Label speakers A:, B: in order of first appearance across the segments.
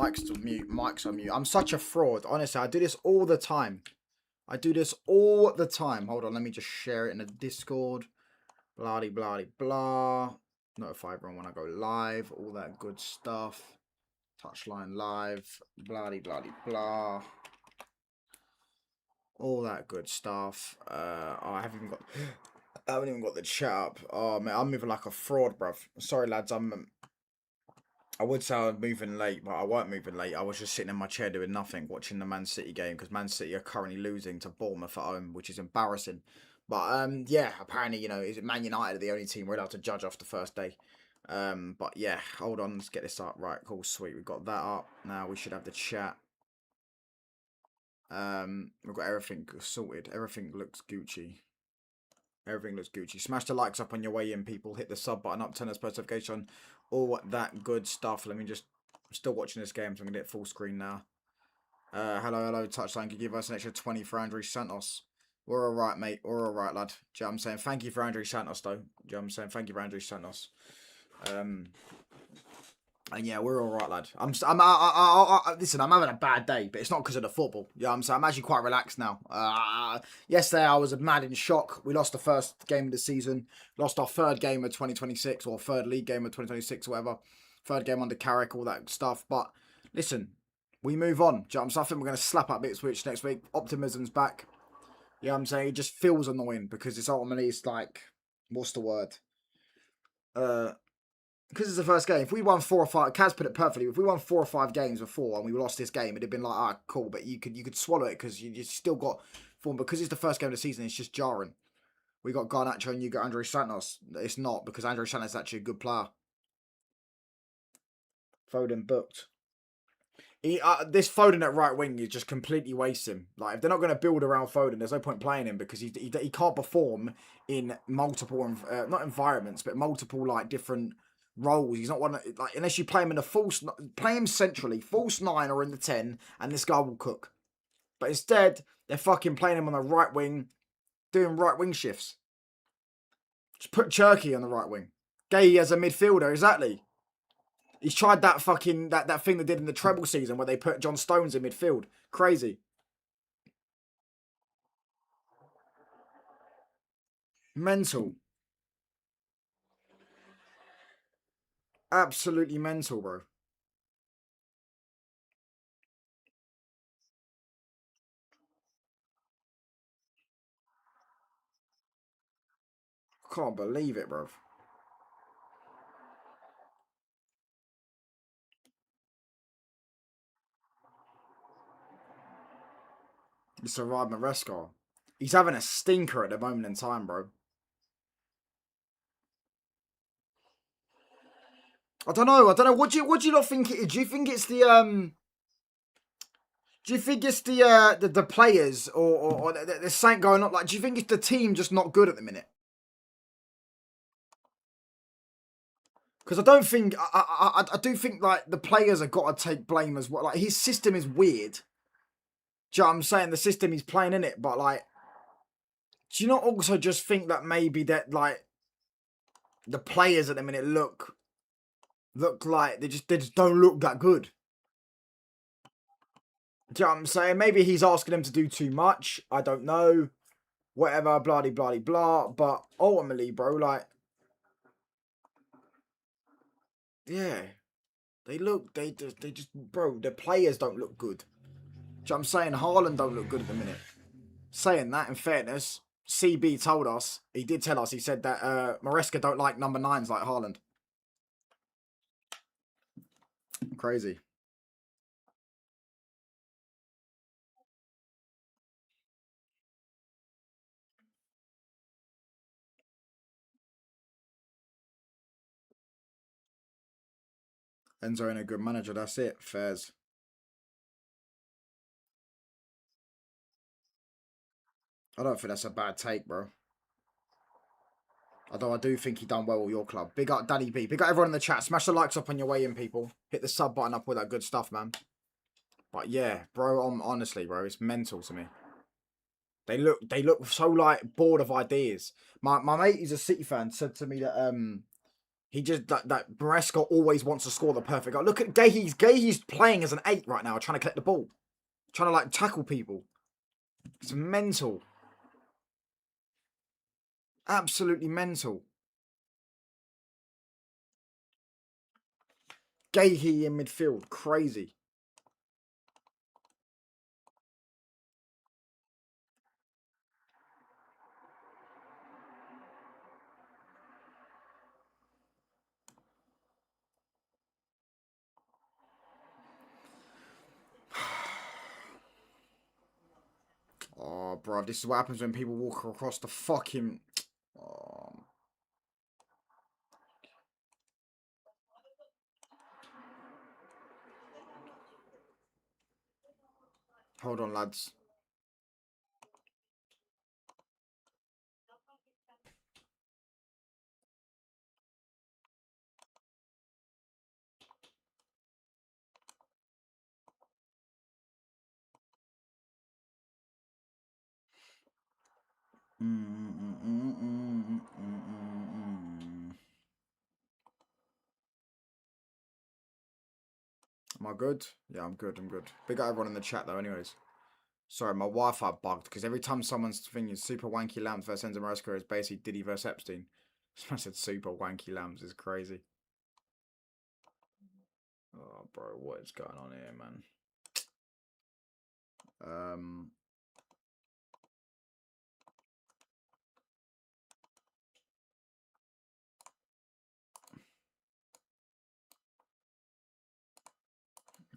A: Mic's on mute. Mic's on mute. I'm such a fraud. Honestly, I do this all the time. I do this all the time. Hold on, let me just share it in the Discord. Blah, blah, blah. Notify everyone when I go live. All that good stuff. Touchline live. Blah, blah, blah. All that good stuff. I haven't even got the chat up. Oh man, I'm moving like a fraud, bruv. Sorry lads, I would say I was moving late, but I weren't moving late. I was just sitting in my chair doing nothing, watching the Man City game, because Man City are currently losing to Bournemouth at home, which is embarrassing. But yeah, apparently, is it Man United are the only team we're allowed to judge off the first day. But yeah, hold on, let's get this up. Right, cool, sweet. We've got that up. Now we should have the chat. We've got everything sorted. Everything looks Gucci. Everything looks Gucci. Smash the likes up on your way in, people. Hit the sub button up, turn us post notification, all that good stuff. Let me just... I'm still watching this game, so I'm going to hit full screen now. Hello, Touchline. Could you give us an extra 20 for Andrew Santos? We're alright, mate. We're alright, lad. Do you know what I'm saying? Thank you for Andrew Santos, though. Do you know what I'm saying? Thank you for Andrew Santos. And yeah, we're all right, lad. Listen, I'm having a bad day, but it's not because of the football. You know what I'm saying? I'm actually quite relaxed now. Yesterday, I was mad in shock. We lost the first game of the season. Lost our third game of 2026, or third league game of 2026, or whatever. Third game under Carrick, all that stuff. But listen, we move on. Do you know what I'm saying? I think we're going to slap up Ipswich next week. Optimism's back. You know what I'm saying? It just feels annoying because it's ultimately, it's like, what's the word? Because it's the first game. If we won 4 or 5, Kaz put it perfectly. If we won 4 or 5 games before and we lost this game, it'd have been like, ah, cool. But you could swallow it because you still got form. Because it's the first game of the season, it's just jarring. We got Garnacho and you got Andrew Santos. It's not, because Andrew Santos is actually a good player. Foden booked. This Foden at right wing, you just completely waste him. Like, if they're not going to build around Foden, there's no point playing him because he can't perform in multiple, not environments, but multiple like different roles. He's not one like, unless you play him in a false, play him centrally, false 9 or in the 10, and this guy will cook. But instead, they're fucking playing him on the right wing, doing right wing shifts. Just put Cherky on the right wing. Gay as a midfielder, exactly. He's tried that fucking, that thing they did in the treble season where they put John Stones in midfield. Crazy. Mental. Absolutely mental, bro. Can't believe it, bro. It's a ride Maresca. He's having a stinker at the moment in time, bro. I don't know. What do you not think it is? Do you think it's the Do you think it's the players or there's something going on? Like, do you think it's the team just not good at the minute? Because I don't think I do think like the players have got to take blame as well. Like, his system is weird. Do you know what I'm saying? The system he's playing in it, but like, do you not also just think that maybe that like the players at the minute look like they just don't look that good? Do you know what I'm saying? Maybe he's asking them to do too much. I don't know. Whatever, blah, blah, blah. But ultimately, bro, like, yeah, they just, bro, the players don't look good. Do you know what I'm saying? Haaland don't look good at the minute. Saying that, in fairness, CB told us, he did tell us, he said that Maresca don't like number 9s like Haaland. Crazy. Enzo ain't a good manager, that's it. Fairs. I don't think that's a bad take, bro. Although I do think he done well with your club. Big up Danny B. Big up everyone in the chat. Smash the likes up on your way in, people. Hit the sub button up with that good stuff, man. But yeah, bro, honestly, bro, it's mental to me. They look so like bored of ideas. My mate, he's a City fan, said to me that He just that Maresca always wants to score the perfect goal. Look at Gahey's. Gahey's playing as an 8 right now, trying to collect the ball, trying to like tackle people. It's mental. Absolutely mental. Gahey in midfield, crazy. Oh, bro, this is what happens when people walk across the fucking. Oh. Hold on, lads. Am I good? Yeah, I'm good. I'm good. Big up everyone in the chat though. Anyways, sorry, my Wi-Fi bugged because every time someone's thinking super wanky lambs versus Enzo Maresca is basically Diddy versus Epstein. I said super wanky lambs is crazy. Oh, bro, what is going on here, man?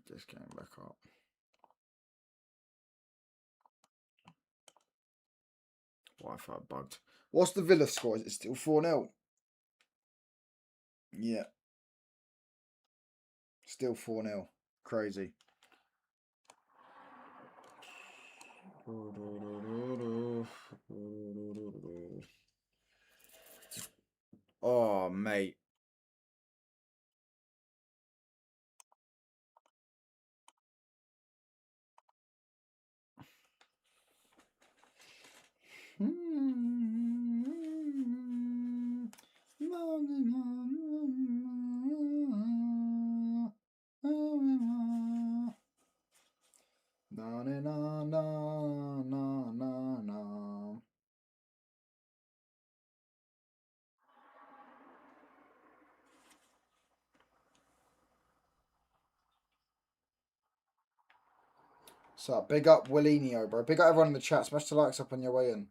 A: Just getting back up. Wi-Fi bugged. What's the Villa score? Is it still 4-0? Yeah. Still 4-0. Crazy. Oh, mate. Na na na na na na na. So big up Willinio, bro. Big up everyone in the chat. Smash the likes up on your way in.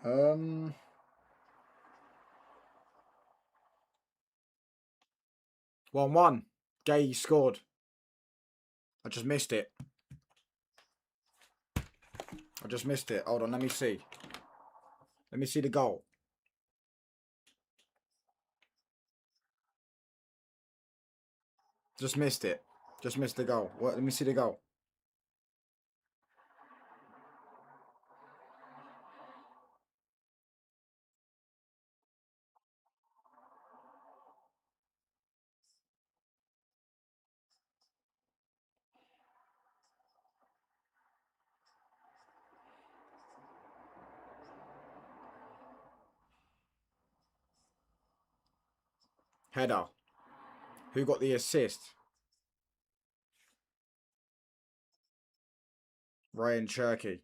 A: Um. 1-1. Gay scored. I just missed it. I just missed it. Hold on, let me see. Let me see the goal. Just missed it. Just missed the goal. What? Let me see the goal. Header. Who got the assist? Ryan Cherky.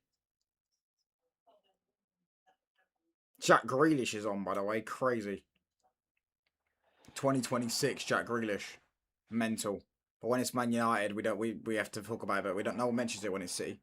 A: Jack Grealish is on, by the way. Crazy. 2026 Jack Grealish. Mental. But when it's Man United, we have to talk about it. We don't. No one mentions it when it's City.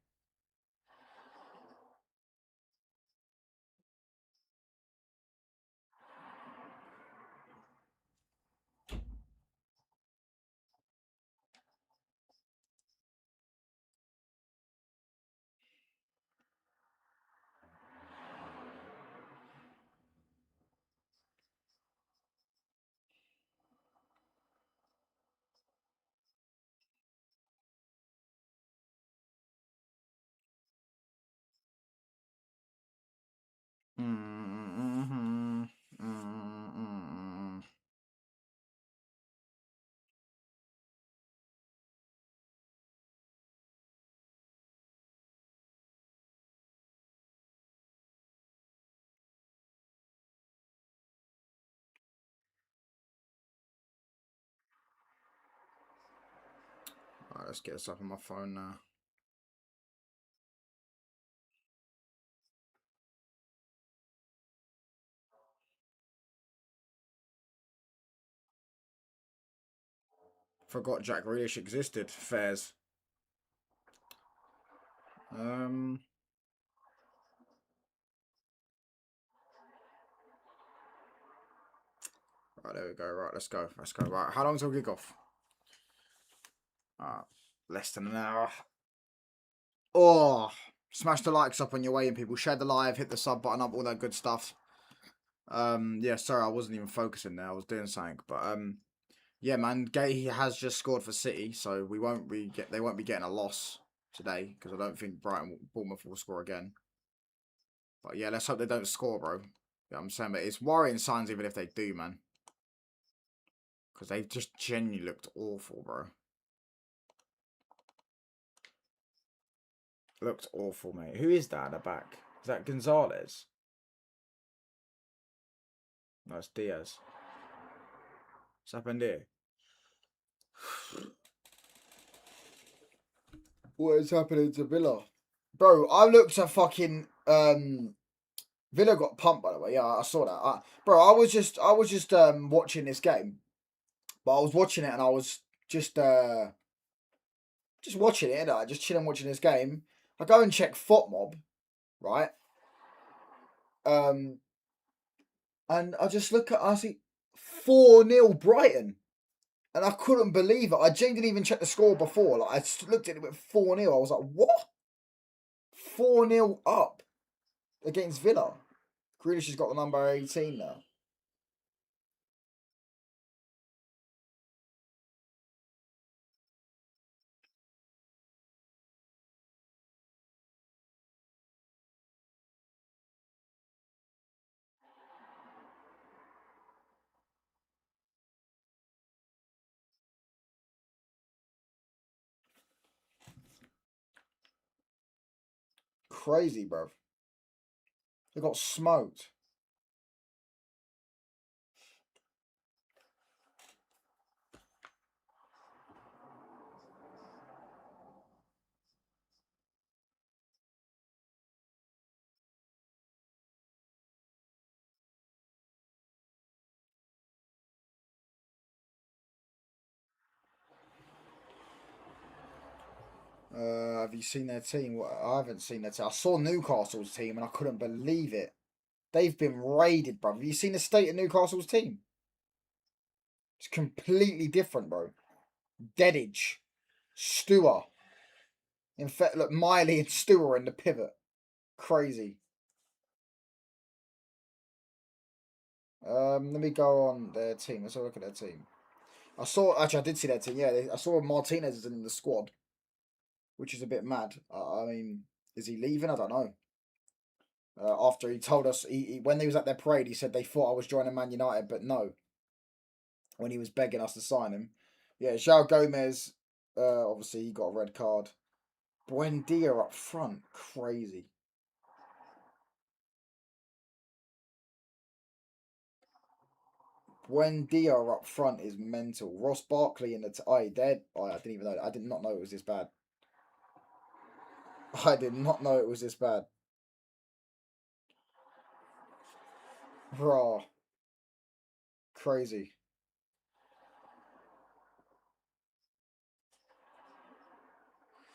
A: Mm-hmm. Mm-hmm. Alright, let's get this up on my phone now. Forgot Jack Grealish existed. Fairs. Um. Right, there we go. Right, let's go. Let's go. Right, how long's till kick off? Less than an hour. Oh, smash the likes up on your way, and people share the live, hit the sub button up, all that good stuff. Yeah, sorry, I wasn't even focusing there. I was doing something, but yeah, man, Gay has just scored for City, so we won't be they won't be getting a loss today because I don't think Bournemouth will score again. But yeah, let's hope they don't score, bro. Yeah, I'm saying, but it's worrying signs even if they do, man, because they just genuinely looked awful, bro. Looked awful, mate. Who is that at the back? Is that Gonzalez? No, it's Diaz. What's happened here? What is happening to Villa? Bro, I looked at fucking Villa got pumped, by the way. Yeah, I saw that. Bro, I was just watching this game. But I was watching it and I was just watching it, just chilling watching this game. I go and check FOTMob, right? Um and I just I see 4-0 Brighton. And I couldn't believe it. I didn't even check the score before. Like I looked at it with 4-0. I was like, what? 4-0 up against Villa. Grealish has got the number 18 now. Crazy, bro. They got smoked. Have you seen their team? I haven't seen their team. I saw Newcastle's team and I couldn't believe it. They've been raided, bro. Have you seen the state of Newcastle's team? It's completely different, bro. Deadage, Stewart. In fact, look, Miley and Stewart in the pivot. Crazy. Let me go on their team. Let's have a look at their team. I did see their team. Yeah, I saw Martinez is in the squad, which is a bit mad. I mean, is he leaving? I don't know. After he told us, when he was at their parade, he said they thought I was joining Man United, but no. When he was begging us to sign him, yeah, João Gomez. Obviously he got a red card. Buendia up front, crazy. Buendia up front is mental. Ross Barkley in the dead. I didn't even know. I did not know it was this bad. I did not know it was this bad. Raw. Crazy.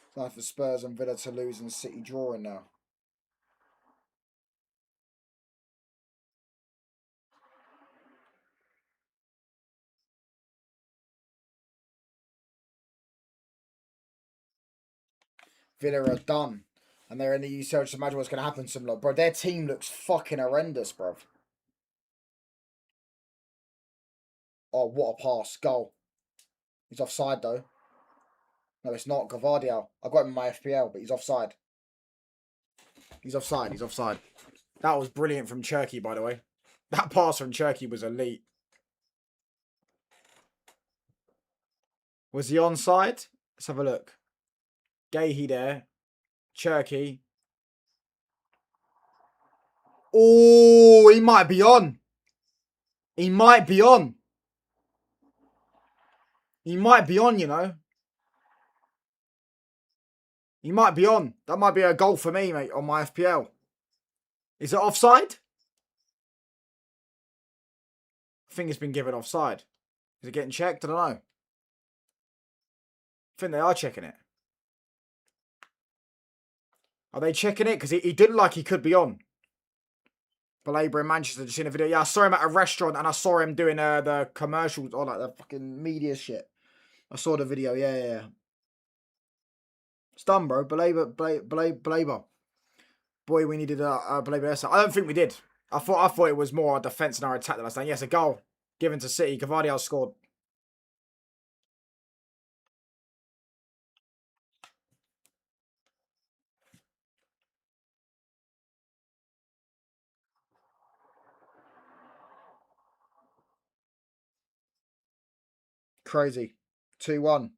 A: It's time for Spurs and Villa to lose and City drawing now. Villa are done. And they're in the UCL. Just imagine what's going to happen to them. Like, bro, their team looks fucking horrendous, bro. Oh, what a pass. Goal. He's offside, though. No, it's not. Gavardiel. I got him in my FPL, but he's offside. He's offside. He's offside. That was brilliant from Cherky, by the way. That pass from Cherky was elite. Was he onside? Let's have a look. Gahey there. Cherky. Oh, he might be on. He might be on. He might be on, you know. He might be on. That might be a goal for me, mate, on my FPL. Is it offside? I think it's been given offside. Is it getting checked? I don't know. I think they are checking it. Are they checking it? Because he did look like he could be on. Belabor in Manchester, just seen a video. Yeah, I saw him at a restaurant and I saw him doing the commercials or like the fucking media shit. I saw the video. Yeah. It's done, bro. Belabor. Boy, we needed a Belabor. I don't think we did. I thought it was more a defence and our attack that I was saying. Yes, a goal given to City. Gavardiol scored. Crazy. 2-1.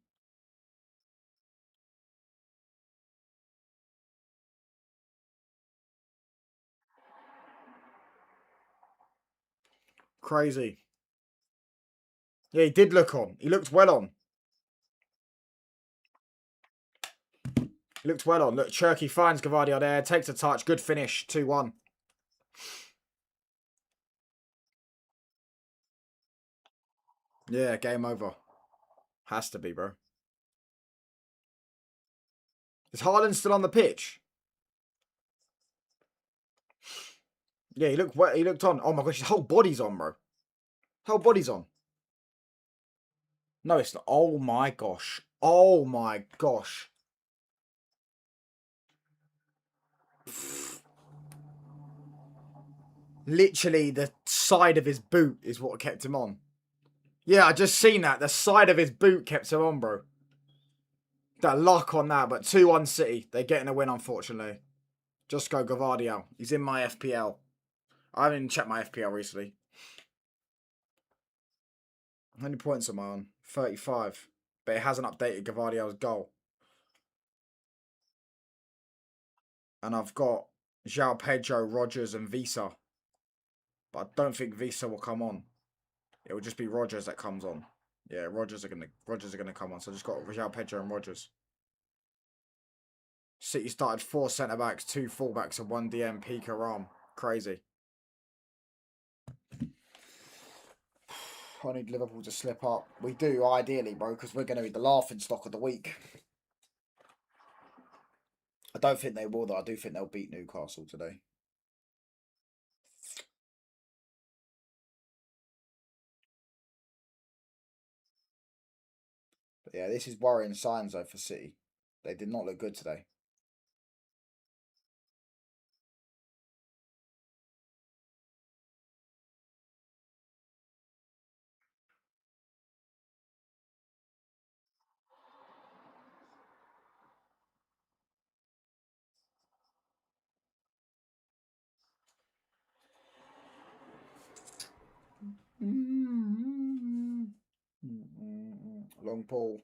A: Crazy. Yeah, he did look on. He looked well on. He looked well on. Look, Cherky finds Gavardiol there. Takes a touch. Good finish. 2-1. Yeah, game over. Has to be, bro. Is Haaland still on the pitch? Yeah, he looked well, he looked on. Oh my gosh, his whole body's on, bro. Whole body's on. No, it's not. Oh my gosh. Oh my gosh. Literally, the side of his boot is what kept him on. Yeah, I just seen that. The side of his boot kept him on, bro. That luck on that, but 2-1 City. They're getting a win, unfortunately. Just go Gavardiol. He's in my FPL. I haven't even checked my FPL recently. How many points am I on? 35. But it hasn't updated Gavardiol's goal. And I've got João Pedro, Rogers, and Visa. But I don't think Visa will come on. It will just be Rogers that comes on. Yeah, Rogers are gonna come on. So I just got João Pedro and Rogers. City started 4 centre backs, 2 full backs, and 1 DM. Pika Ram. Crazy. I need Liverpool to slip up. We do, ideally, bro, because we're going to be the laughing stock of the week. I don't think they will, though. I do think they'll beat Newcastle today. But yeah, this is worrying signs, though, for City. They did not look good today. Long ball.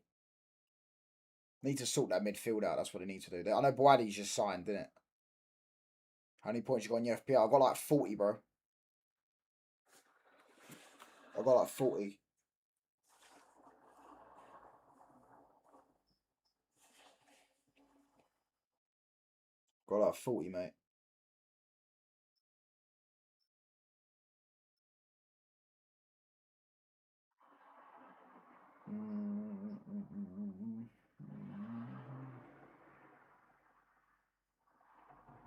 A: Need to sort that midfield out. That's what they need to do. I know Boadi's just signed, didn't it? How many points you got on your FPL? I got like 40, bro. I got like 40. Got like 40, mate.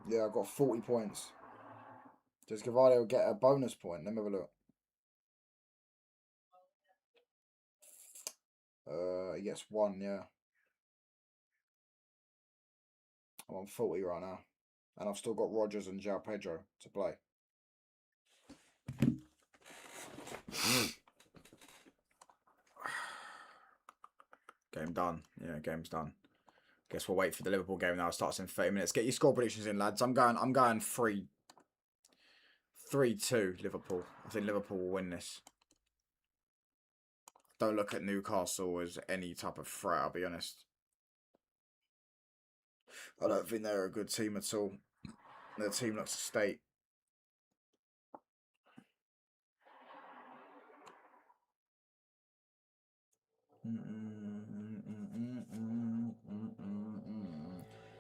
A: Yeah, I got 40 points. Does Gavardio get a bonus point? Let me have a look. He gets 1, yeah. I'm on 40 right now. And I've still got Rogers and João Pedro to play. Game done. Yeah, game's done. Guess we'll wait for the Liverpool game now. It starts in 30 minutes. Get your score predictions in, lads. I'm going 3. 3-2 Liverpool. I think Liverpool will win this. Don't look at Newcastle as any type of threat, I'll be honest. I don't think they're a good team at all. Their team looks a state.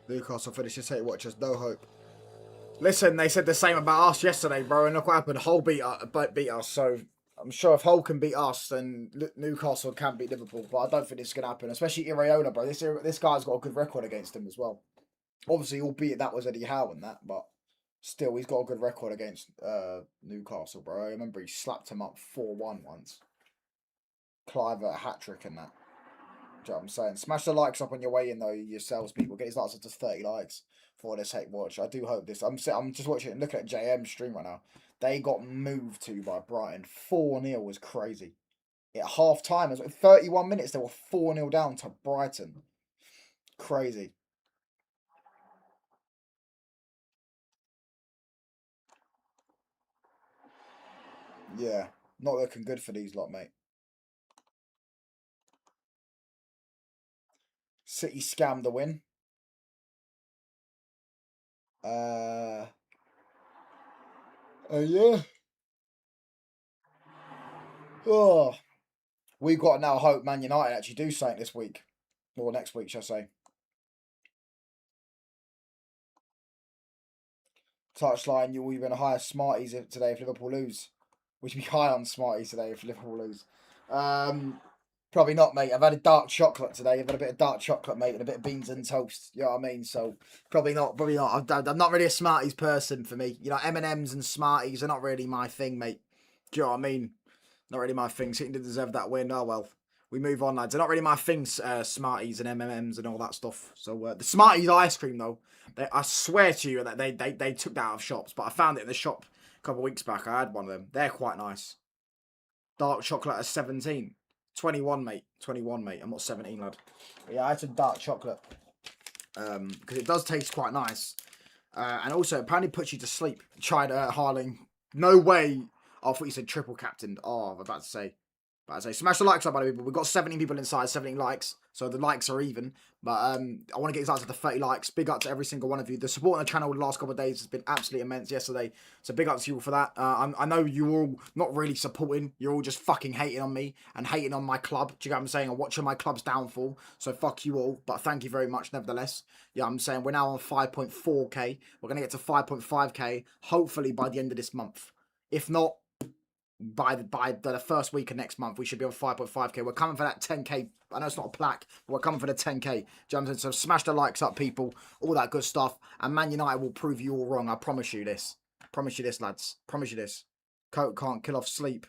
A: Newcastle finishes Hate Watchers, no hope. Listen, they said the same about us yesterday, bro, and look what happened. Hull beat us, so I'm sure if Hull can beat us, then Newcastle can beat Liverpool. But I don't think it's going to happen, especially Iraola, bro. This guy's got a good record against him as well. Obviously, albeit that was Eddie Howe and that, but still, he's got a good record against Newcastle, bro. I remember he slapped him up 4-1 once. Clive a hat-trick and that. Do you know what I'm saying? Smash the likes up on your way in, though, yourselves, people. Get his likes up to 30 likes for this Hate Watch. I do hope this. I'm just watching and looking at JM's stream right now. They got moved to by Brighton. 4-0 was crazy. At half time, 31 minutes, they were 4-0 down to Brighton. Crazy. Yeah, not looking good for these lot, mate. City scammed the win. Yeah. Oh, we've got to now hope Man United actually do something this week. Or next week, shall I say. Touchline, you'll even hire Smarties today if Liverpool lose. We should be high on Smarties today if Liverpool lose. Probably not, mate. I've had a dark chocolate today. I've had a bit of dark chocolate, mate, and a bit of beans and toast. You know what I mean? So probably not. Probably not. I'm not really a Smarties person for me. You know, M&Ms and Smarties are not really my thing, mate. Do you know what I mean? Not really my thing. City didn't deserve that win. Oh well. We move on, lads. They're not really my thing, Smarties and M&Ms and all that stuff. So the Smarties ice cream, though, I swear to you that they took that out of shops, but I found it in the shop a couple of weeks back. I had one of them. They're quite nice. Dark chocolate at 17. 21, mate. 21, mate. I'm not 17, lad. But yeah, I had some dark chocolate. Because it does taste quite nice. And also, apparently puts you to sleep. Tried Harling. No way. Oh, I thought you said triple captain. Oh, I was about to say. Smash the likes up, by the way. We've got 17 people inside, 17 likes. So the likes are even. But I want to get this out to the 30 likes. Big up to every single one of you. The support on the channel the last couple of days has been absolutely immense yesterday. So big up to you all for that. I know you're all not really supporting. You're all just fucking hating on me and hating on my club. Do you get what I'm saying? And watching my club's downfall. So fuck you all. But thank you very much nevertheless. Yeah, I'm saying we're now on 5.4k. We're going to get to 5.5k hopefully by the end of this month. If not, by the first week of next month, we should be on 5.5k. We're coming for that 10k. I know it's not a plaque, but we're coming for the 10k. So smash the likes up, people. All that good stuff. And Man United will prove you all wrong. I promise you this. Promise you this, lads. Promise you this. Coke can't kill off sleep.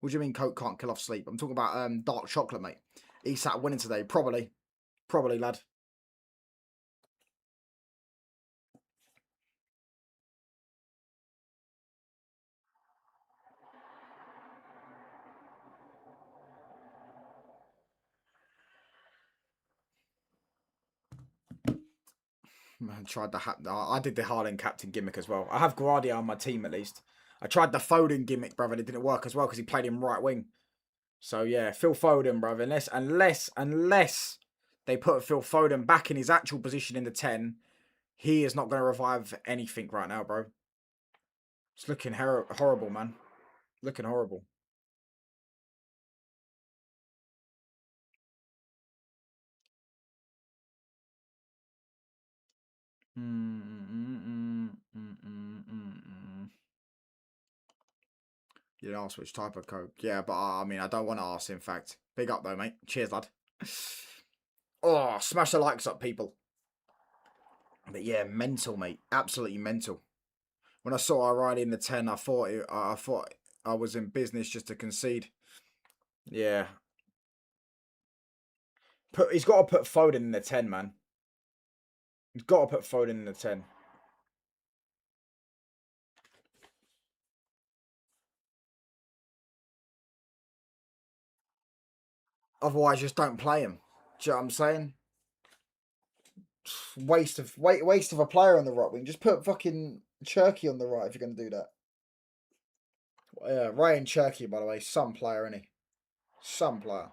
A: What do you mean Coke can't kill off sleep? I'm talking about dark chocolate, mate. Isak winning today. Probably. Probably, lad. Man, I did the Haaland captain gimmick as well. I have Guardiola on my team at least. I tried the Foden gimmick, brother, and it didn't work as well because he played him right wing. So yeah, Phil Foden, brother. Unless they put Phil Foden back in his actual position in the 10, he is not going to revive anything right now, bro. It's looking horrible, man. Looking horrible. You didn't ask which type of Coke. Yeah, but I mean, I don't want to ask, in fact. Big up, though, mate. Cheers, lad. Oh, smash the likes up, people. But yeah, mental, mate. Absolutely mental. When I saw O'Reilly in the 10, I thought I was in business just to concede. Yeah. He's got to put Foden in the 10, man. He's got to put Foden in the 10. Otherwise, just don't play him. Do you know what I'm saying? Waste of a player on the right wing. Just put fucking Cherky on the right if you're going to do that. Yeah, Ryan Cherky, by the way, some player, isn't he? Some player.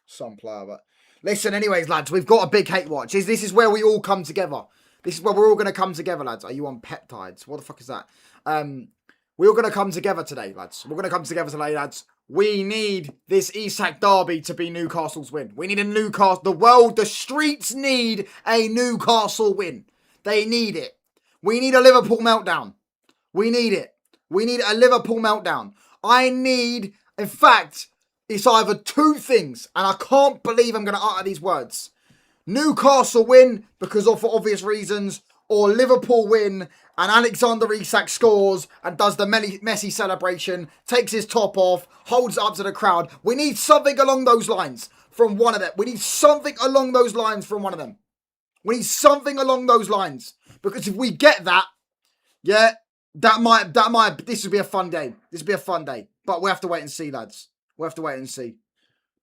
A: Some player, but listen, anyways, lads, we've got a big hate watch. This is where we all come together. This is where we're all going to come together, lads. Are you on peptides? What the fuck is that? We're all going to come together today, lads. We're going to come together today, lads. We need this Isak derby to be Newcastle's win. We need a Newcastle. The world, the streets need a Newcastle win. They need it. We need a Liverpool meltdown. We need it. We need a Liverpool meltdown. I need, in fact, it's either two things, and I can't believe I'm going to utter these words. Newcastle win because of for obvious reasons, or Liverpool win and Alexander Isak scores and does the Messi celebration, takes his top off, holds it up to the crowd. We need something along those lines from one of them. We need something along those lines from one of them. We need something along those lines. Because if we get that, yeah, this would be a fun game. This would be a fun day. But we have to wait and see, lads. We have to wait and see.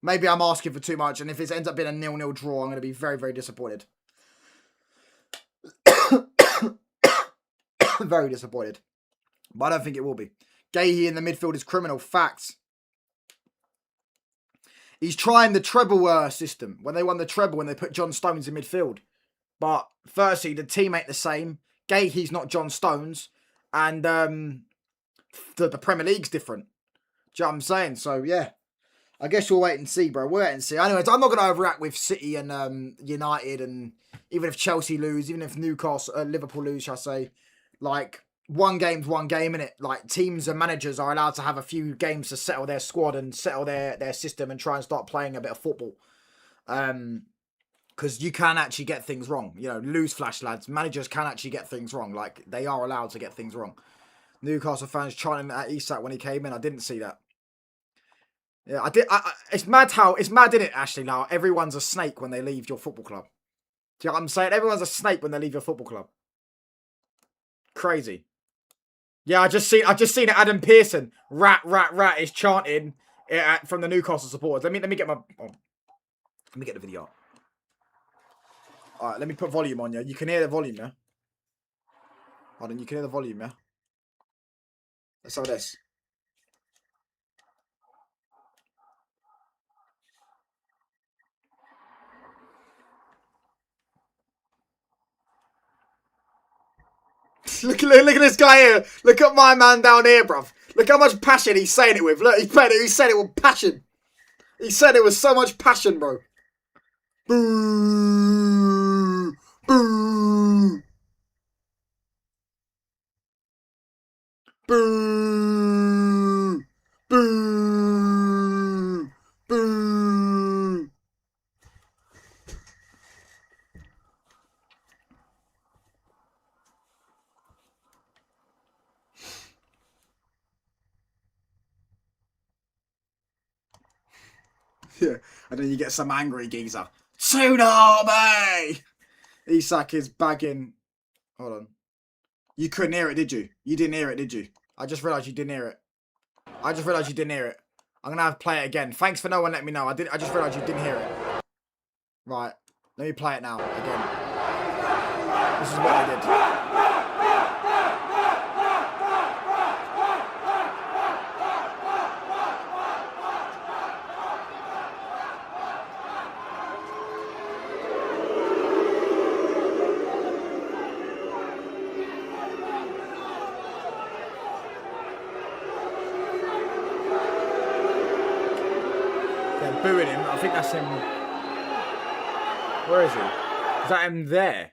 A: Maybe I'm asking for too much, and if it ends up being a 0-0 draw, I'm going to be very, very disappointed. Very disappointed. But I don't think it will be. Gahey in the midfield is criminal. Facts. He's trying the treble system. When they won the treble, when they put John Stones in midfield. But firstly, the team ain't the same. Gahey's not John Stones. And the Premier League's different. Do you know what I'm saying? So, yeah. I guess we'll wait and see, bro. We'll wait and see. Anyways, I'm not going to overreact with City and United, and even if Chelsea lose, even if Liverpool lose, shall I say, like, one game's one game, innit? Like, teams and managers are allowed to have a few games to settle their squad and settle their system and try and start playing a bit of football. Because you can actually get things wrong. You know, newsflash, lads. Managers can actually get things wrong. Like, they are allowed to get things wrong. Newcastle fans trying at Isak when he came in. I didn't see that. Yeah, I did. It's mad isn't it, Ashley? Now everyone's a snake when they leave your football club. Do you know what I'm saying? Everyone's a snake when they leave your football club. Crazy. Yeah, I just seen it. Adam Pearson, rat is chanting from the Newcastle supporters. Let me get my. Let me get the video up. All right, let me put volume on. Yeah, you can hear the volume. Yeah. Hold on, you can hear the volume. Yeah. Let's have this. Look at this guy here. Look at my man down here, bruv. Look how much passion he's saying it with. Look, he said it with passion. He said it with so much passion, bro. Boo! Boo! Boo! Boo! Boo! Yeah, and then you get some angry geezer. Tsunami! Isak is bagging. Hold on. You couldn't hear it, did you? You didn't hear it, did you? I just realised you didn't hear it. I'm going to have to play it again. Thanks for no one letting me know. I just realised you didn't hear it. Right. Let me play it now again. This is what I did. They're booing him. I think that's him. Where is he? Is that him there?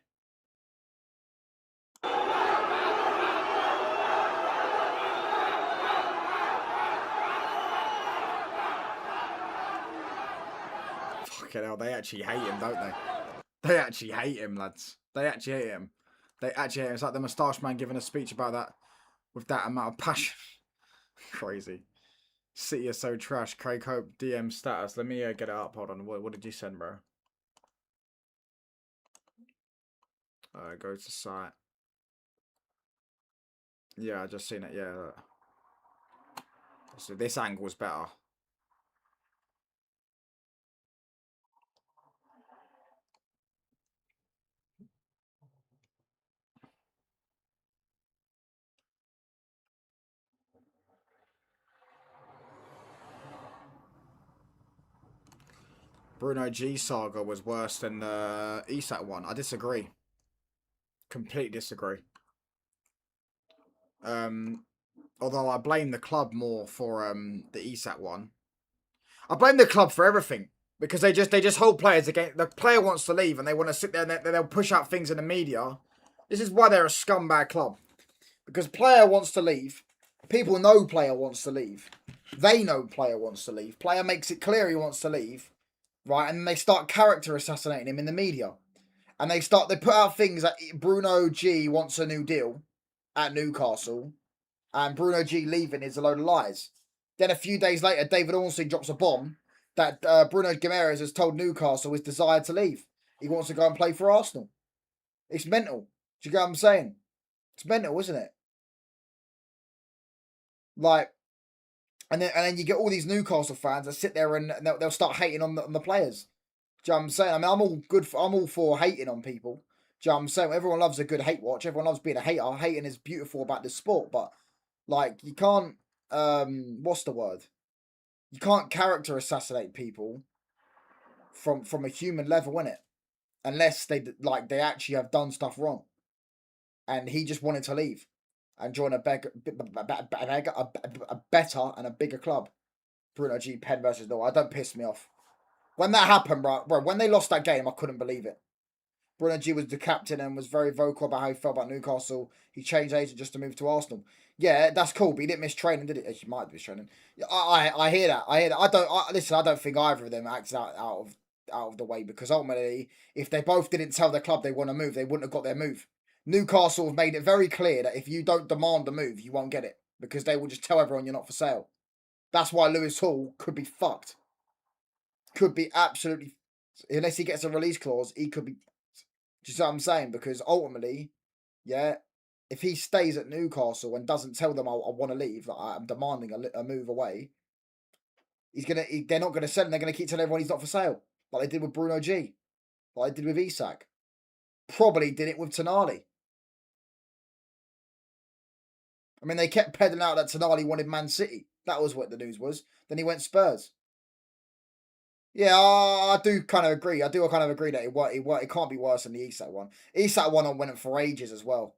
A: Fucking hell, they actually hate him, don't they? They actually hate him, lads. They actually hate him. It's like the moustache man giving a speech about that with that amount of passion. Crazy. City is so trash. Craig Hope DM status. Let me get it up. Hold on. What did you send, bro? Go to site. Yeah, I just seen it. Yeah. So this angle's better. Bruno G saga was worse than the Isak one. I disagree. Completely disagree. Um, Although I blame the club more for the Isak one. I blame the club for everything because they just hold players against. The player wants to leave and they want to sit there and they'll push out things in the media. This is why they're a scumbag club, because player wants to leave. People know player wants to leave. They know player wants to leave. Player makes it clear he wants to leave, right? And they start character assassinating him in the media, and they put out things that Bruno G wants a new deal at Newcastle, and Bruno G leaving is a load of lies. Then a few days later, David Ornstein drops a bomb that Bruno Guimaraes has told Newcastle his desire to leave. He wants to go and play for Arsenal. It's mental. Do you get what I'm saying? It's mental, isn't it? Like, and then you get all these Newcastle fans that sit there and they'll start hating on the players. Do you know what I'm saying? I mean, I'm all for hating on people. Do you know what I'm saying? Everyone loves a good hate watch. Everyone loves being a hater. Hating is beautiful about this sport, but like you can't what's the word? You can't character assassinate people from a human level, innit? Unless they actually have done stuff wrong. And he just wanted to leave and join a better and a bigger club. Bruno G Penn versus no, I don't piss me off. When that happened, bro, when they lost that game, I couldn't believe it. Bruno G was the captain and was very vocal about how he felt about Newcastle. He changed agent just to move to Arsenal. Yeah, that's cool, but he didn't miss training, did he? He might have missed training. I hear that. I hear that. I don't think either of them acted out of the way, because ultimately, if they both didn't tell the club they want to move, they wouldn't have got their move. Newcastle have made it very clear that if you don't demand the move, you won't get it, because they will just tell everyone you're not for sale. That's why Lewis Hall could be fucked. Could be absolutely, unless he gets a release clause, he could be. Do you see what I'm saying? Because ultimately, yeah, if he stays at Newcastle and doesn't tell them I want to leave, like I'm demanding a move away, they're not gonna sell him. They're gonna keep telling everyone he's not for sale, like they did with Bruno G, like they did with Isak. Probably did it with Tonali. I mean, they kept peddling out that Tonali wanted Man City. That was what the news was. Then he went Spurs. Yeah, I do kind of agree. I do kind of agree that it can't be worse than the Isak one. Isak one went on for ages as well.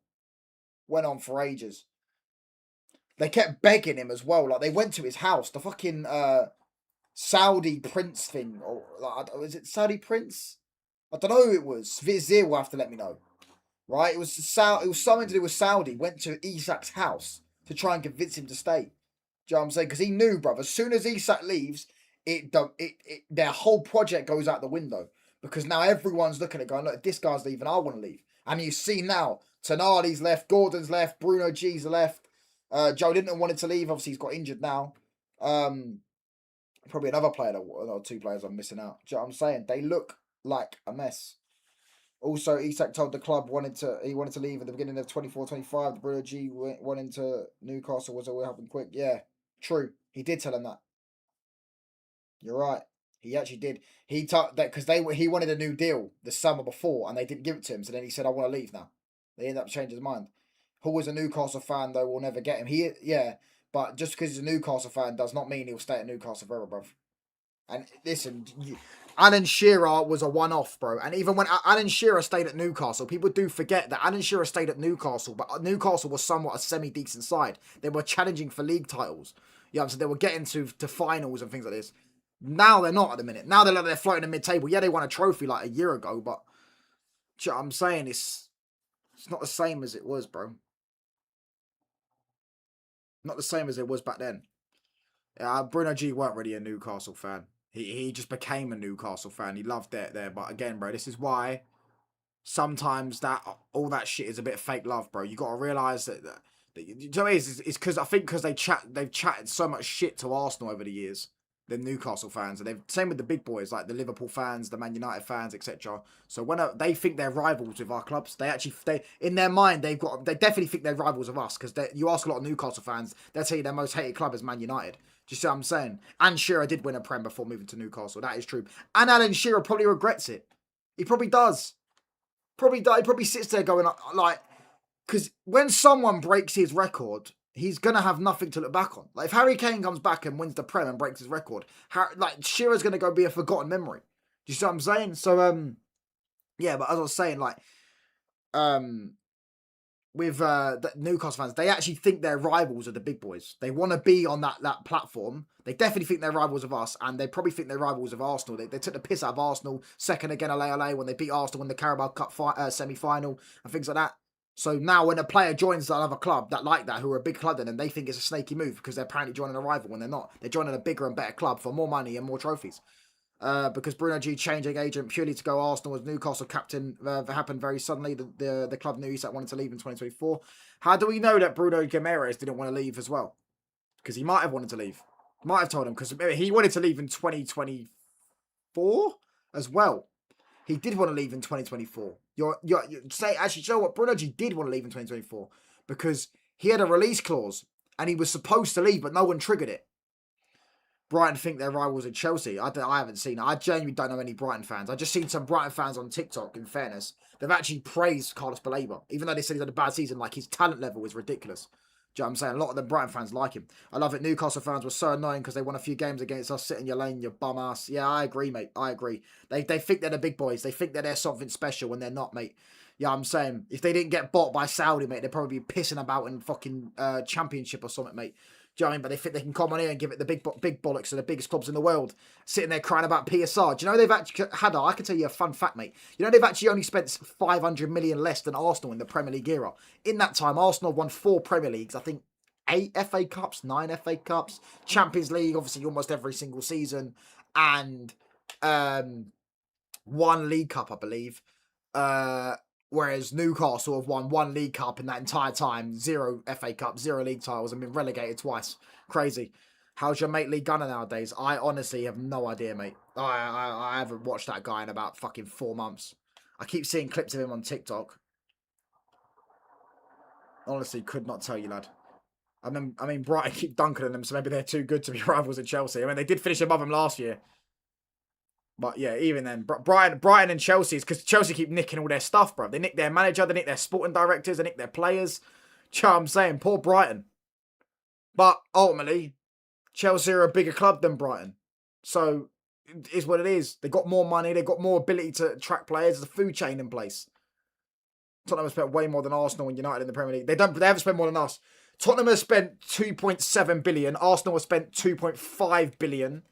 A: Went on for ages. They kept begging him as well. Like they went to his house. The fucking Saudi prince thing, or like, is it Saudi prince? I don't know who it was. Vizier will have to let me know. Right? It was something to do with Saudi. Went to Isak's house to try and convince him to stay. Do you know what I'm saying? Because he knew, brother, as soon as Isak leaves, their whole project goes out the window. Because now everyone's looking at it going, look, this guy's leaving, I want to leave. And you see now, Tonali's left, Gordon's left, Bruno G's left. Joe didn't want to leave. Obviously, he's got injured now. Probably another player, or two players I'm missing out. Do you know what I'm saying? They look like a mess. Also, Isak told the club he wanted to leave at the beginning of 24-25. The Bruno G went into Newcastle was all happened quick. Yeah, true. He did tell him that. You're right. He actually did. He told that because he wanted a new deal the summer before and they didn't give it to him. So then he said, "I want to leave now." They ended up changing his mind. Who was a Newcastle fan though will never get him. But just because he's a Newcastle fan does not mean he'll stay at Newcastle forever, bruv. And listen, Alan Shearer was a one-off, bro. And even when Alan Shearer stayed at Newcastle, people do forget that Alan Shearer stayed at Newcastle, but Newcastle was somewhat a semi-decent side. They were challenging for league titles. You know what I'm saying? They were getting to finals and things like this. Now they're not at the minute. Now they're floating in mid-table. Yeah, they won a trophy like a year ago, but you know what I'm saying? It's not the same as it was, bro. Not the same as it was back then. Bruno G weren't really a Newcastle fan. He just became a Newcastle fan. He loved it there. But again, bro, this is why sometimes all that shit is a bit of fake love, bro. You got to realise that you know what it is? It's because I think because they've chatted so much shit to Arsenal over the years. The Newcastle fans, and same with the big boys like the Liverpool fans, the Man United fans, etc. So when they think they're rivals with our clubs, they in their mind they definitely think they're rivals of us, because you ask a lot of Newcastle fans, they'll tell you their most hated club is Man United. Do you see what I'm saying? And Shearer did win a Prem before moving to Newcastle. That is true. And Alan Shearer probably regrets it. He probably does. He probably sits there going like, because when someone breaks his record, he's going to have nothing to look back on. Like, if Harry Kane comes back and wins the Prem and breaks his record, Shearer's going to go be a forgotten memory. Do you see what I'm saying? So, yeah, but as I was saying, like, with the Newcastle fans, they actually think their rivals are the big boys. They want to be on that platform. They definitely think they're rivals of us, and they probably think they're rivals of Arsenal. They took the piss out of Arsenal second again at LA when they beat Arsenal in the Carabao Cup semi-final and things like that. So now when a player joins another club who are a big club, then they think it's a snaky move because they're apparently joining a rival when they're not. They're joining a bigger and better club for more money and more trophies. Because Bruno G changing agent purely to go Arsenal as Newcastle captain happened very suddenly. The club knew Isak wanted to leave in 2024. How do we know that Bruno Guimaraes didn't want to leave as well? Because he might have wanted to leave. Might have told him because he wanted to leave in 2024 as well. He did want to leave in 2024. You know what? Bruno G did want to leave in 2024 because he had a release clause and he was supposed to leave, but no one triggered it. Brighton think they're rivals at Chelsea. I haven't seen it. I genuinely don't know any Brighton fans. I just seen some Brighton fans on TikTok, in fairness. They've actually praised Carlos Baleba. Even though they said he's had a bad season, like his talent level is ridiculous. Do you know what I'm saying? A lot of the Brighton fans like him. I love it. Newcastle fans were so annoying because they won a few games against us. Sit in your lane, you bum ass. Yeah, I agree, mate. I agree. They think they're the big boys. They think that they're something special when they're not, mate. Yeah, I'm saying, if they didn't get bought by Saudi, mate, they'd probably be pissing about in fucking championship or something, mate. Do you know what I mean? But they think they can come on here and give it the big bollocks to the biggest clubs in the world, sitting there crying about PSR. Do you know they've actually had? I can tell you a fun fact, mate. You know they've actually only spent 500 million less than Arsenal in the Premier League era. In that time, Arsenal won 4 Premier Leagues. I think 8 FA Cups, 9 FA Cups, Champions League, obviously almost every single season, and 1 League Cup, I believe. Whereas Newcastle have won 1 League Cup in that entire time, 0 FA Cup, 0 league titles, and been relegated twice. Crazy. How's your mate Lee Gunner nowadays? I honestly have no idea, mate. I haven't watched that guy in about fucking 4 months. I keep seeing clips of him on TikTok. Honestly, could not tell you, lad. I mean, Brighton keep dunking on them, so maybe they're too good to be rivals at Chelsea. I mean, they did finish above them last year. But yeah, even then, Brighton and Chelsea, because Chelsea keep nicking all their stuff, bro. They nick their manager, they nick their sporting directors, they nick their players. Do you know what I'm saying? Poor Brighton. But ultimately, Chelsea are a bigger club than Brighton. So, it is what it is. They got more money, they got more ability to attract players. There's a food chain in place. Tottenham have spent way more than Arsenal and United in the Premier League. They haven't spent more than us. Tottenham has spent 2.7 billion. Arsenal has spent 2.5 billion.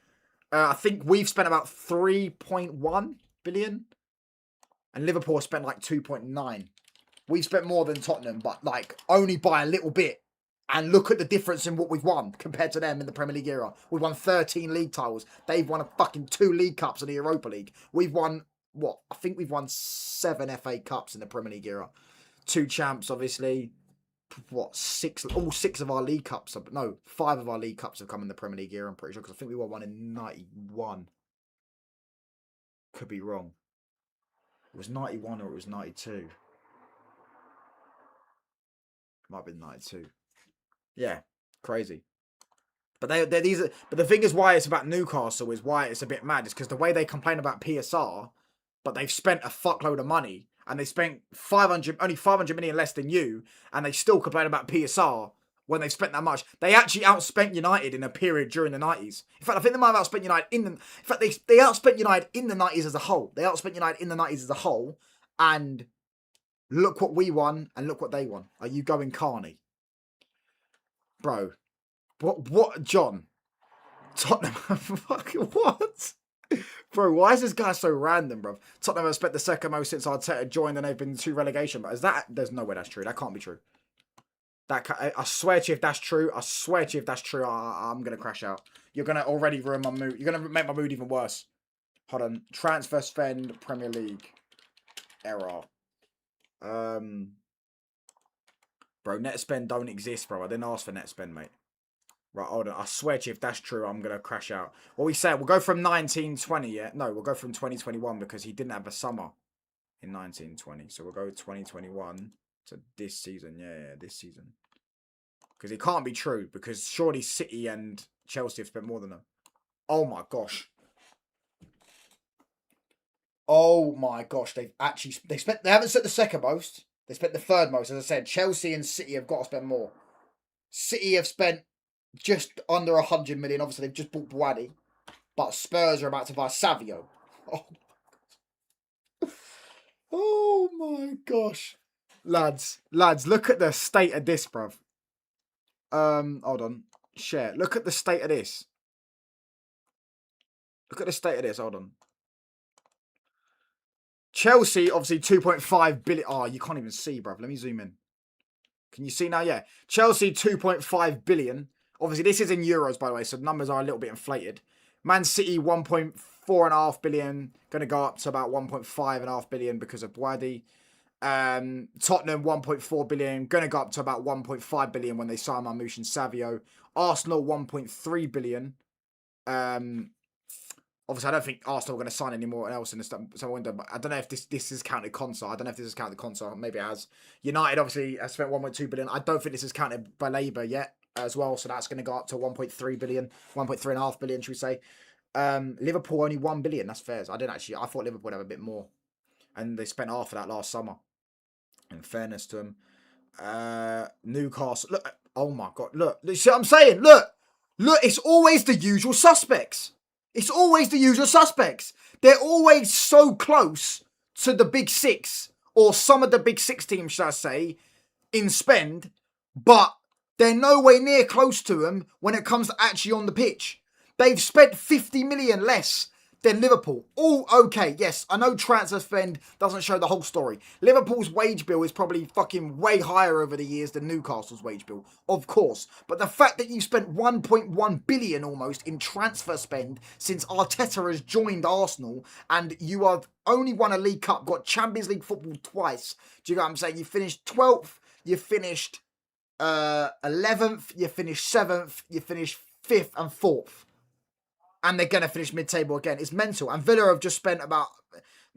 A: I think we've spent about 3.1 billion. And Liverpool spent like 2.9. We've spent more than Tottenham, but like only by a little bit. And look at the difference in what we've won compared to them in the Premier League era. We've won 13 league titles. They've won a fucking 2 League Cups in the Europa League. We've won, what? I think we've won 7 FA Cups in the Premier League era. 2 champs, obviously. What, 6? All 6 of our League Cups. No, 5 of our League Cups have come in the Premier League era, I'm pretty sure. Because I think we won one in 91. Could be wrong. It was 91 or it was 92. Might have been 92. Yeah, crazy. But but the thing is why it's about Newcastle is why it's a bit mad. Is because the way they complain about PSR, but they've spent a fuckload of money and they spent only 500 million less than you, and they still complain about PSR when they've spent that much. They actually outspent United in a period during the 90s. In fact, I think they might have outspent United they outspent United in the 90s as a whole. They outspent United in the 90s as a whole, and look what we won and look what they won. Are you going Carney? Bro, what, John? Tottenham, fucking what? Bro, why is this guy so random, bro? Tottenham have spent the second most since Arteta joined and they've been 2 relegation. But there's no way that's true. That can't be true. I swear to you if that's true, I'm going to crash out. You're going to already ruin my mood. You're going to make my mood even worse. Hold on. Transfer spend, Premier League. Error. Bro, net spend don't exist, bro. I didn't ask for net spend, mate. Right, hold on. I swear to you, if that's true, I'm going to crash out. What we said, we'll go from 1920, yeah? No, we'll go from 2021 because he didn't have a summer in 1920. So we'll go 2021 to this season. Yeah, this season. Because it can't be true because surely City and Chelsea have spent more than them. Oh my gosh. Oh my gosh. They haven't spent the second most. They spent the third most. As I said, Chelsea and City have got to spend more. City have spent just under 100 million. Obviously, they've just bought Buadi. But Spurs are about to buy Savio. Oh, Oh my gosh. Lads, look at the state of this, bruv. Hold on. Share. Look at the state of this. Look at the state of this. Hold on. Chelsea, obviously 2.5 billion. Oh, you can't even see, bruv. Let me zoom in. Can you see now? Yeah. Chelsea, 2.5 billion. Obviously, this is in euros, by the way, so the numbers are a little bit inflated. Man City, 1.4.5 billion. Going to go up to about 1.5.5 billion because of Wadi. Tottenham, 1.4 billion. Going to go up to about 1.5 billion when they sign Marmoush and Savio. Arsenal, 1.3 billion. Obviously, I don't think Arsenal are going to sign anyone else in the summer window, but I don't know if this is counted console. I don't know if this is counted console. Maybe it has. United, obviously, has spent 1.2 billion. I don't think this is counted by Labour yet as well, so that's going to go up to 1.3 billion, 1.3.5 billion, should we say. Liverpool, only 1 billion. That's fair. I thought Liverpool would have a bit more. And they spent half of that last summer. In fairness to them. Newcastle. Look. Oh, my God. Look. You see what I'm saying? Look. It's always the usual suspects. It's always the usual suspects. They're always so close to the big six, or some of the big six teams, should I say, in spend, but they're nowhere near close to them when it comes to actually on the pitch. They've spent 50 million less than Liverpool. All okay, yes, I know transfer spend doesn't show the whole story. Liverpool's wage bill is probably fucking way higher over the years than Newcastle's wage bill, of course. But the fact that you spent 1.1 billion almost in transfer spend since Arteta has joined Arsenal, and you have only won a League Cup, got Champions League football twice. Do you know what I'm saying? You finished 12th, you finished 11th, you finished 7th, you finished 5th and 4th. And they're going to finish mid-table again. It's mental. And Villa have just spent about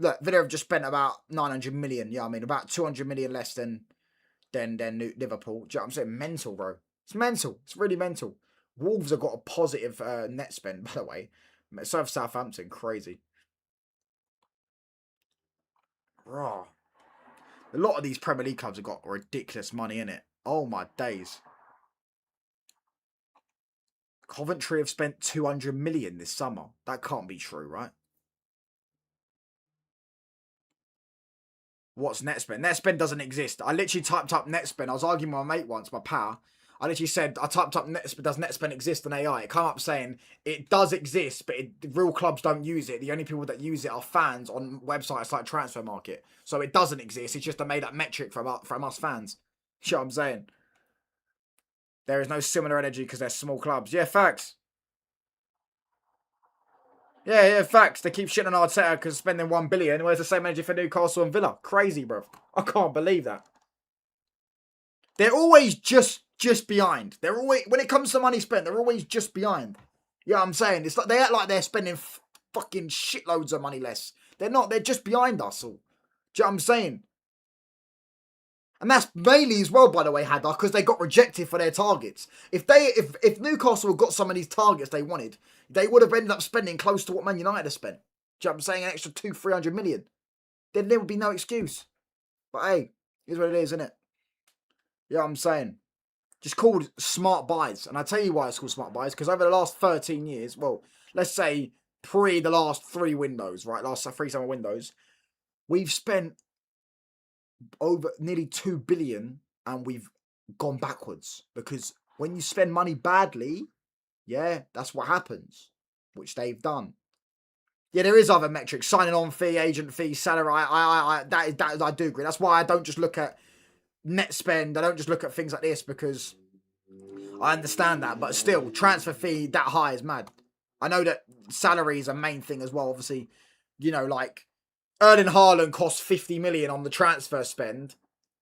A: 900 million. Yeah, I mean, about 200 million less than Liverpool. Do you know what I'm saying? Mental, bro. It's mental. It's really mental. Wolves have got a positive net spend, by the way. So have Southampton. Crazy. Raw. A lot of these Premier League clubs have got ridiculous money in it. Oh, my days. Coventry have spent 200 million this summer. That can't be true, right? What's net spend? Net spend doesn't exist. I literally typed up net spend. I was arguing with my mate once, my pal. I literally said, I typed up net spend. Does net spend exist in AI? It came up saying it does exist, but real clubs don't use it. The only people that use it are fans on websites like Transfer Market. So it doesn't exist. It's just a made up metric from us fans. You know what I'm saying? There is no similar energy because they're small clubs. Yeah, facts. Yeah, facts. They keep shitting on Arteta because spending 1 billion. Where's the same energy for Newcastle and Villa? Crazy, bro. I can't believe that. They're always just behind. They're always, when it comes to money spent, they're always just behind. You know what I'm saying? It's like they act like they're spending fucking shitloads of money less. They're not. They're just behind us all. Do you know what I'm saying? And that's mainly as well, by the way, Haddock, because they got rejected for their targets. If Newcastle had got some of these targets they wanted, they would have ended up spending close to what Man United have spent. Do you know what I'm saying? An extra 200-300 million. Then there would be no excuse. But hey, here's what it is, isn't it? You know what I'm saying? Just called smart buys. And I tell you why it's called smart buys, because over the last 13 years, well, let's say pre the last 3 windows, right? Last 3 summer windows, we've spent over nearly 2 billion and we've gone backwards, because when you spend money badly, yeah, that's what happens, which they've done. Yeah, there is other metrics: signing on fee, agent fee, salary. I do agree. That's why I don't just look at net spend. I don't just look at things like this, because I understand that, but still, transfer fee that high is mad. I know that salary is a main thing as well. Obviously, you know, like Erling Haaland cost 50 million on the transfer spend,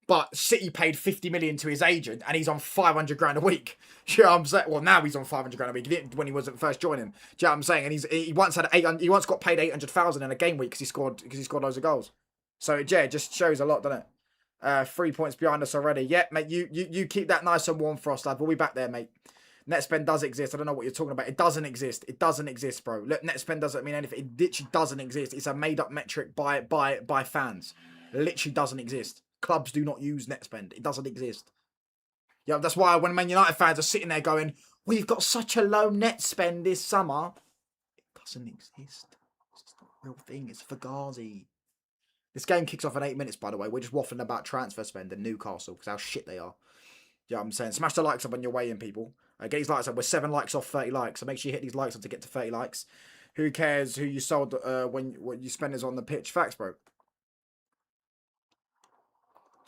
A: but City paid 50 million to his agent and he's on 500 grand a week. Do you know what I'm saying? Well, now he's on 500 grand a week. He didn't when he wasn't first joining. Do you know what I'm saying? And he once had 800, he once got paid 800,000 in a game week because he scored loads of goals. So yeah, it just shows a lot, doesn't it? 3 points behind us already. Yeah, mate, you keep that nice and warm for us, lad. We'll be back there, mate. Net spend does exist. I don't know what you're talking about. It doesn't exist. It doesn't exist, bro. Look, net spend doesn't mean anything. It literally doesn't exist. It's a made up metric by fans. It literally doesn't exist. Clubs do not use net spend. It doesn't exist. Yeah, that's why when Man United fans are sitting there going, "We've got such a low net spend this summer," it doesn't exist. It's not a real thing. It's Fugazi. This game kicks off in 8 minutes, by the way. We're just waffling about transfer spend and Newcastle because how shit they are. Yeah, I'm saying smash the likes up on your way in, people. Get these likes up. We're 7 likes off 30 likes, so make sure you hit these likes up to get to 30 likes. Who cares who you sold when what you spend is on the pitch? Facts, bro. Do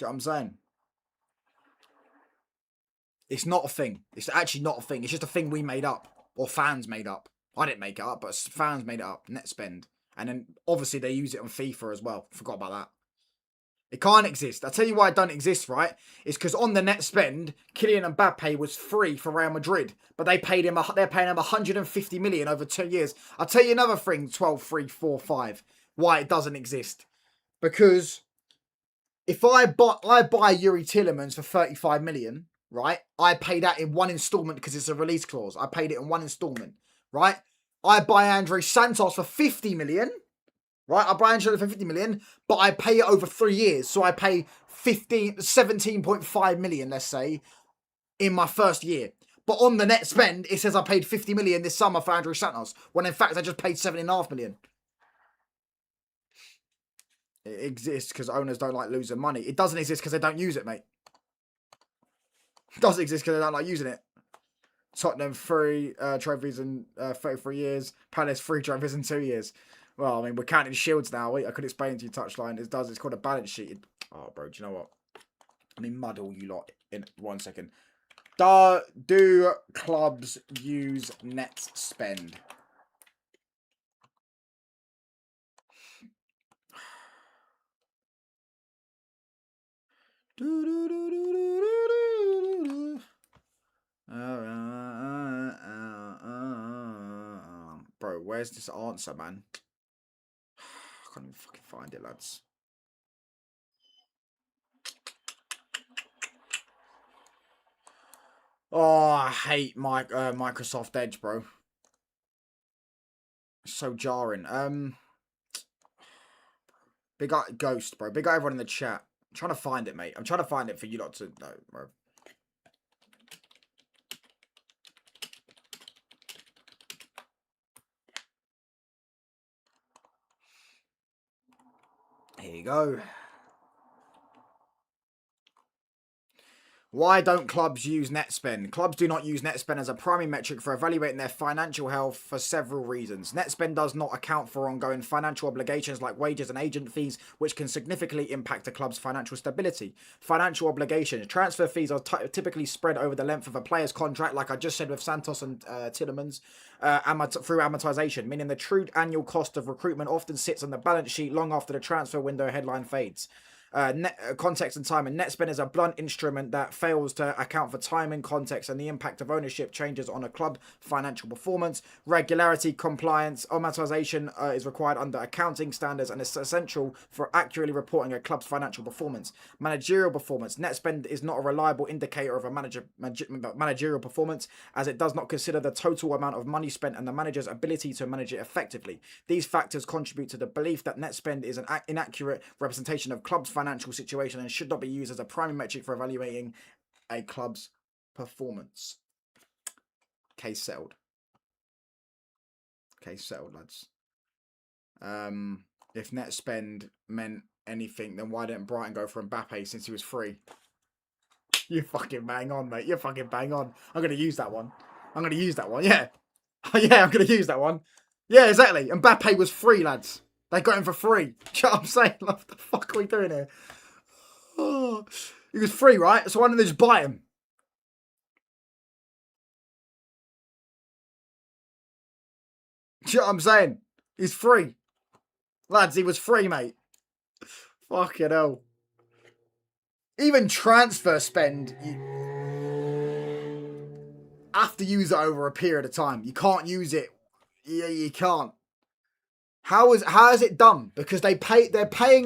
A: you know what I'm saying? It's not a thing. It's actually not a thing. It's just a thing we made up. Or fans made up. I didn't make it up, but fans made it up. Net spend. And then, obviously, they use it on FIFA as well. Forgot about that. It can't exist. I'll tell you why it doesn't exist, right? It's because on the net spend, Kylian Mbappe was free for Real Madrid. But they're paying him 150 million over 2 years. I'll tell you another thing, 12, 3, 4, 5. Why it doesn't exist. Because if I buy Yuri Tillemans for 35 million, right? I pay that in one installment because it's a release clause. I paid it in one installment, right? I buy Andre Santos for 50 million, right? I buy Andre for 50 million, but I pay it over 3 years. So I pay 17.5 million, let's say, in my first year. But on the net spend, it says I paid 50 million this summer for Andre Santos, when in fact I just paid 7.5 million. It exists because owners don't like losing money. It doesn't exist because they don't use it, mate. It doesn't exist because they don't like using it. Tottenham 3 trophies in 33 years. Palace 3 trophies in 2 years. Well, I mean, we're counting shields now. I could explain it to you, touchline. It's called a balance sheet. Oh, bro, do you know what? Let me muddle you lot in 1 second. Do clubs use net spend? Bro, where's this answer, man? I can't even fucking find it, lads. Oh, I hate Microsoft Edge, bro. It's so jarring. Big up Ghost, bro. Big up everyone in the chat. I'm trying to find it, mate. I'm trying to find it for you lot to know, bro. Here you go. Why don't clubs use net spend? Clubs do not use net spend as a primary metric for evaluating their financial health for several reasons. Net spend does not account for ongoing financial obligations like wages and agent fees, which can significantly impact a club's financial stability. Financial obligations. Transfer fees are typically spread over the length of a player's contract, like I just said with Santos and Tillemans, through amortization, meaning the true annual cost of recruitment often sits on the balance sheet long after the transfer window headline fades. Context and time. And net spend is a blunt instrument that fails to account for timing, context, and the impact of ownership changes on a club financial performance. Regularity, compliance, amortization is required under accounting standards and is essential for accurately reporting a club's financial performance. Managerial performance. Net spend is not a reliable indicator of a managerial performance, as it does not consider the total amount of money spent and the manager's ability to manage it effectively. These factors contribute to the belief that net spend is an inaccurate representation of clubs' financial situation and should not be used as a primary metric for evaluating a club's performance. Case settled. Case settled, lads. If net spend meant anything, then why didn't Brighton go for Mbappe since he was free? You fucking bang on, mate. You're fucking bang on. I'm going to use that one. Yeah. Yeah, I'm going to use that one. Yeah, exactly. Mbappe was free, lads. They got him for free. Do you know what I'm saying? Like, what the fuck are we doing here? Oh, he was free, right? So why didn't they just buy him? Do you know what I'm saying? He's free. Lads, he was free, mate. Fucking hell. Even transfer spend, you have to use it over a period of time. You can't use it. Yeah, you can't. How is it done? Because they're paying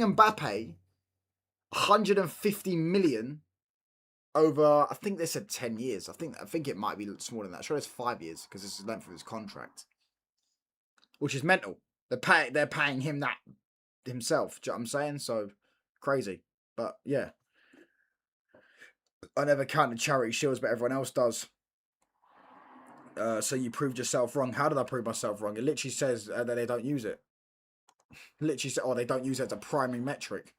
A: Mbappe 150 million over, I think they said 10 years. I think it might be smaller than that. Sure, it's 5 years because it's the length of his contract, which is mental. They're paying him that himself. Do you know what I'm saying? So crazy. But yeah, I never counted charity shields, but everyone else does. So you proved yourself wrong. How did I prove myself wrong? It literally says that they don't use it. Literally said, oh, they don't use it as a primary metric.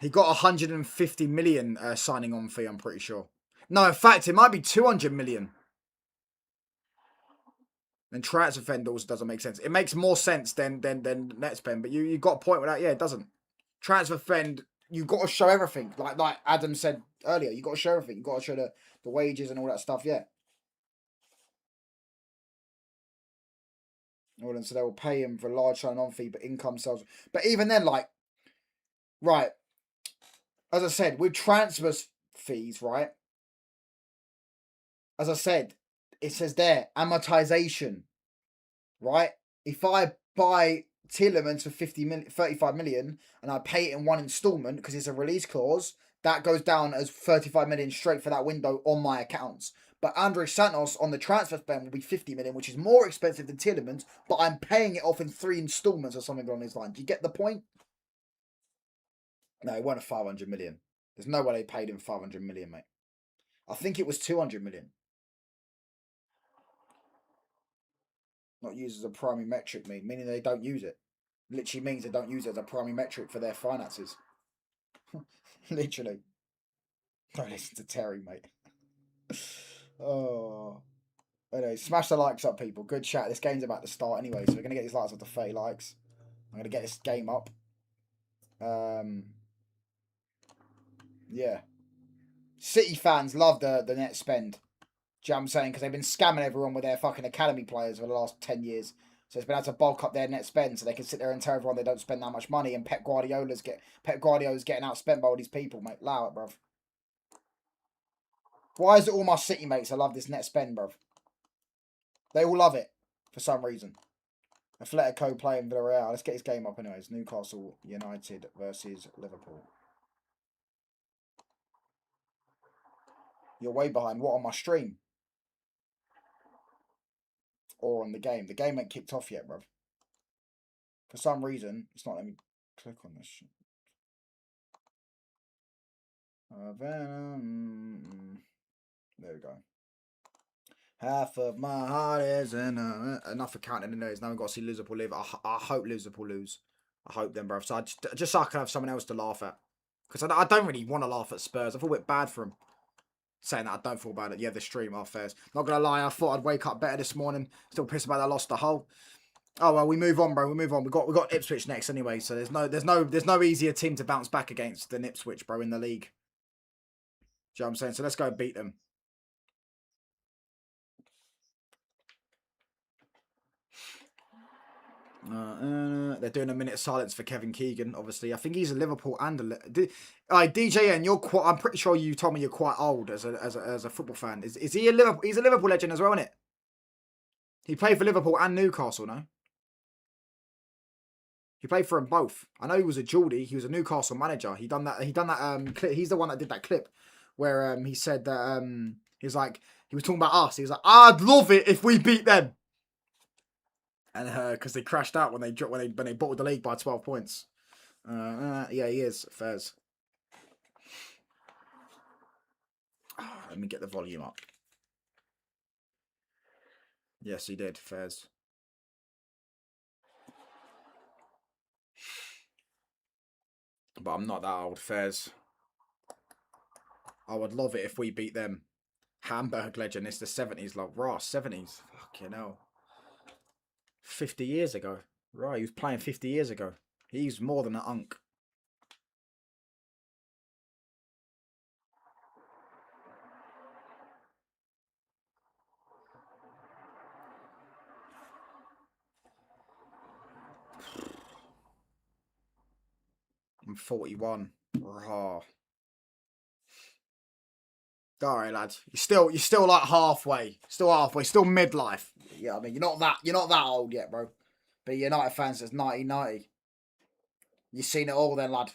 A: He got 150 million signing on fee, I'm pretty sure. No, in fact, it might be 200 million. And transfer fend also doesn't make sense. It makes more sense than net spend, but you got a point with that. Yeah, it doesn't. Transfer fend, you got to show everything. Like Adam said earlier, you got to show everything. You got to show the wages and all that stuff. Yeah. Well, and so they will pay him for a large sign on fee, but income sales. But even then, like, right, as I said, with transfer fees, right? As I said, it says there amortization, right? If I buy Tielemans for 35 million, and I pay it in one instalment because it's a release clause, that goes down as 35 million straight for that window on my accounts. But Andre Santos on the transfer spend will be 50 million, which is more expensive than Tielemans, but I'm paying it off in 3 instalments or something along these lines. Do you get the point? No, it wasn't 500 million. There's no way they paid him 500 million, mate. I think it was 200 million. Not used as a primary metric, meaning they don't use it. Literally means they don't use it as a primary metric for their finances. Literally. Don't listen to Terry, mate. Oh. Anyway, smash the likes up, people. Good chat. This game's about to start anyway, so we're going to get these likes up to 30 likes. I'm going to get this game up. Yeah. City fans love the net spend. Do you know what I'm saying? Because they've been scamming everyone with their fucking academy players for the last 10 years. So it's been able to bulk up their net spend so they can sit there and tell everyone they don't spend that much money. And Pep Guardiola's getting outspent by all these people, mate. Allow it, bruv. Why is it all my City mates? I love this net spend, bruv. They all love it for some reason. Atletico playing Villarreal. Let's get his game up anyways. Newcastle United versus Liverpool. You're way behind. What, on my stream? Or on the game? The game ain't kicked off yet, bruv. For some reason, it's not letting me click on this shit. There we go. Half of my heart is enough for counting in there. Now we've got to see Liverpool live. I hope Liverpool lose. I hope them, bro. So I just so I can have someone else to laugh at. Because I don't really want to laugh at Spurs. I feel a bit bad for them. Saying that I don't feel bad at the stream off fairs. Not gonna lie, I thought I'd wake up better this morning. Still pissed about that I lost the hole. Oh well, we move on, bro. We move on. We got Ipswich next anyway, so there's no easier team to bounce back against than Ipswich, bro, in the league. Do you know what I'm saying? So let's go beat them. They're doing a minute of silence for Kevin Keegan. Obviously, I think he's a Liverpool and DJN. You're quite. I'm pretty sure you told me you're quite old as a football fan. Is he a Liverpool? He's a Liverpool legend as well, isn't it? He played for Liverpool and Newcastle, no? He played for them both. I know he was a Geordie. He was a Newcastle manager. He done that. Clip. He's the one that did that clip where he said that he was talking about us. He was like, I'd love it if we beat them. And because they crashed out when they bottled the league by 12 points. Yeah, he is. Fairs. Let me get the volume up. Yes, he did. Fairs. But I'm not that old. Fairs. I would love it if we beat them. Hamburg legend. It's the 70s. Like, raw 70s. Fucking hell. 50 years ago. Right, he was playing 50 years ago. He's more than an unk. I'm 41. Raw. Alright, lads. You're still like halfway. Still halfway. Still midlife. Yeah, I mean you're not that old yet, bro. But United fans since 1990. You've seen it all then, lad.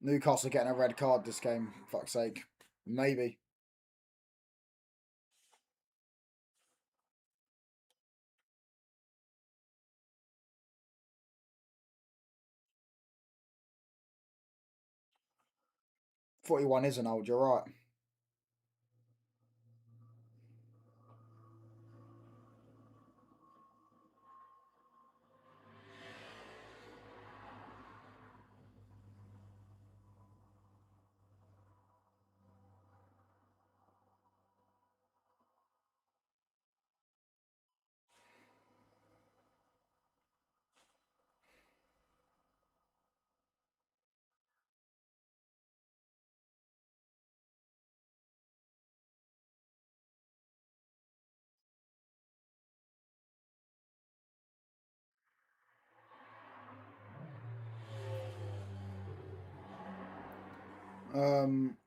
A: Newcastle getting a red card this game, fuck's sake. Maybe. "41 isn't old, you're right.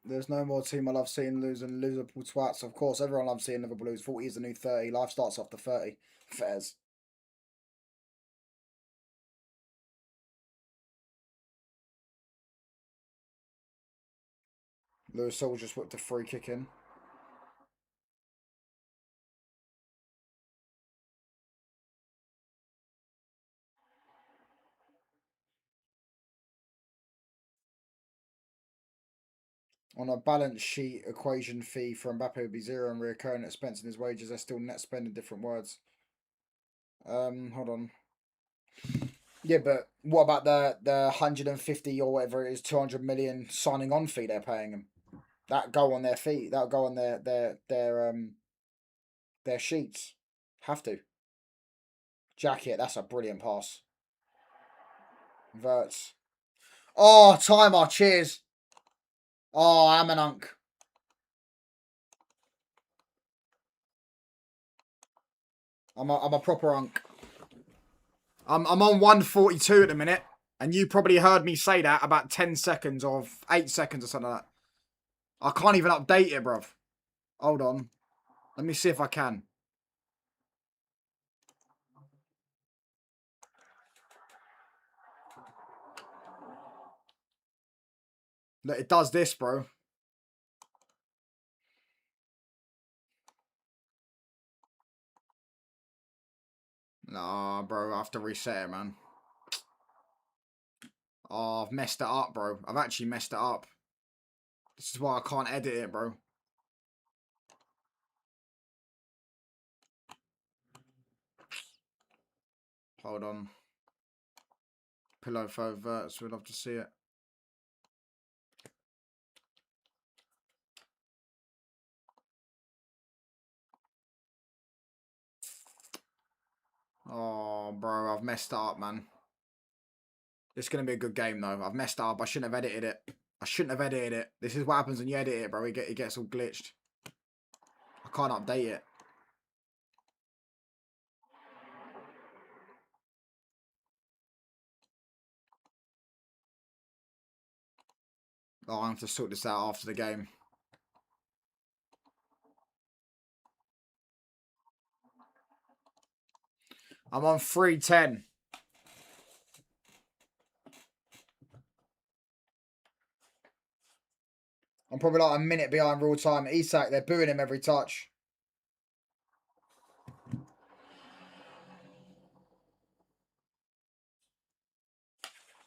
A: There's no more team I love seeing lose than Liverpool twats. Of course, everyone loves seeing Liverpool lose. 40 is the new 30. Life starts after 30. Fairs. Lewis Saul just whipped a free kick in. On a balance sheet equation, fee for Mbappe would be zero and recurring expense in his wages. They're still net spend in different words. Hold on. Yeah, but what about the 150 or whatever it is, 200 million signing on fee they're paying him? That go on their fee. That'll go on their sheets. Have to. Jacket. That's a brilliant pass. Verts. Oh, timer. Cheers. Oh, I'm an unk. I'm a proper unk. I'm on 142 at the minute, and you probably heard me say that about 10 seconds or 8 seconds or something like that. I can't even update it, bruv. Hold on. Let me see if I can. Look, it does this, bro. Nah, bro. I have to reset it, man. Oh, I've messed it up, bro. I've actually messed it up. This is why I can't edit it, bro. Hold on. Pillow faux verts. We'd love to see it. Oh, bro. I've messed it up, man. It's going to be a good game, though. I've messed it up. I shouldn't have edited it. I shouldn't have edited it. This is what happens when you edit it, bro. It gets all glitched. I can't update it. Oh, I have to sort this out after the game. I'm on 310. I'm probably like a minute behind real time. Isak, they're booing him every touch.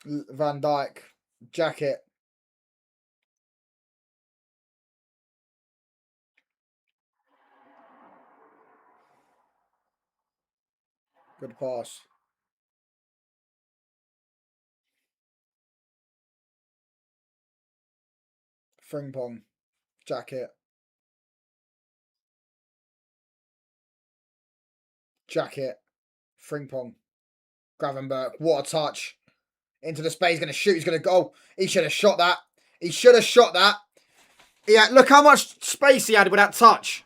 A: Van Dijk. Jacket. Good pass. Frimpong. Jacket. Jacket. Frimpong. Gravenberg. What a touch. Into the space. He's going to shoot. He's going to go. He should have shot that. He should have shot that. Yeah, look how much space he had with that touch.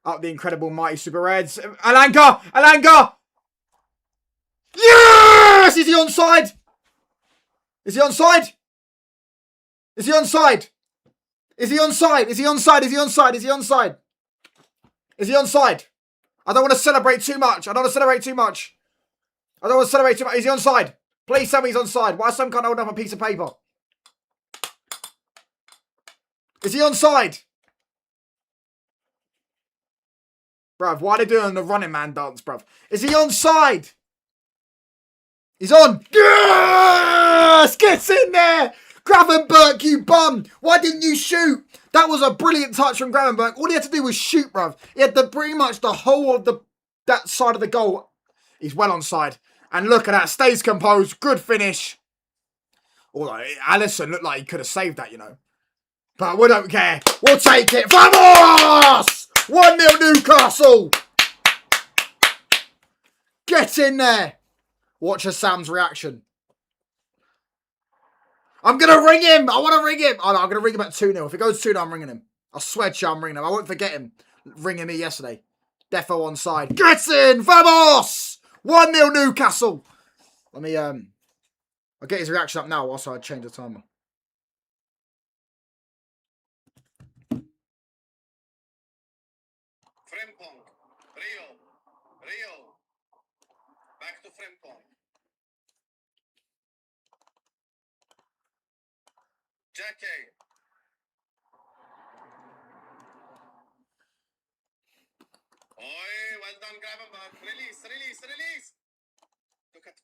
A: Up the incredible mighty Super Reds. Alanga! Alanga! Yes! Is he onside? Is he onside? Is he onside? Is he onside? Is he onside? Is he onside? Is he onside? Is he onside? I don't want to celebrate too much. I don't want to celebrate too much. I don't want to celebrate too much. Is he onside? Please tell me he's onside. Why some can't hold up a piece of paper? Is he onside? Bruv, why are they doing the running man dance, bruv? Is he onside? He's on. Yes! Get in there! Gravenberg, you bum! Why didn't you shoot? That was a brilliant touch from Gravenberg. All he had to do was shoot, bruv. He had pretty much the whole of that side of the goal. He's well onside. And look at that. Stays composed. Good finish. Although Alisson looked like he could have saved that, you know. But we don't care. We'll take it. Vamos! 1-0 Newcastle. Get in there. Watch Sam's reaction. I'm going to ring him. I want to ring him. Oh, no, I'm going to ring him at 2-0. If it goes 2-0, I'm ringing him. I swear to you, I'm ringing him. I won't forget him ringing me yesterday. Defo on side. Get in. Vamos! 1-0 Newcastle. Let me, I'll get his reaction up now whilst I change the timer.
B: Frimpong. Rio. Back to Frimpong. Jackie. Oi, well done, Gravenberg. Release. Look at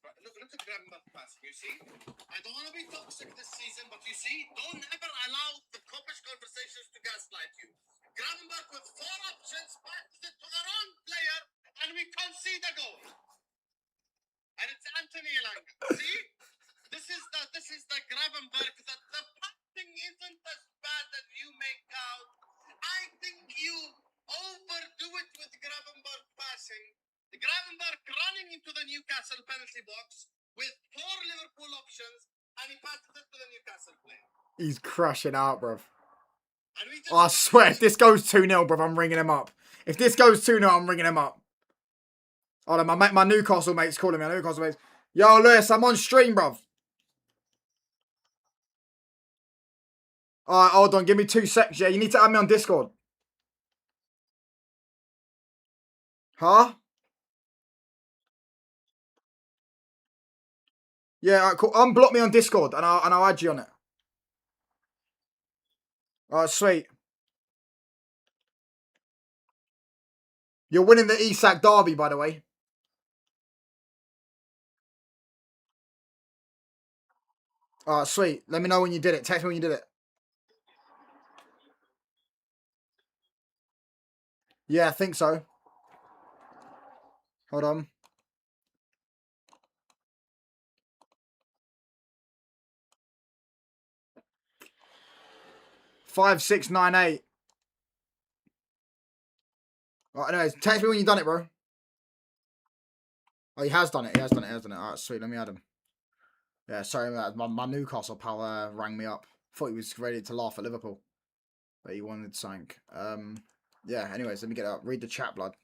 B: Gravenberg pass. You see? I don't want to be toxic this season, but you see, don't ever allow the copish conversations to gaslight you. Gravenberg with 4 options passes it to the wrong player, and we concede a goal. And it's Anthony Elanga. See? This is the Gravenberg that the passing isn't as bad as you make out. I think you overdo it with Gravenberg passing. The Gravenberg running into the Newcastle penalty box with 4 Liverpool options, and he passes it to the Newcastle player.
A: He's crashing out, bruv. I swear, if this goes 2-0, bruv, I'm ringing him up. If this goes 2-0, I'm ringing him up. Hold on, my Newcastle mate's calling me. Yo, Lewis, I'm on stream, bruv. Alright, hold on, give me 2 seconds. Yeah, you need to add me on Discord. Huh? Yeah, alright, cool. Unblock me on Discord and I'll add you on it. Alright, sweet. You're winning the Isak derby, by the way. Alright, sweet. Let me know when you did it. Text me when you did it. Yeah, I think so. Hold on. $5698. Alright, anyways, text me when you done it, bro. Oh, he has done it. Alright, sweet. Let me add him. Yeah, sorry, my Newcastle pal rang me up. Thought he was ready to laugh at Liverpool, but he wanted something. Yeah. Anyways, let me get up. Read the chat, blood.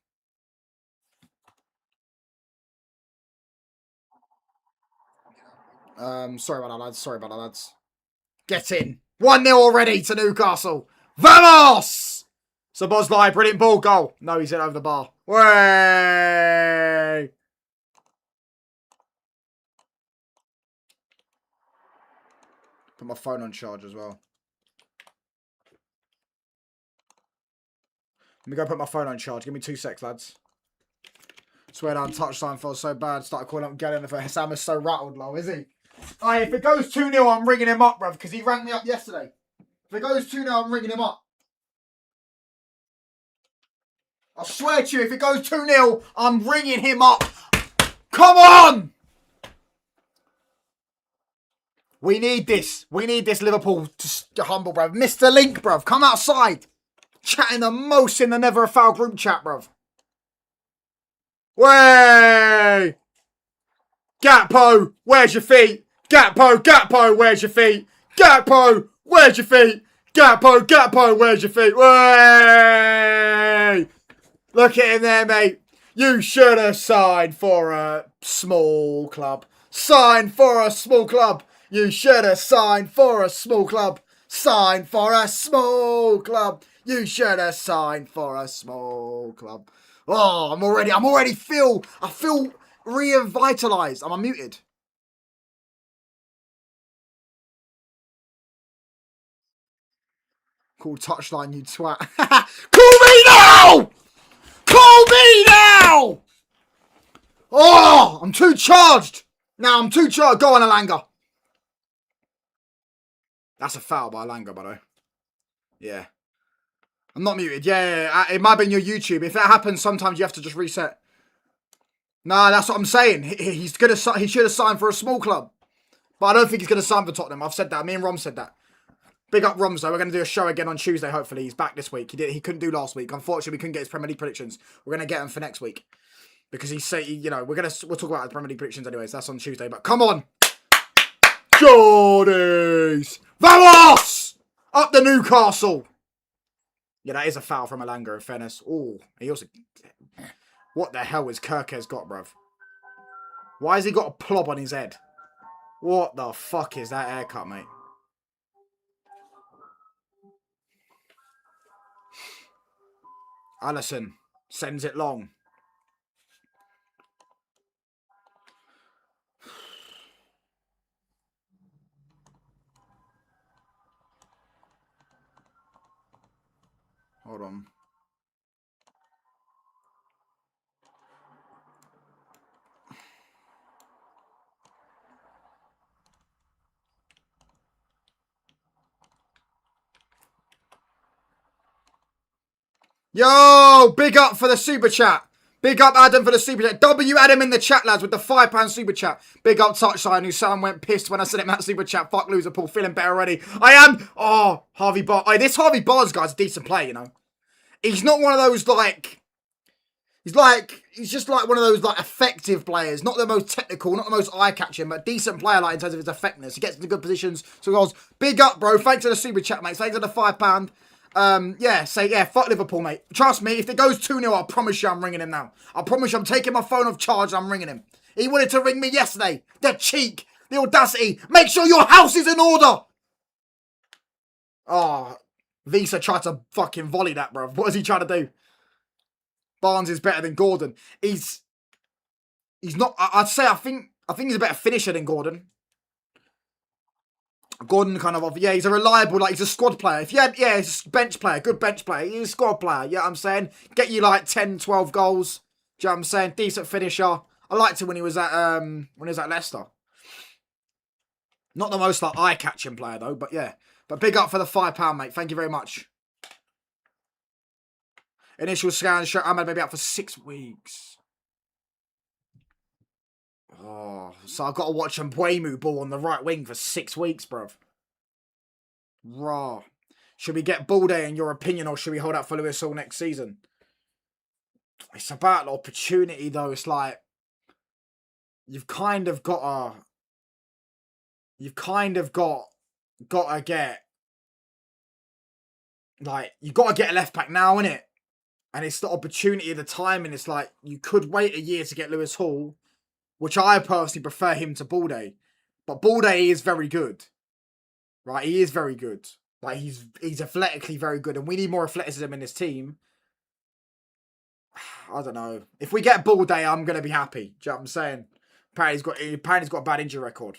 A: Sorry about that, lads. Get in. 1-0 already to Newcastle. Vamos! Szoboszlai, brilliant ball, goal. No, he's hit over the bar. Way! Put my phone on charge as well. Let me go put my phone on charge. Give me 2 secs, lads. Swear down, touchline feels so bad. Started calling up Gallon for Sam is so rattled, low, is he? Aye, if it goes 2-0, I'm ringing him up, bruv, because he rang me up yesterday. If it goes 2-0, I'm ringing him up. I swear to you, if it goes 2-0, I'm ringing him up. Come on! We need this. We need this Liverpool to humble, bruv. Mr. Link, bruv. Come outside. Chatting the most in the Never a Foul group chat, bruv. Way! Gakpo, where's your feet? Gakpo, where's your feet? Gakpo, where's your feet? Gakpo, where's your feet? Way! Look at him there, mate. You should have signed for a small club. Sign for a small club. You should have signed for a small club. Sign for a small club. You should have signed for a small club. Oh, I feel revitalized. I'm unmuted. Call touchline, you twat. Call me now! Call me now! Oh, I'm too charged. Now I'm too charged. Go on, Elanga. That's a foul by Elanga, by the way. Yeah. I'm not muted. Yeah. It might have been your YouTube. If that happens, sometimes you have to just reset. Nah, that's what I'm saying. He should have signed for a small club. But I don't think he's going to sign for Tottenham. I've said that. Me and Rom said that. Big up Roms, though. We're going to do a show again on Tuesday, hopefully. He's back this week. He couldn't do last week. Unfortunately, we couldn't get his Premier League predictions. We're going to get him for next week. Because we'll talk about the Premier League predictions anyways. That's on Tuesday. But come on. Jordies. Vamos! Up the Newcastle. Yeah, that is a foul from Elanga, in fairness. Oh, he also... What the hell has Kirkez got, bruv? Why has he got a plob on his head? What the fuck is that haircut, mate? Allison. Sends it long. Hold on. Yo, big up for the super chat. Big up Adam for the super chat. W Adam in the chat, lads, with the £5 super chat. Big up Touchline, who sound went pissed when I sent him that super chat. Fuck Liverpool, feeling better already. I am. Oh, Harvey Barnes. Oh, this Harvey Barnes guy's a decent player, you know. He's not one of those like. He's just like one of those like effective players. Not the most technical, not the most eye-catching, but decent player like in terms of his effectiveness. He gets into good positions. So goes, big up, bro. Thanks for the super chat, mate. Thanks for the £5. Fuck Liverpool, mate. Trust me, if it goes 2-0, I promise you I'm ringing him now. I promise you I'm taking my phone off charge and I'm ringing him. He wanted to ring me yesterday. The cheek, the audacity. Make sure your house is in order. Oh, Visa tried to fucking volley that, bro. What is he trying to do? Barnes is better than Gordon. He's not. I think he's a better finisher than Gordon. Gordon kind of, he's a reliable, like, he's a squad player. If you had, he's a bench player, good bench player. He's a squad player, you know what I'm saying? Get you like 10, 12 goals. Do you know what I'm saying? Decent finisher. I liked him when he was at Leicester. Not the most like eye-catching player though, but yeah. But big up for the £5, mate. Thank you very much. Initial scan show Ahmed maybe out for 6 weeks. Oh, so I've got to watch Mbuemu ball on the right wing for 6 weeks, bruv. Raw. Should we get Balde in your opinion, or should we hold out for Lewis all next season? It's about the opportunity, though. It's like you've kind of got to get like you got to get a left back now, innit? And it's the opportunity of the time, and it's like you could wait a year to get Lewis Hall, which I personally prefer him to Balde. But Balde is very good. Right? He is very good. Like, he's athletically very good. And we need more athleticism in this team. I don't know. If we get Balde, I'm going to be happy. Do you know what I'm saying? Apparently he's got a bad injury record.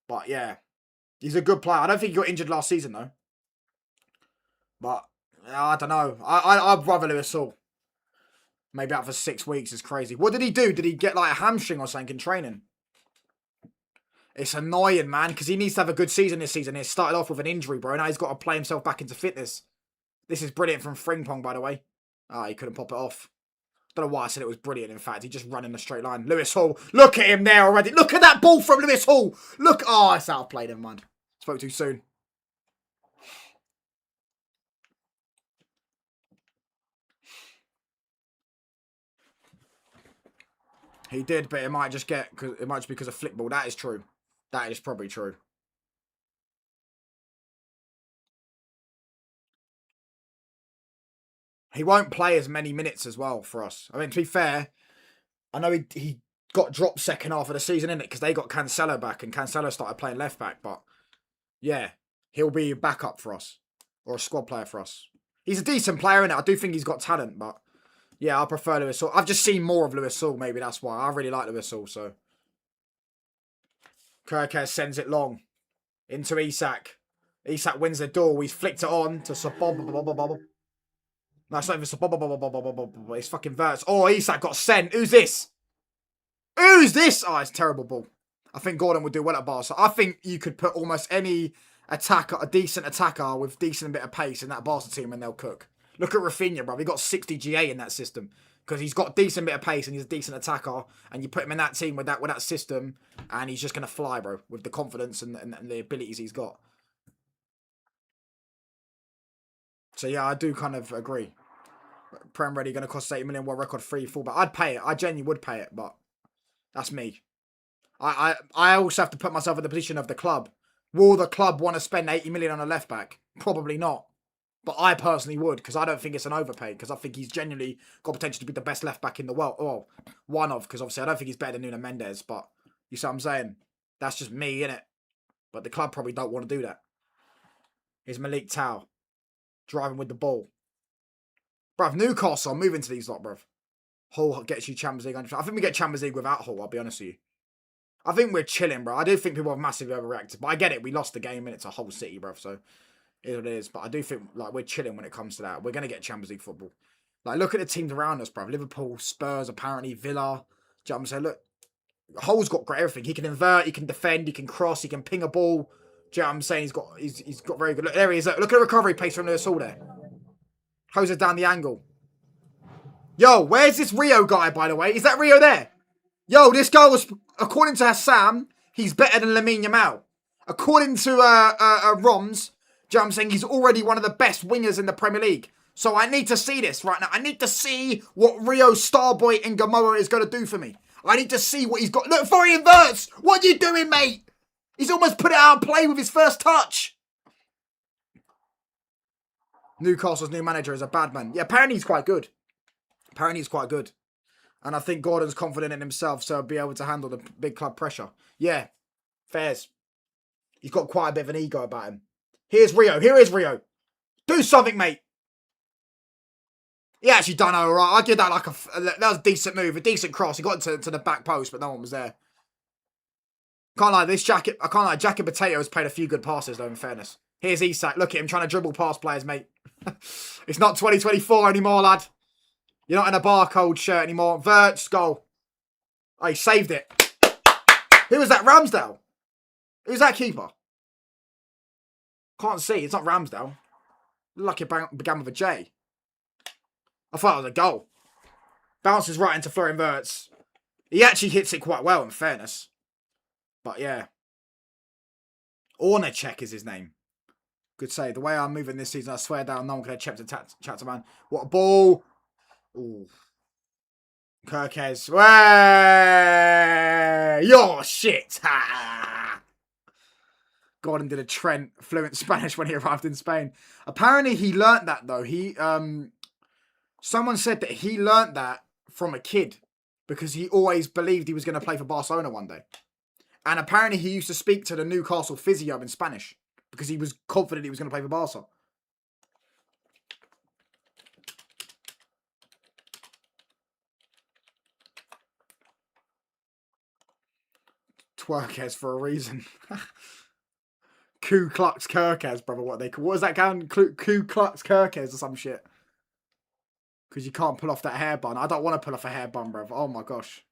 A: But, yeah. He's a good player. I don't think he got injured last season, though. But, I don't know. I'd rather Lewis Hall. Maybe out for 6 weeks is crazy. What did he do? Did he get like a hamstring or something in training? It's annoying, man, because he needs to have a good season this season. He started off with an injury, bro. Now he's got to play himself back into fitness. This is brilliant from Frimpong, by the way. Ah, he couldn't pop it off. Don't know why I said it was brilliant, in fact. He just ran in a straight line. Lewis Hall. Look at him there already. Look at that ball from Lewis Hall. Look. Oh, it's out of play. Never mind. Spoke too soon. He did, but it might just be because of flick ball. That is true. That is probably true. He won't play as many minutes as well for us. I mean, to be fair, I know he got dropped second half of the season, innit? Because they got Cancelo back, and Cancelo started playing left back. But yeah, he'll be a backup for us, or a squad player for us. He's a decent player, innit? I do think he's got talent, but yeah, I prefer Lewis Hall. I've just seen more of Lewis Hall, maybe that's why. I really like Lewis Hall, so. Kirkes sends it long into Isak. Isak wins the duel. He's flicked it on to Sabob. No, it's not even Sabob. It's fucking Verts. Oh, Isak got sent. Who's this? Who's this? Oh, it's a terrible ball. I think Gordon would do well at Barca. I think you could put almost any attacker, a decent attacker with decent bit of pace in that Barca team and they'll cook. Look at Rafinha, bro. He got 60 GA in that system. Because he's got a decent bit of pace and he's a decent attacker. And you put him in that team with that system and he's just going to fly, bro. With the confidence and the abilities he's got. So yeah, I do kind of agree. Prem ready going to cost 80 million, world record free fullback. I'd pay it. I genuinely would pay it, but that's me. I also have to put myself in the position of the club. Will the club want to spend 80 million on a left back? Probably not. But I personally would, because I don't think it's an overpay, because I think he's genuinely got potential to be the best left back in the world. Well, one of, because obviously I don't think he's better than Nuno Mendes, but you see what I'm saying? That's just me, innit? But the club probably don't want to do that. Here's Malik Tau, driving with the ball. Bruv, Newcastle, I'm moving to these lot, bruv. Hull gets you Champions League. I think we get Champions League without Hull, I'll be honest with you. I think we're chilling, bro. I do think people have massively overreacted. But I get it. We lost the game and it's a whole city, bruv. So, it is what it is. But I do think like we're chilling when it comes to that. We're going to get Champions League football. Like, look at the teams around us, bruv. Liverpool, Spurs, apparently, Villa. Do you know what I'm saying? Look, Hull's got great everything. He can invert, he can defend, he can cross, he can ping a ball. Do you know what I'm saying? He's got very good. Look, there he is. Look at the recovery pace from Lewis Hall there. Closes down the angle. Yo, where's this Rio guy, by the way? Is that Rio there? Yo, this guy was, according to Hassan, he's better than Lamine Yamal. According to Roms, do you know what I'm saying? He's already one of the best wingers in the Premier League. So I need to see this right now. I need to see what Rio Starboy and Gamora is going to do for me. I need to see what he's got. Look, before he inverts. What are you doing, mate? He's almost put it out of play with his first touch. Newcastle's new manager is a bad man. Yeah, apparently he's quite good. And I think Gordon's confident in himself, so he'll be able to handle the big club pressure. Yeah, fairs. He's got quite a bit of an ego about him. Here's Rio. Here is Rio. Do something, mate. He actually done all right. I give that like that was a decent move, a decent cross. He got to the back post, but no one was there. Can't lie, this jacket. I can't lie. Jacket Potato has played a few good passes though. In fairness, here's Isak. Look at him trying to dribble past players, mate. It's not 2024 anymore, lad. You're not in a barcode shirt anymore. Verts goal. Oh, he saved it. Who was that? Ramsdale. Who's that keeper? Can't see. It's not Ramsdale. Looked like it began with a J. I thought it was a goal. Bounces right into Florian Wirtz. He actually hits it quite well, in fairness. But yeah. Ornacek is his name. Good save. The way I'm moving this season, I swear down, no one could have checked a chat man. What a ball. Ooh. Kirkes. Way! You're shit. Ha! Gordon did a Trent fluent Spanish when he arrived in Spain. Apparently he learnt that though. Someone said that he learnt that from a kid because he always believed he was going to play for Barcelona one day. And apparently he used to speak to the Newcastle physio in Spanish because he was confident he was going to play for Barca. Twerkes for a reason. Ku Klux Kirkes, brother. What was that guy? Ku Klux Kirkes or some shit. Because you can't pull off that hair bun. I don't want to pull off a hair bun, brother. Oh my gosh.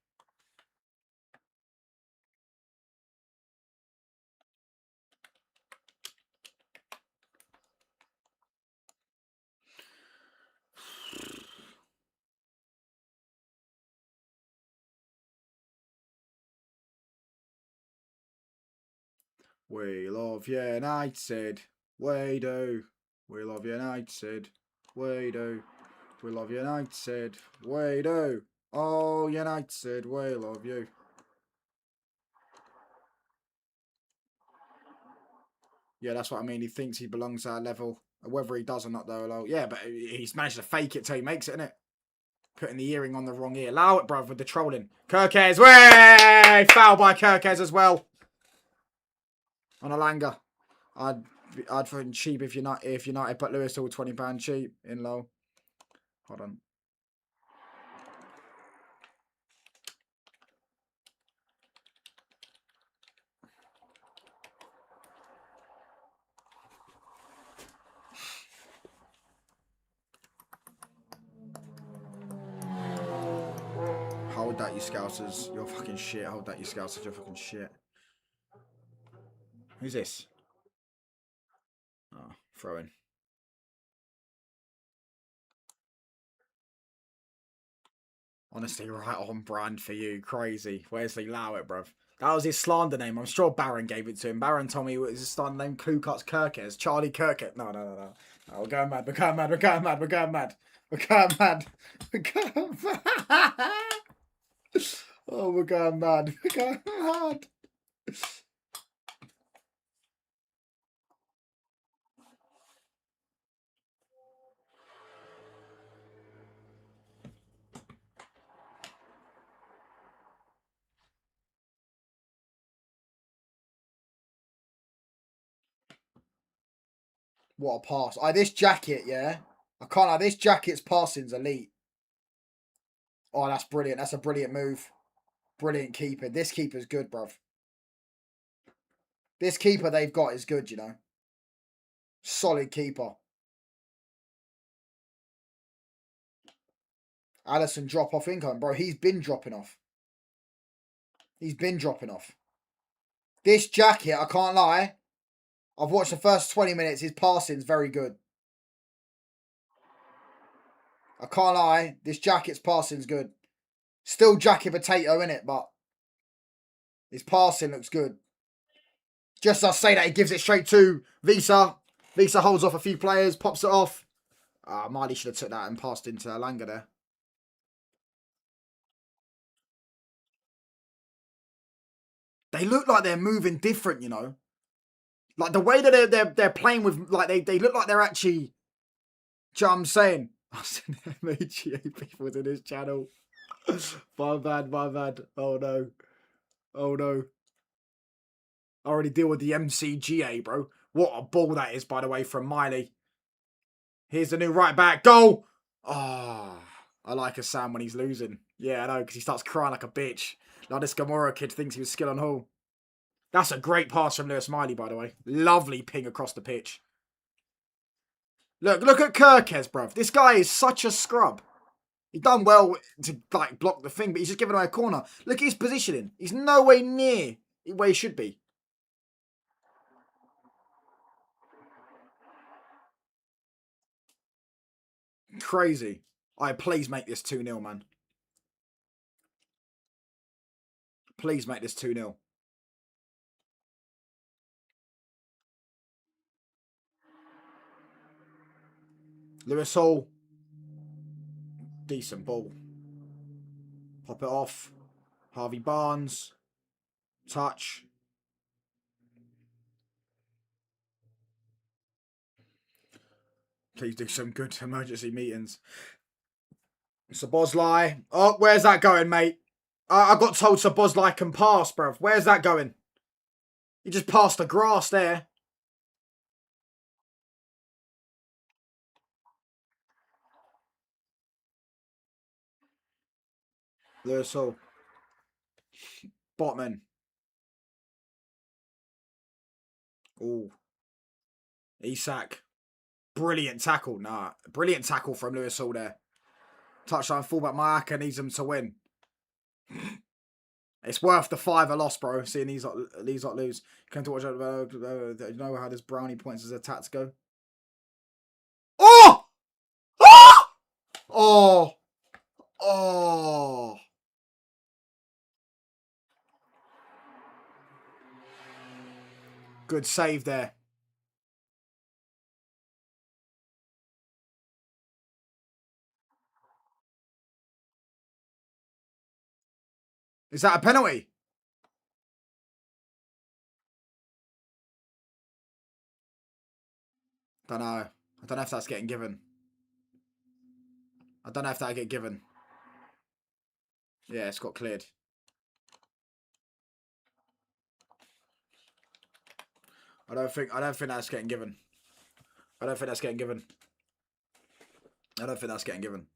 A: We love United. We do. We love United. We do. We love United. We do. Oh, United, we love you. Yeah, that's what I mean. He thinks he belongs to our level. Whether he does or not, though. Yeah, but he's managed to fake it till he makes it, innit? Putting the earring on the wrong ear. Allow it, bruv, with the trolling. Kirkes, way! Foul by Kirkes as well. On Alanga. I'd find cheap if United put Lewis all £20 cheap in low. Hold on. Hold that, you Scousers. You're fucking shit. Hold that, you Scousers. You're fucking shit. Who's this? Oh, throw in. Honestly, right on brand for you. Crazy. Where's the allow it, bruv? That was his slander name. I'm sure Baron gave it to him. Baron told me it was his slander name. Ku Klux Kirkes. Charlie Kirkes. No. No, we're going mad. We're going mad. We're going mad. We're going mad. We're going mad. We're going mad. Oh, we're going mad. We're going mad. What a pass. This jacket, yeah. I can't lie. This jacket's passing's elite. Oh, that's brilliant. That's a brilliant move. Brilliant keeper. This keeper's good, bruv. This keeper they've got is good, you know. Solid keeper. Allison drop off income, bro. He's been dropping off. He's been dropping off. This jacket, I can't lie. I've watched the first 20 minutes. His passing's very good. I can't lie. This jacket's passing's good. Still jacket potato in it, but his passing looks good. Just as I say that, he gives it straight to Visa. Visa holds off a few players, pops it off. Marley should have took that and passed into Alanga there. They look like they're moving different, you know. Like the way that they're playing with, like they look like they're actually. Do you know what I'm saying? I said MHA people in this channel. My bad, my bad. Oh no. Oh no. I already deal with the MCGA, bro. What a ball that is, by the way, from Miley. Here's the new right back. Goal! Ah, I like a Sam when he's losing. Yeah, I know, because he starts crying like a bitch. Like this Gamora kid thinks he was skill on Hull. That's a great pass from Lewis Miley, by the way. Lovely ping across the pitch. Look at Kirkes, bruv. This guy is such a scrub. He done well to like block the thing, but he's just giving away a corner. Look at his positioning. He's nowhere near where he should be. Crazy. Alright, please make this 2-0, man. Please make this 2-0. Lewis Hall. Decent ball. Pop it off. Harvey Barnes. Touch. Please do some good emergency meetings. Szoboszlai. Oh, where's that going, mate? I got told Szoboszlai can pass, bruv. Where's that going? He just passed the grass there. Lewis Hall. Botman. Ooh. Isak. Brilliant tackle. Nah. Brilliant tackle from Lewis Hall there. Touchline fullback Mayaka needs them to win. It's worth the 5 loss, bro. Seeing these lot lose. Come to watch out. You know how this brownie points as attacks go? Oh! Oh! Oh! Oh! Good save there. Is that a penalty? Don't know. I don't know if that's getting given. I don't know if that'll get given. Yeah, it's got cleared. I don't think that's getting given. I don't think that's getting given. I don't think that's getting given.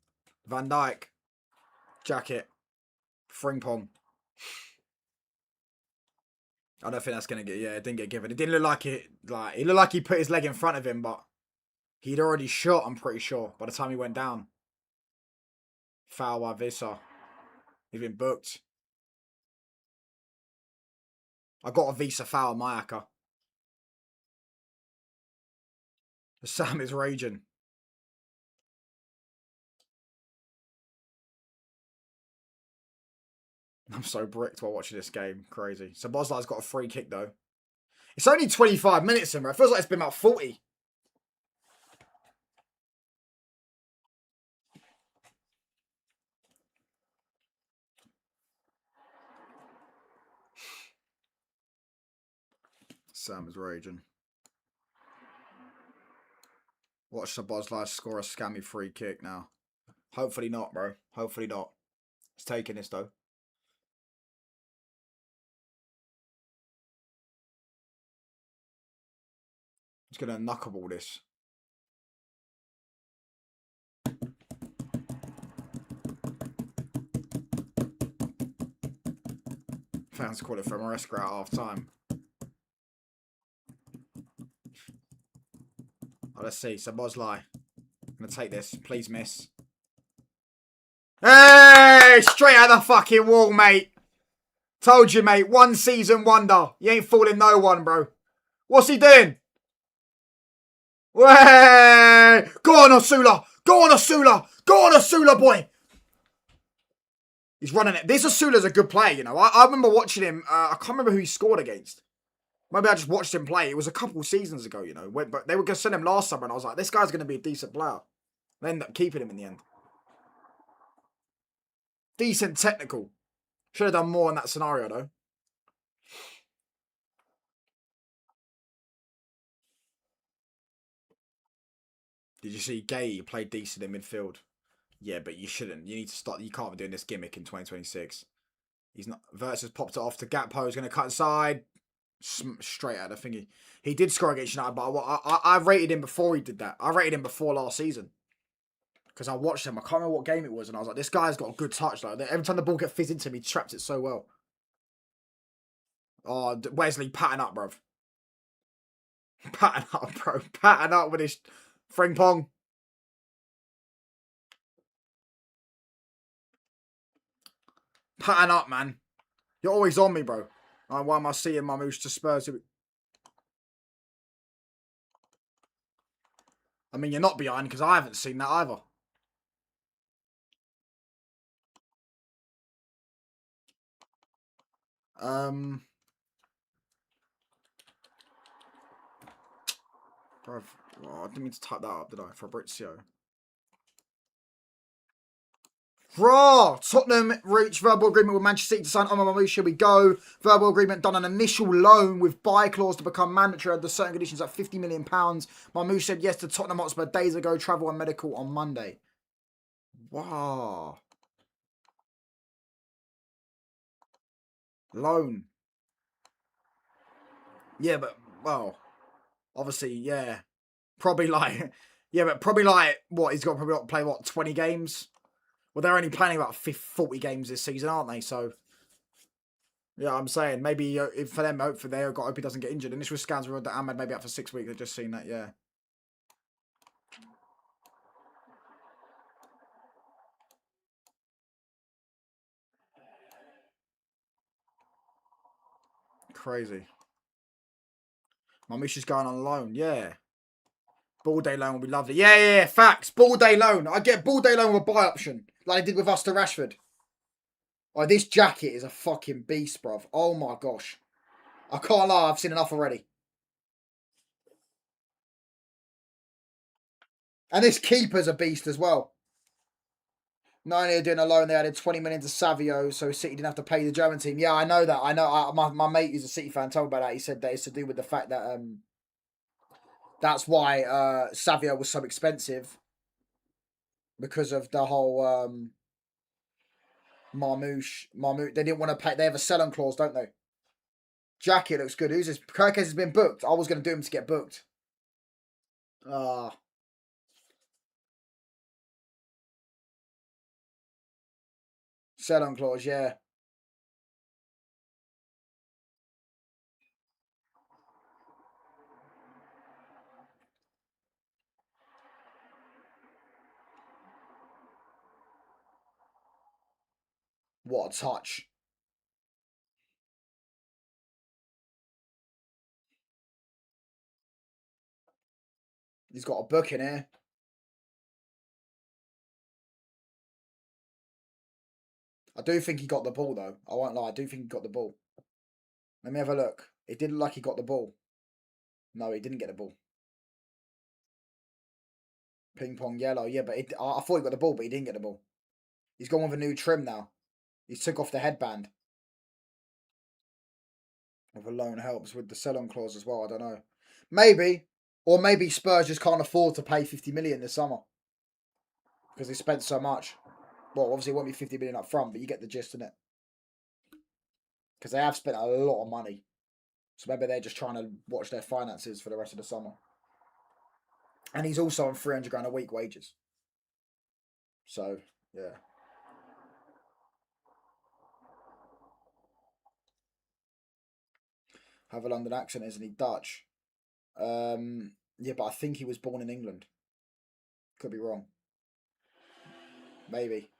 A: Van Dijk. Jacket. Frimpong. I don't think that's gonna get. Yeah, it didn't get given. It didn't look like it. Like it looked like he put his leg in front of him, but he'd already shot. I'm pretty sure by the time he went down. Foul by Visa. He's been booked. I got a Visa foul, Mayaka. Sam is raging. I'm so bricked while watching this game. Crazy. So Boslai's got a free kick though. It's only 25 minutes in, bro. It feels like it's been about 40. Sam is raging. Watch the Boslai score a scammy free kick now. Hopefully not, bro. Hopefully not. It's taking this though. It's gonna knuckleball this. Fans call it for Maresca at half time. Oh, let's see. So Bosley. I'm going to take this. Please miss. Hey! Straight out the fucking wall, mate. Told you, mate. One season wonder. You ain't fooling no one, bro. What's he doing? Way! Go on, Osula. Go on, Osula. Go on, Osula, boy. He's running it. This Osula's a good player, you know. I remember watching him. I can't remember who he scored against. Maybe I just watched him play. It was a couple of seasons ago, you know. But they were going to send him last summer, and I was like, this guy's going to be a decent player. They ended up keeping him in the end. Decent technical. Should have done more in that scenario, though. Did you see Gay played decent in midfield? Yeah, but you shouldn't. You need to start. You can't be doing this gimmick in 2026. He's not. Versus popped it off to Gakpo. He's going to cut inside. Straight out of the thingy. He did score against United, but I rated him before he did that. I rated him before last season. Because I watched him. I can't remember what game it was. And I was like, this guy's got a good touch. Like, every time the ball gets fizzed into him, he traps it so well. Oh, Wesley patting up, bruv. Patting up, bro. Patting up with his fring pong. Patting up, man. You're always on me, bro. Why am I seeing my moves to Spurs? I mean, you're not behind because I haven't seen that either. Bro, oh, I didn't mean to type that up, did I? Fabrizio. Raw! Tottenham reached verbal agreement with Manchester City to sign Omar Mamouche. Here we go. Verbal agreement done an initial loan with buy clause to become mandatory under certain conditions at £50 million. Mamouche said yes to Tottenham Hotspur days ago. Travel and medical on Monday. Wow. Loan. Yeah, but, well, obviously, yeah. Probably like, yeah, but probably like, what, he's got probably got to play, what, 20 games? Well, they're only playing about 40 games this season, aren't they? So, yeah, I'm saying maybe for them, hopefully they hope he doesn't get injured. Initial scans were that Ahmed maybe out for 6 weeks. I've just seen that, yeah. Crazy. Mamouche is going on loan, yeah. Ball day loan will be lovely. Yeah, facts. Ball day loan. I get ball day loan with a buy option, like they did with us to Rashford. Oh, this jacket is a fucking beast, bruv. Oh my gosh. I can't lie, I've seen enough already. And this keeper's a beast as well. Not only are doing a loan, they added 20 million to Savio, so City didn't have to pay the German team. Yeah, I know that. I know. My mate who's a City fan told me about that. He said that it's to do with the fact that that's why Savio was so expensive, because of the whole Marmouche. They didn't want to pay. They have a sell-on clause, don't they? Jacket looks good. Who's this? Kirkes has been booked. I was going to do him to get booked. Ah. Sell-on clause, yeah. What a touch. He's got a book in here. I do think he got the ball, though. I won't lie. I do think he got the ball. Let me have a look. It didn't look like he got the ball. No, he didn't get the ball. Ping pong yellow. Yeah, but I thought he got the ball, but he didn't get the ball. He's gone with a new trim now. He took off the headband. If a loan helps with the sell-on clause as well, I don't know. Maybe. Or maybe Spurs just can't afford to pay 50 million this summer. Because they spent so much. Well, obviously it won't be 50 million up front, but you get the gist in it. Because they have spent a lot of money. So maybe they're just trying to watch their finances for the rest of the summer. And he's also on 300 grand a week wages. So, yeah. have a London accent, isn't he? Dutch. Yeah, but I think he was born in England. Could be wrong. Maybe.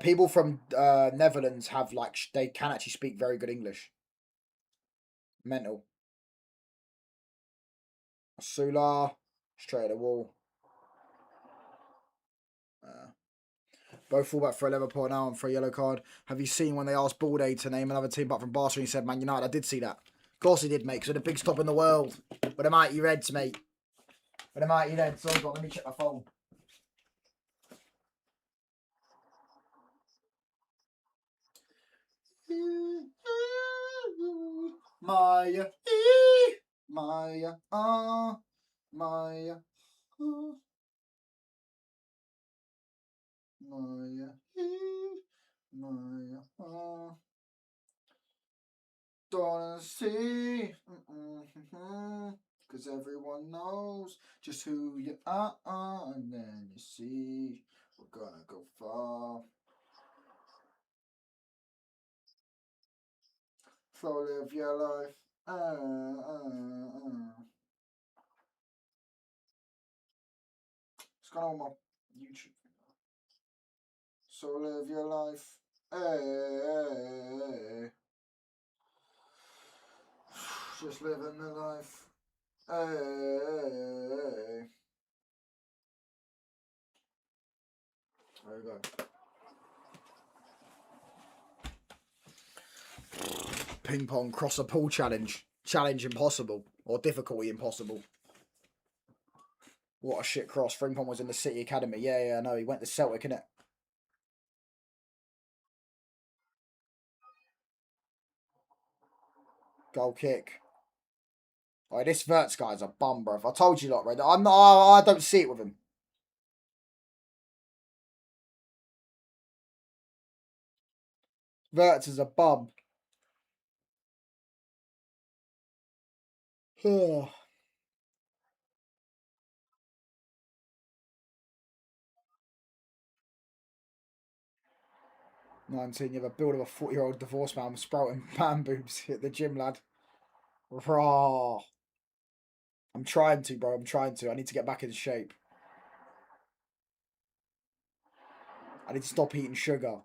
A: People from Netherlands have like they can actually speak very good English. Mental. Sula, straight at the wall. Both fullback for a Liverpool now and for a yellow card. Have you seen when they asked Balde to name another team apart from Barcelona? He said Man United. I did see that. Of course he did, mate. Because they're the big stop in the world. With the mighty Reds, mate. With the mighty Reds. Hold on, let me check my phone. Maya, Maya, Maya, Maya, Maya, don't see, cause everyone knows just who you are, and then you see we're gonna go far. So live your life. It's gone on my YouTube. So live your life. Hey. Just living the life. Hey. There we go. Ping pong crosser pool challenge. Challenge impossible. Or difficulty impossible. What a shit cross. Frimpong was in the City Academy. Yeah, I know. He went to Celtic, innit? Goal kick. Oh, this Verts guy's a bum, bro. If I told you lot, right? I don't see it with him. Verts is a bum. 19, you have a build of a 40-year-old divorced man sprouting man boobs at the gym, lad. Raw. I'm trying to, bro. I'm trying to. I need to get back in shape. I need to stop eating sugar.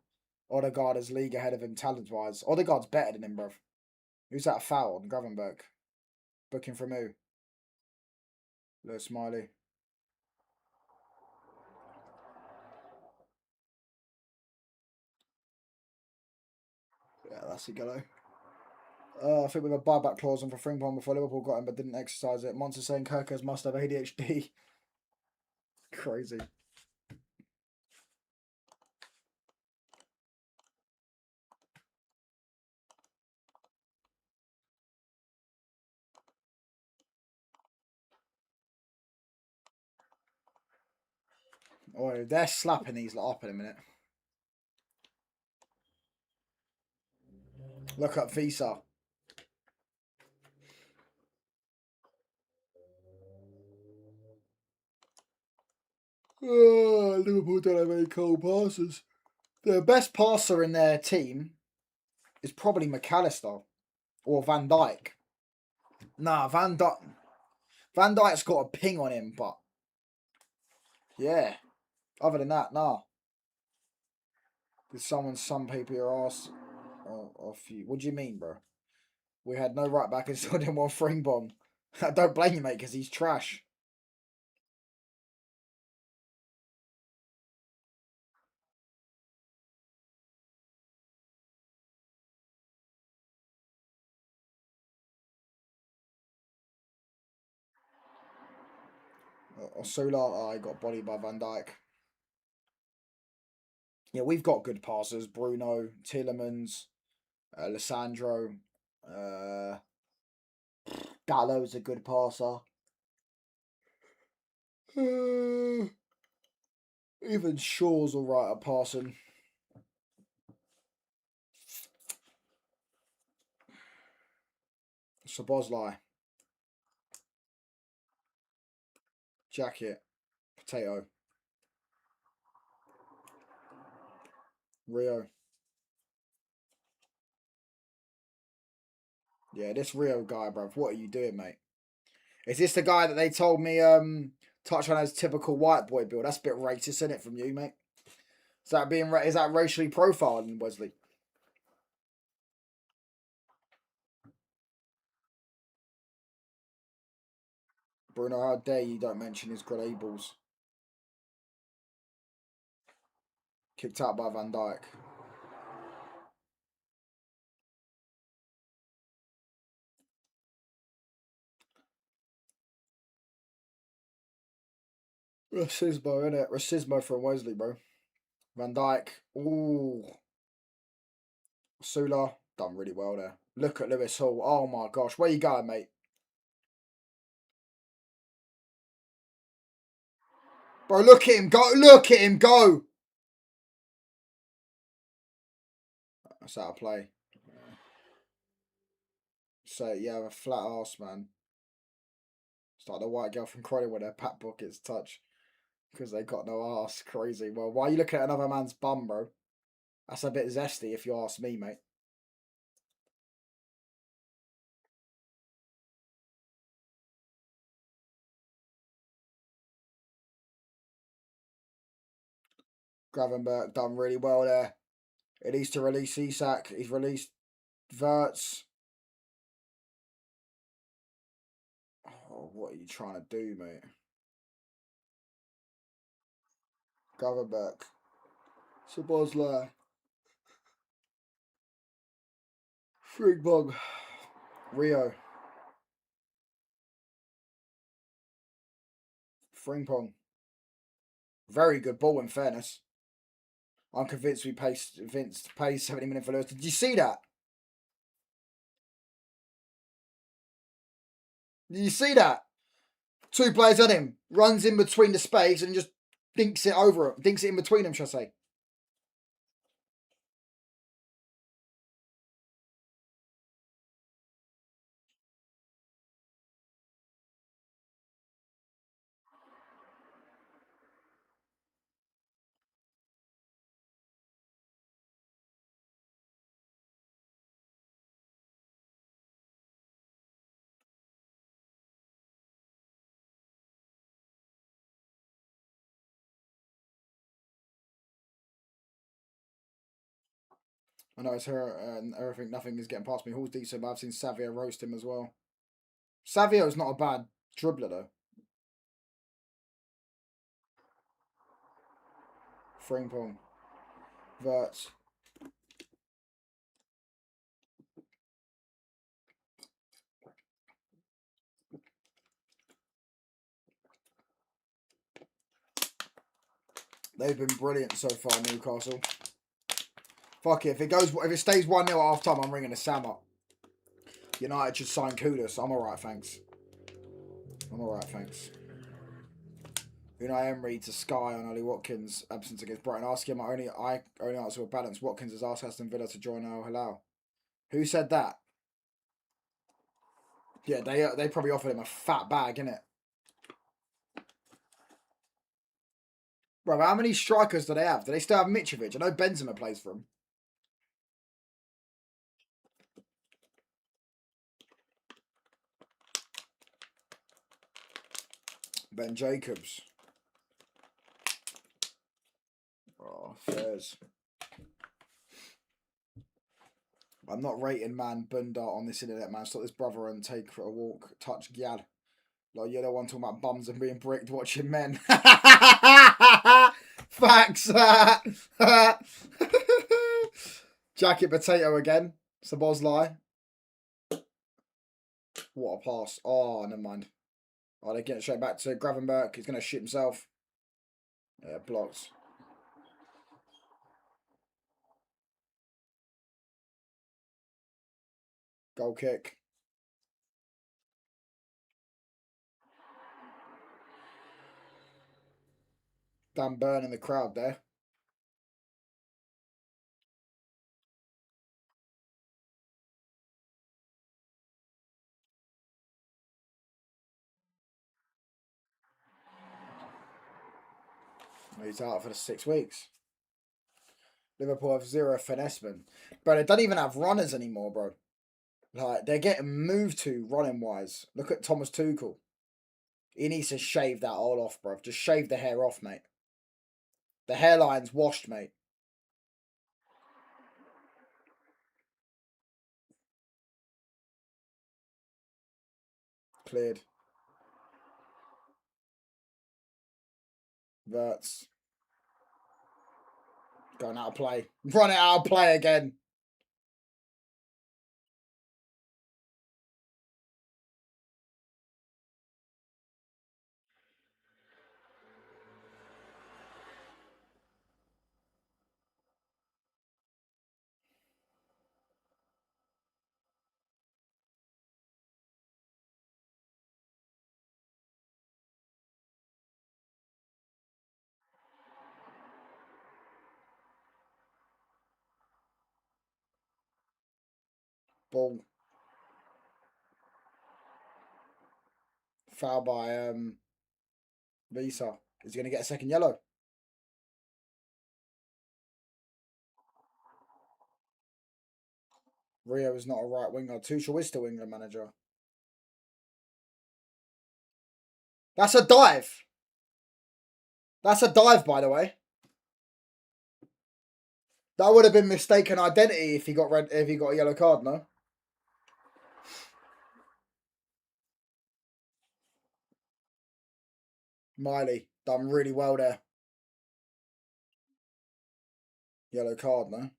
A: Odegaard is league ahead of him talent-wise. Odegaard's better than him, bro. Who's that foul on Gravenberg? Booking from who? Lewis Smiley. Yeah, that's a go. I think we have a buyback clause on for Frimpong before Liverpool got him but didn't exercise it. Monster saying Kirkers must have ADHD. Crazy. Oh, they're slapping these lot up in a minute. Look up Visa. Oh, Liverpool don't have any cold passes. The best passer in their team is probably McAllister or Van Dijk. Nah, Van Dijk's got a ping on him, but yeah. Other than that, nah. Did some people your ass off you? What do you mean, bro? We had no right back and still didn't want Frimpong. I don't blame you, mate, because he's trash. Osula, I got bodied by Van Dijk. Yeah, we've got good passers. Bruno, Tillemans, Lissandro. Gallo's a good passer. Even Shaw's alright at passing. Sabozlai. Jacket. Potato. Rio. Yeah, this Rio guy, bro. What are you doing, mate? Is this the guy that they told me Touchline has typical white boy build? That's a bit racist, isn't it, from you, mate? Is that racially profiled in Wesley? Bruno, how dare you don't mention his gradables. Kicked out by Van Dijk. Racismo, innit? Racismo from Wesley, bro. Van Dijk. Ooh. Sula. Done really well there. Look at Lewis Hall. Oh my gosh. Where you going, mate? Bro, look at him go. Look at him go. That's out of play. So, yeah, a flat ass, man. It's like the white girl from Croydon with their pat buckets touch. Because they got no ass. Crazy. Well, why are you looking at another man's bum, bro? That's a bit zesty if you ask me, mate. Gravenberg done really well there. It needs to release Isak. He's released Verts. Oh, what are you trying to do, mate? Gravenberg. Sabozla. Frigbog. Rio. Frimpong. Very good ball, in fairness. I'm convinced Vince pays 70 million for Lewis. Did you see that? Did you see that? Two players on him. Runs in between the space and just dinks it over him. Dinks it in between them, shall I say. I know it's her and everything. Nothing is getting past me. Hall's decent, but I've seen Savio roast him as well. Savio's not a bad dribbler, though. Frimpong. Verts. They've been brilliant so far, Newcastle. Fuck it. If it stays 1-0 at half time, I'm ringing a Sam up. United should sign Kudus. I'm alright, thanks. Unai Emery to Sky on Ollie Watkins' absence against Brighton. Ask him, I only answer with balance. Watkins has asked Aston Villa to join Al Hilal. Who said that? Yeah, they probably offered him a fat bag, innit? Bro, how many strikers do they have? Do they still have Mitrovic? I know Benzema plays for them. Ben Jacobs. Oh, fairs. I'm not rating man Bunda on this internet, man. Stop this brother and take for a walk. Touch Gyal. Like, you're the one talking about bums and being bricked watching men. Facts. Jacket potato again. Sabozlai. What a pass. Oh, never mind. Oh, they're getting straight back to Gravenberg. He's going to shoot himself. Yeah, blocks. Goal kick. Dan Burn in the crowd there. He's out for the 6 weeks. Liverpool have 0 finesse men. Bro, they don't even have runners anymore, bro. Like, they're getting moved to running wise. Look at Thomas Tuchel. He needs to shave that all off, bro. Just shave the hair off, mate. The hairline's washed, mate. Cleared. Verts. Going out of play. Run it out of play again. Ball. Foul by Visa. Is he going to get a second yellow? Rio is not a right winger. Tuchel is still England manager. That's a dive. That's a dive, by the way. That would have been mistaken identity if he got red. If he got a yellow card, no. Miley done really well there. Yellow card, no.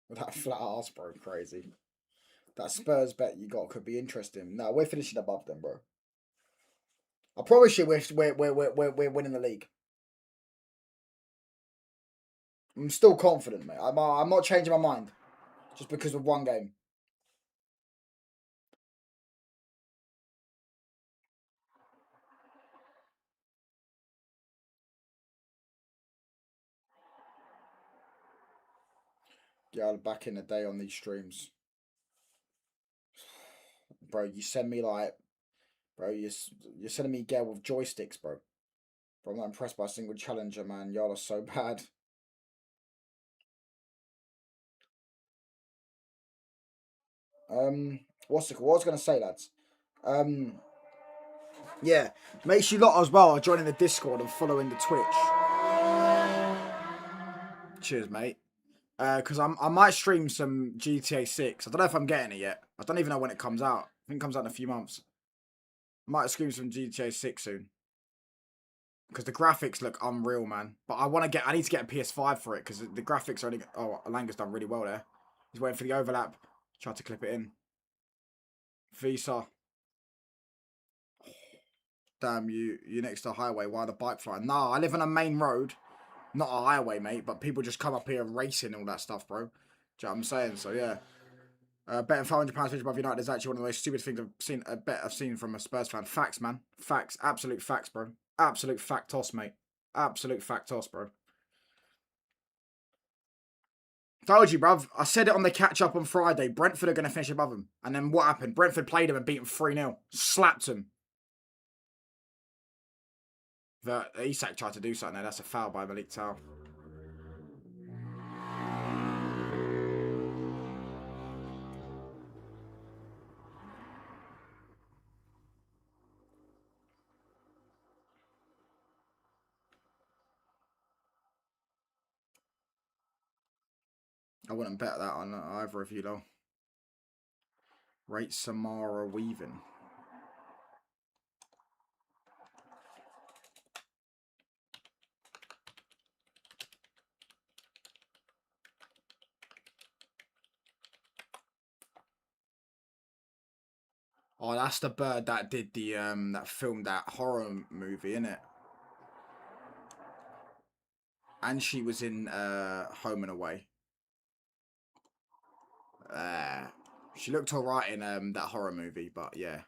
A: With that flat ass, bro, crazy. That Spurs bet you got could be interesting. No, we're finishing above them, bro. I promise you, we're winning the league. I'm still confident, mate. I'm not changing my mind just because of one game. Yeah, back in the day on these streams, bro. You send me like, bro. You're sending me Gale with joysticks, bro. Bro, I'm not impressed by a single challenger, man. Y'all are so bad. What I was gonna say, lads? Yeah, make sure you lot as well are joining the Discord and following the Twitch. Cheers, mate. Because I might stream some GTA 6. I don't know if I'm getting it yet. I don't even know when it comes out. I think it comes out in a few months. I might stream some GTA 6 soon. Because the graphics look unreal, man. But I need to get a PS5 for it because the graphics are only. Oh, Alanga's done really well there. He's waiting for the overlap. Tried to clip it in. Visa. Damn, you're next to a highway. Why the bike flying? Nah, I live on a main road. Not a highway, mate. But people just come up here racing and all that stuff, bro. Do you know what I'm saying? So, yeah. Betting £500 above United is actually one of the most stupid things I've seen. A bet I've seen from a Spurs fan. Facts, man. Facts. Absolute facts, bro. Absolute fact toss, mate. Absolute fact toss, bro. Told you, bruv. I said it on the catch up on Friday. Brentford are going to finish above them. And then what happened? Brentford played them and beat them 3-0. Slapped them. Isak tried to do something there. That's a foul by Malik Tal. I wouldn't bet that on either of you, though. Rate Samara Weaving. Oh, that's the bird that did the that filmed that horror movie, innit? And she was in Home and Away. She looked alright in that horror movie, but yeah.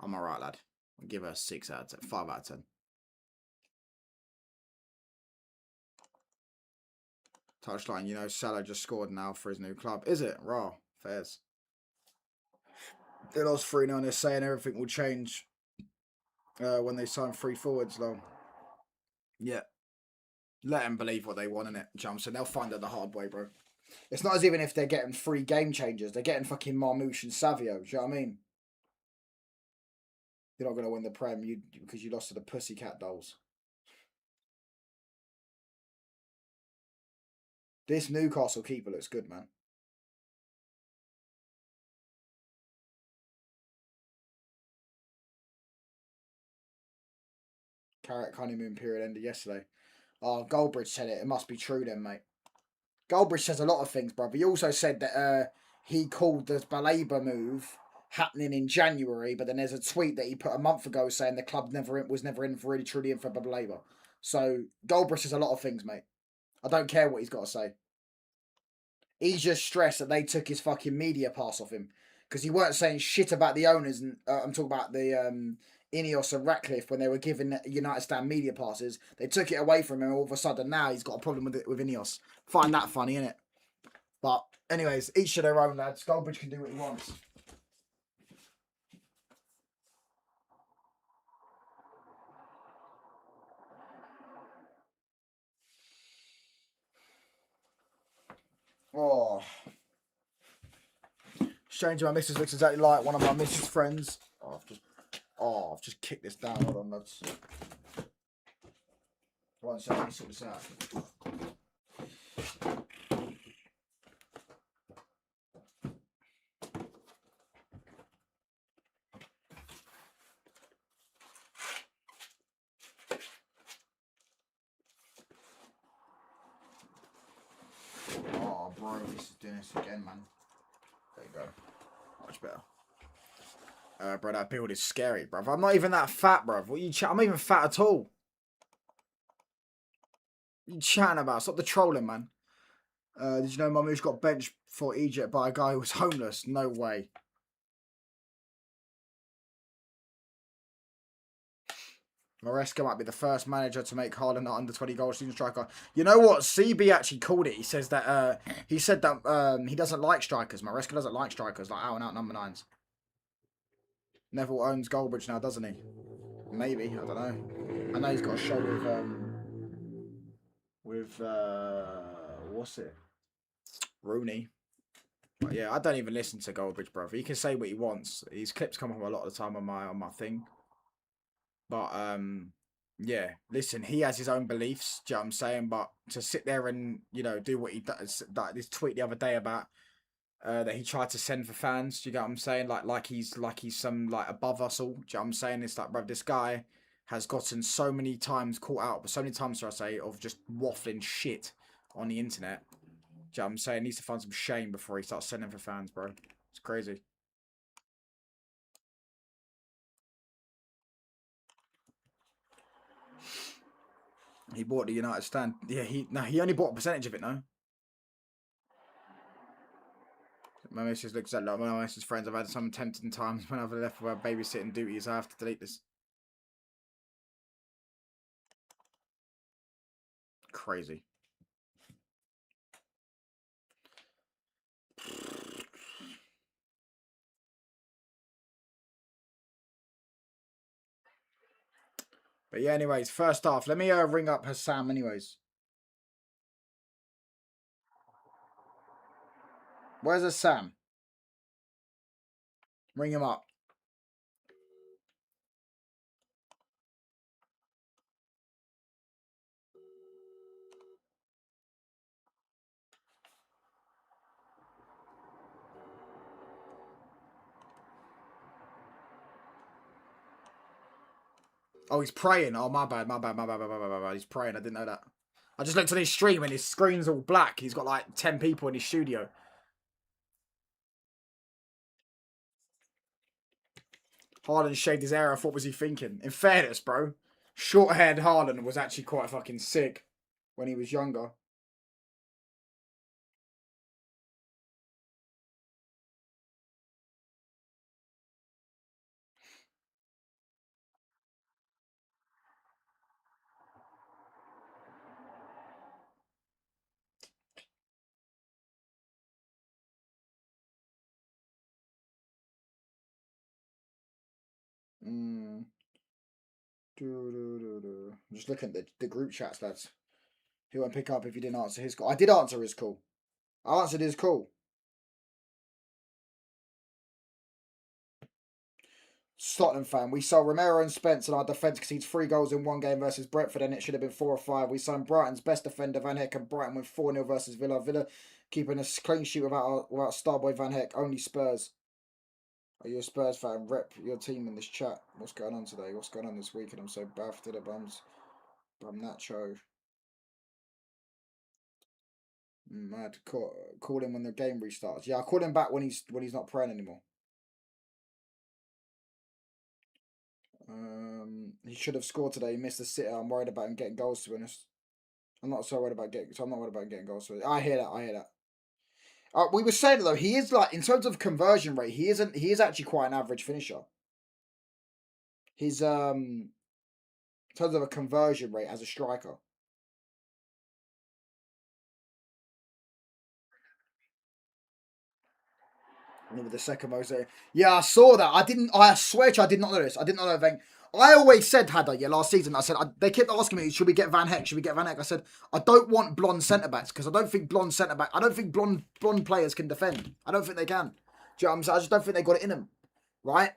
A: I'm alright, lad. I'll give her a 6 out of 10. 5 out of 10. Touchline, you know, Salah just scored now for his new club. Is it? Raw. Fairs. They lost 3-0. They're saying everything will change when they sign 3 forwards, though. Yeah. Let them believe what they want, innit? Jumps, and they'll find it the hard way, bro. It's not as even if they're getting free game changers. They're getting fucking Marmouche and Savio. Do you know what I mean? You're not going to win the Prem because you lost to the Pussycat Dolls. This Newcastle keeper looks good, man. Carrot honeymoon period ended yesterday. Oh, Goldbridge said it. It must be true then, mate. Goldbridge says a lot of things, brother. He also said that he called the Baleba move happening in January, but then there's a tweet that he put a month ago saying the club was never in for really truly in for Baleba. So Goldbridge says a lot of things, mate. I don't care what he's got to say. He's just stressed that they took his fucking media pass off him because he weren't saying shit about the owners. And I'm talking about the Ineos and Ratcliffe when they were giving United Stand media passes. They took it away from him. All of a sudden now he's got a problem with it with Ineos. Find that funny, innit? But anyways, each to their own, lads. Goldbridge can do what he wants. Oh, stranger, my missus looks exactly like one of my missus' friends. I've just kicked this down. Hold on, lads. One second, let me sort this out. Oh, bro, this is doing this again, man. There you go. Much better. Bro, that build is scary, bro. I'm not even that fat, bro. What you I'm not even fat at all. What you chatting about? Stop the trolling, man. Did you know Mamouche got benched for Egypt by a guy who was homeless? No way. Maresca might be the first manager to make Haaland an under 20 goal season striker. You know what? CB actually called it. He says that he said that he doesn't like strikers. Maresca doesn't like strikers, like out and out number 9s. Neville owns Goldbridge now, doesn't he? Maybe, I don't know. I know he's got a show with what's it? Rooney. But yeah, I don't even listen to Goldbridge, brother. He can say what he wants. His clips come up a lot of the time on my thing. But yeah, listen, he has his own beliefs, do you know what I'm saying? But to sit there and, do what he does, like this tweet the other day about that he tried to send for fans, do you get what I'm saying? Like he's some like above us all, do you know what I'm saying? It's like, bro, this guy has gotten so many times caught out, but so many times, should I say, of just waffling shit on the internet. Do you know what I'm saying? He needs to find some shame before he starts sending for fans, bro. It's crazy. He bought the United stand. Yeah, he only bought a percentage of it, no? My missus looks like my missus' friends. I've had some tempting times when I've left for babysitting duties. I have to delete this. Crazy. But yeah, anyways, first off, let me ring up Hassam anyways. Where's Hassam? Ring him up. Oh, he's praying. Oh, my bad. He's praying. I didn't know that. I just looked at his stream and his screen's all black. He's got like 10 people in his studio. Haaland shaved his hair off. What was he thinking? In fairness, bro, short-haired Haaland was actually quite fucking sick when he was younger. I'm just looking at the group chats, lads. Who won't pick up if you didn't answer his call? I did answer his call. I answered his call. Tottenham fan. We sold Romero and Spence, and our defence concedes 3 goals in one game versus Brentford, and it should have been 4 or 5. We signed Brighton's best defender, Van Heck, and Brighton went 4-0 versus Villa. Villa keeping a clean sheet without Starboy Van Heck. Only Spurs. Are you a Spurs fan? Rep your team in this chat. What's going on today? What's going on this weekend? I'm so baffed to the bums. Bum Nacho. Mad. Call him when the game restarts. Yeah, I call him back when he's not praying anymore. He should have scored today. He missed the sitter. I'm worried about him getting goals, to be honest. I'm not so worried about getting goals. So I hear that. We were saying though, he is like in terms of conversion rate, he is actually quite an average finisher. His in terms of a conversion rate as a striker. With the second most. Yeah, I saw that. I swear to you, I did not know this. I didn't know that thing. I always said, last season, I said, they kept asking me, should we get Van Heck? Should we get Van Heck? I said, I don't want blonde centre-backs because I don't think blonde players can defend. I don't think they can. Do you know what I'm saying? I just don't think they got it in them. Right?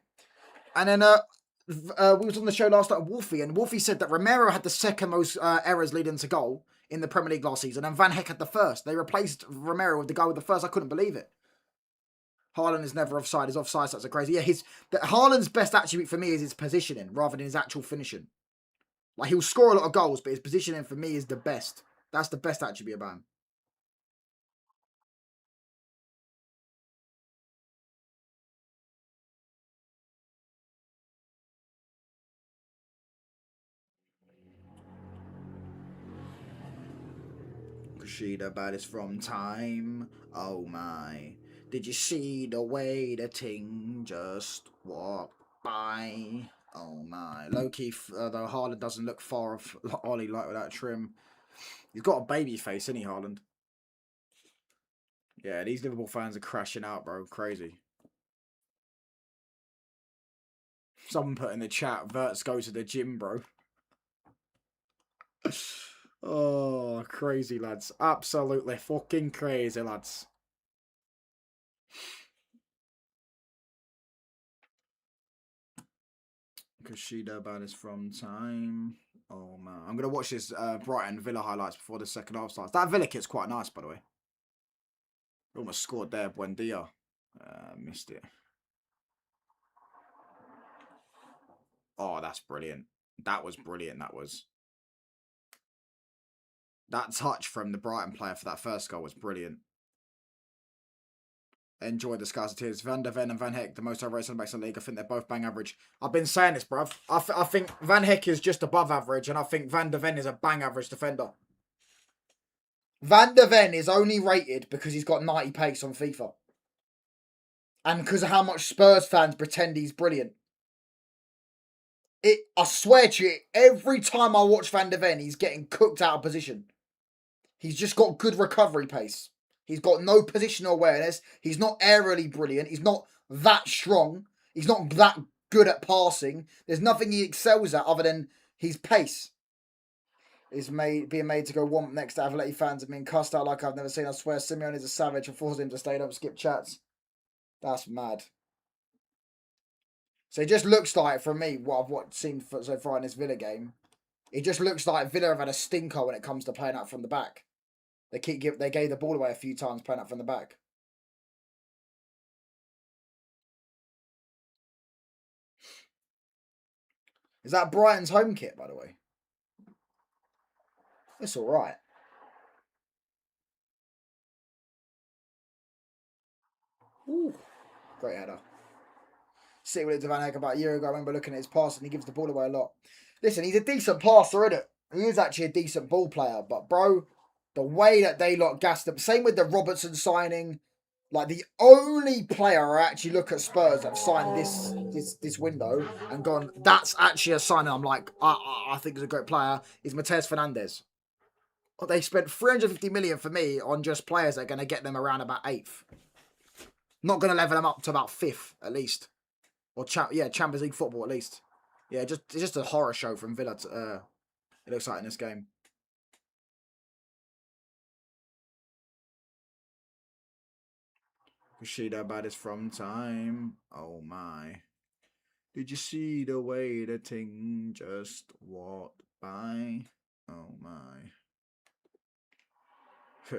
A: And then we was on the show last night with Wolfie, and Wolfie said that Romero had the second most errors leading to goal in the Premier League last season, and Van Heck had the first. They replaced Romero with the guy with the first. I couldn't believe it. Haaland is never offside. His offside stats are crazy. Yeah, Haaland's best attribute for me is his positioning rather than his actual finishing. Like, he'll score a lot of goals, but his positioning for me is the best. That's the best attribute about him. Kushida baddest from time. Oh my. Did you see the way the ting just walked by? Oh my. Low-key, though Haaland doesn't look far off Ollie like with that trim. He's got a baby face, isn't he, Haaland? Yeah, these Liverpool fans are crashing out, bro. Crazy. Someone put in the chat, Verts go to the gym, bro. Oh, crazy, lads. Absolutely fucking crazy, lads. Kushida ban is from time. Oh, man. I'm going to watch this Brighton Villa highlights before the second half starts. That Villa kit's quite nice, by the way. Almost scored there, Buendia. Missed it. Oh, that's brilliant. That was brilliant, that was. That touch from the Brighton player for that first goal was brilliant. Enjoy the Scarciteers. Van der Ven and Van Heck, the most overrated centre backs in the league. I think they're both bang average. I've been saying this, bruv. I think Van Heck is just above average, and I think Van der Ven is a bang average defender. Van der Ven is only rated because he's got 90 pace on FIFA. And because of how much Spurs fans pretend he's brilliant. I swear to you, every time I watch Van der Ven, he's getting cooked out of position. He's just got good recovery pace. He's got no positional awareness. He's not aerially brilliant. He's not that strong. He's not that good at passing. There's nothing he excels at other than his pace. Is being made to go womp next to Atleti fans and being cussed out like I've never seen. I swear Simeone is a savage and forcing him to stay up and skip chats. That's mad. So it just looks like, for me, what I've seen so far in this Villa game, it just looks like Villa have had a stinker when it comes to playing out from the back. They gave the ball away a few times playing out from the back. Is that Brighton's home kit, by the way? It's all right. Ooh, great header. City with Van Heck about a year ago. I remember looking at his pass and he gives the ball away a lot. Listen, he's a decent passer, isn't it? He is actually a decent ball player. But, bro, the way that they gassed him. Same with the Robertson signing. Like, the only player I actually look at Spurs that have signed this window and gone, that's actually a signing I'm like, I think is a great player, is Mateus Fernandes. They spent 350 million for me on just players that are going to get them around about 8th. Not going to level them up to about 5th, at least. Or, Champions League football, at least. Yeah, it's just a horror show from Villa. It looks like in this game. She the baddest from time. Oh my. Did you see the way the ting just walked by? Oh my.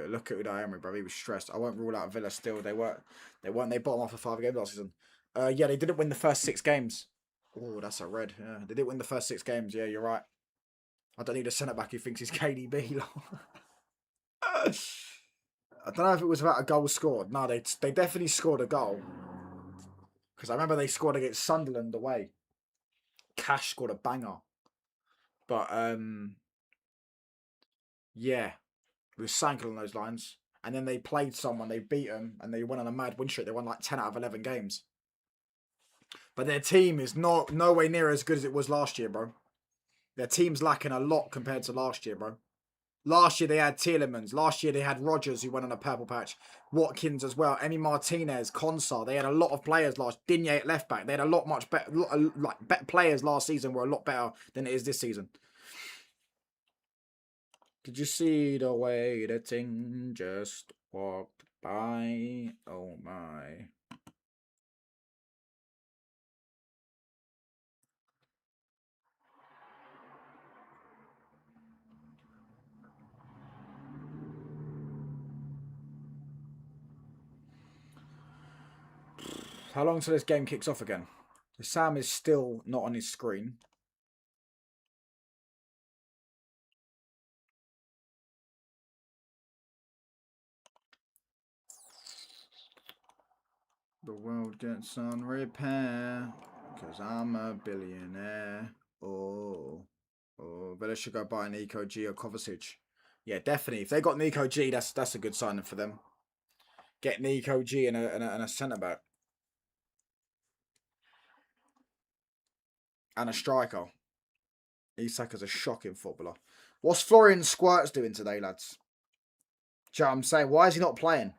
A: Look at Udayemi, bro. He was stressed. I won't rule out Villa still. They weren't. They bottom off for 5 games last season. Yeah, they didn't win the first 6 games. Oh, that's a red. Yeah, they didn't win the first 6 games. Yeah, you're right. I don't need a centre back who thinks he's KDB. I don't know if it was about a goal scored. No, they definitely scored a goal. Because I remember they scored against Sunderland away. Cash scored a banger. But yeah, it was something along those lines. And then they played someone, they beat them, and they went on a mad win streak. They won like 10 out of 11 games. But their team is not nowhere near as good as it was last year, bro. Their team's lacking a lot compared to last year, bro. Last year they had Tielemans. Last year they had Rodgers, who went on a purple patch. Watkins as well. Emi Martinez, Consar. They had a lot of players last. Digne at left back. They had a lot much better. Like better players last season were a lot better than it is this season. Did you see the way the thing just walked by? Oh my. How long till this game kicks off again? Sam is still not on his screen. The world gets on repair, 'cause I'm a billionaire. Oh, Villa should go buy Nico G or Kovacic. Yeah, definitely. If they got Nico G, that's a good signing for them. Get Nico G and a centre back and a striker. Isak is a shocking footballer. What's Florian Squirts doing today, lads? Do you know what I'm saying? Why is he not playing?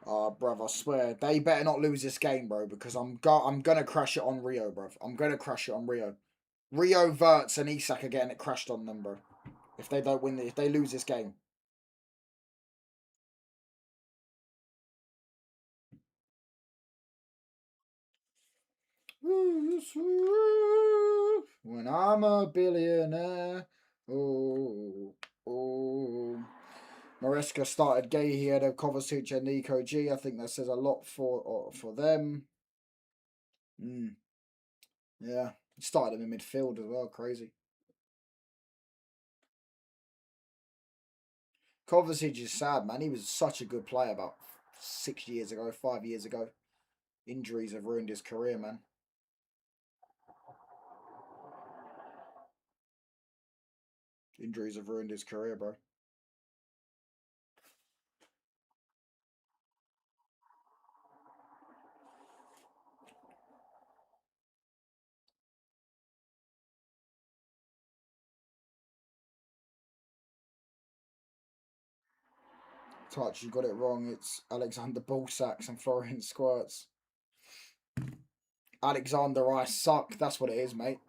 A: Oh, bruv, I swear they better not lose this game, bro, because I'm gonna crash it on Rio, bruv. I'm gonna crash it on Rio. Rio, Verts, and Isak are getting it crashed on them, bro. If they don't win, if they lose this game. When I'm a billionaire. Oh, oh. Maresca started Gay. He had a Kovacic and Nico G. I think that says a lot for them. Yeah, he started him in midfield as well. Crazy. Kovacic is sad, man. He was such a good player about 6 years ago, 5 years ago. Injuries have ruined his career, man. Injuries have ruined his career, bro. Touch, you got it wrong. It's Alexander Ballsacks and Florian Squirts. Alexander, I suck. That's what it is, mate.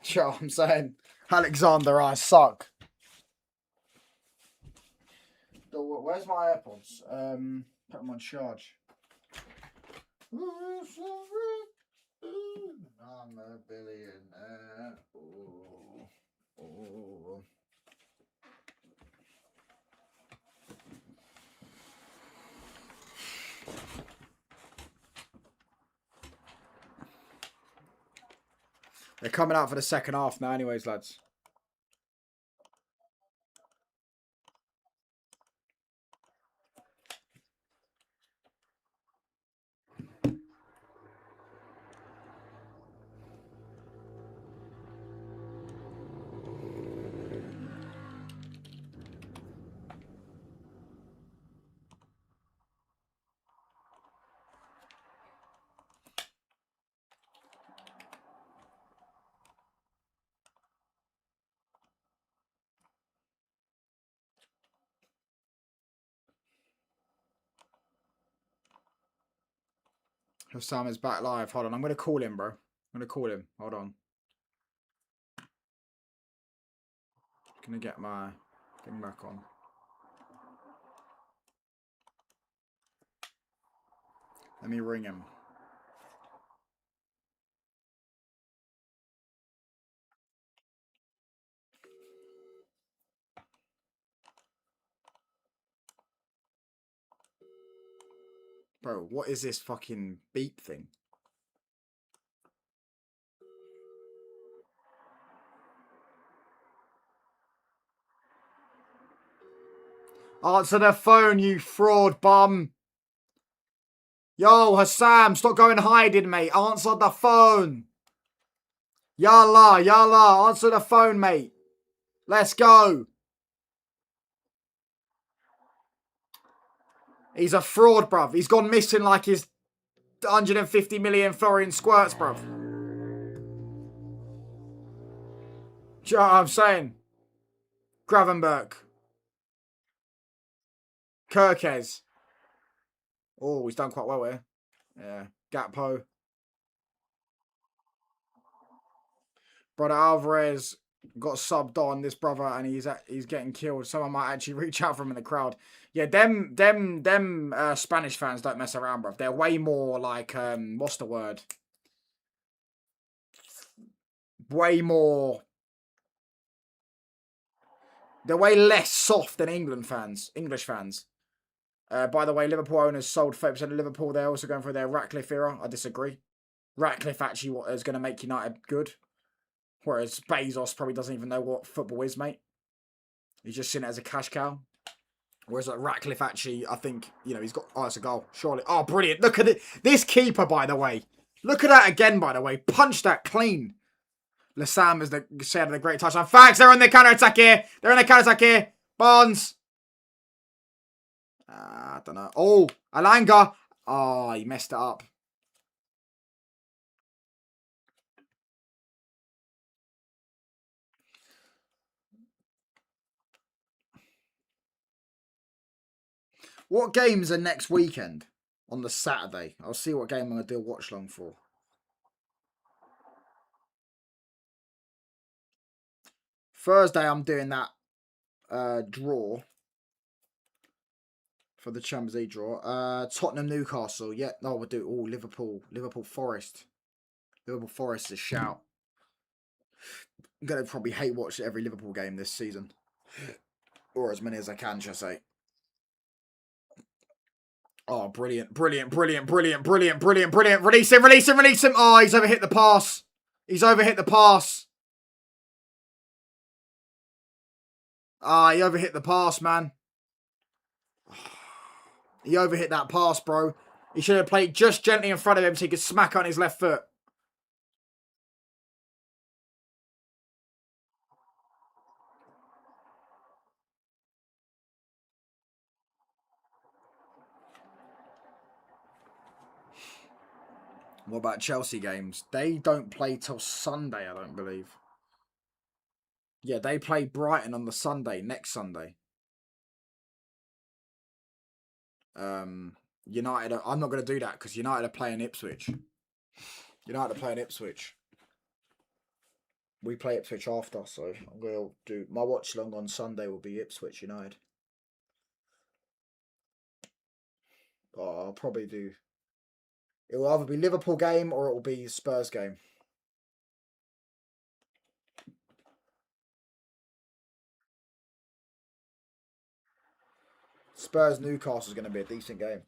A: Do you know what I'm saying? Alexander, I suck. Where's my AirPods? Put them on charge. I'm a billionaire. Oh, oh. They're coming out for the second half now, anyways, lads. Hassam is back live. Hold on, I'm going to call him, bro. I'm going to call him. Hold on. Going to get my thing back on. Let me ring him. Bro, what is this fucking beep thing? Answer the phone, you fraud bum. Yo, Hassam, stop going hiding, mate. Answer the phone. Yalla, yalla, answer the phone, mate. Let's go. He's a fraud, bruv. He's gone missing like his 150 million Florian squirts, bruv. Do you know what I'm saying? Gravenberg. Kirkes. Oh, he's done quite well here. Yeah. Gakpo. Brother Alvarez got subbed on, this brother, and he's getting killed. Someone might actually reach out for him in the crowd. Yeah, them Spanish fans don't mess around, bruv. They're way more like, what's the word? Way more... They're way less soft than English fans. By the way, Liverpool owners sold 30% of Liverpool. They're also going for their Ratcliffe era. I disagree. Ratcliffe actually is going to make United good. Whereas Bezos probably doesn't even know what football is, mate. He's just seen it as a cash cow. Whereas like Ratcliffe actually, I think, you know, he's got... Oh, it's a goal. Surely. Oh, brilliant. Look at it. This keeper, by the way. Look at that again, by the way. Punch that clean. Lassam is the said of the great touchdown. Facts, they're on the counter-attack here. They're on the counter-attack here. Barnes. I don't know. Oh, Alanga. Oh, he messed it up. What games are next weekend? On the Saturday. I'll see what game I'm going to do a watch long for. Thursday, I'm doing that draw. For the Champions League draw. Tottenham, Newcastle. Yeah, no, we'll do all Liverpool. Liverpool Forest. Liverpool Forest is a shout. I'm going to probably hate watch every Liverpool game this season. Or as many as I can, shall I say. Oh, brilliant, brilliant, brilliant, brilliant, brilliant, brilliant, brilliant. Release him, release him, release him. Oh, he's overhit the pass. He's overhit the pass. Ah, he overhit the pass, man. He overhit that pass, bro. He should have played just gently in front of him so he could smack on his left foot. What about Chelsea games? They don't play till Sunday, I don't believe. Yeah, they play Brighton on the Sunday, next Sunday. United, I'm not going to do that because United are playing Ipswich. United are playing Ipswich. We play Ipswich after, so I'm going to do... My watch long on Sunday will be Ipswich United. Oh, I'll probably do... It will either be Liverpool game or it will be Spurs game. Spurs Newcastle is going to be a decent game.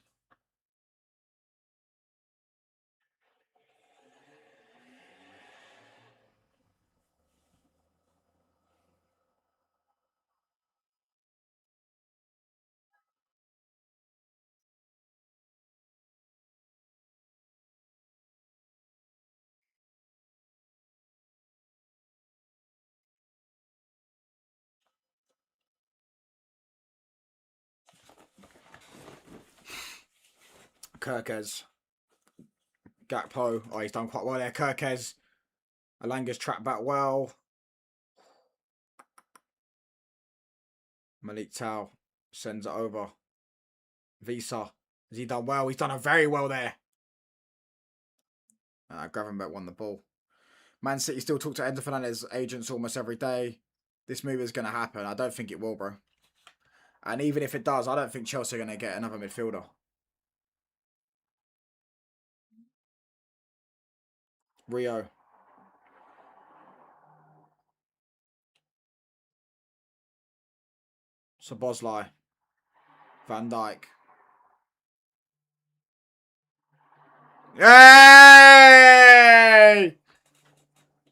A: Kirkes. Gakpo. Oh, he's done quite well there. Kirkes. Alanga's trapped back well. Malik Tau sends it over. Visa. Has he done well? He's done it very well there. Gravenberch won the ball. Man City still talk to Enzo Fernandez agents almost every day. This move is going to happen. I don't think it will, bro. And even if it does, I don't think Chelsea are going to get another midfielder. Rio. Szoboszlai. Van Dijk. Hey!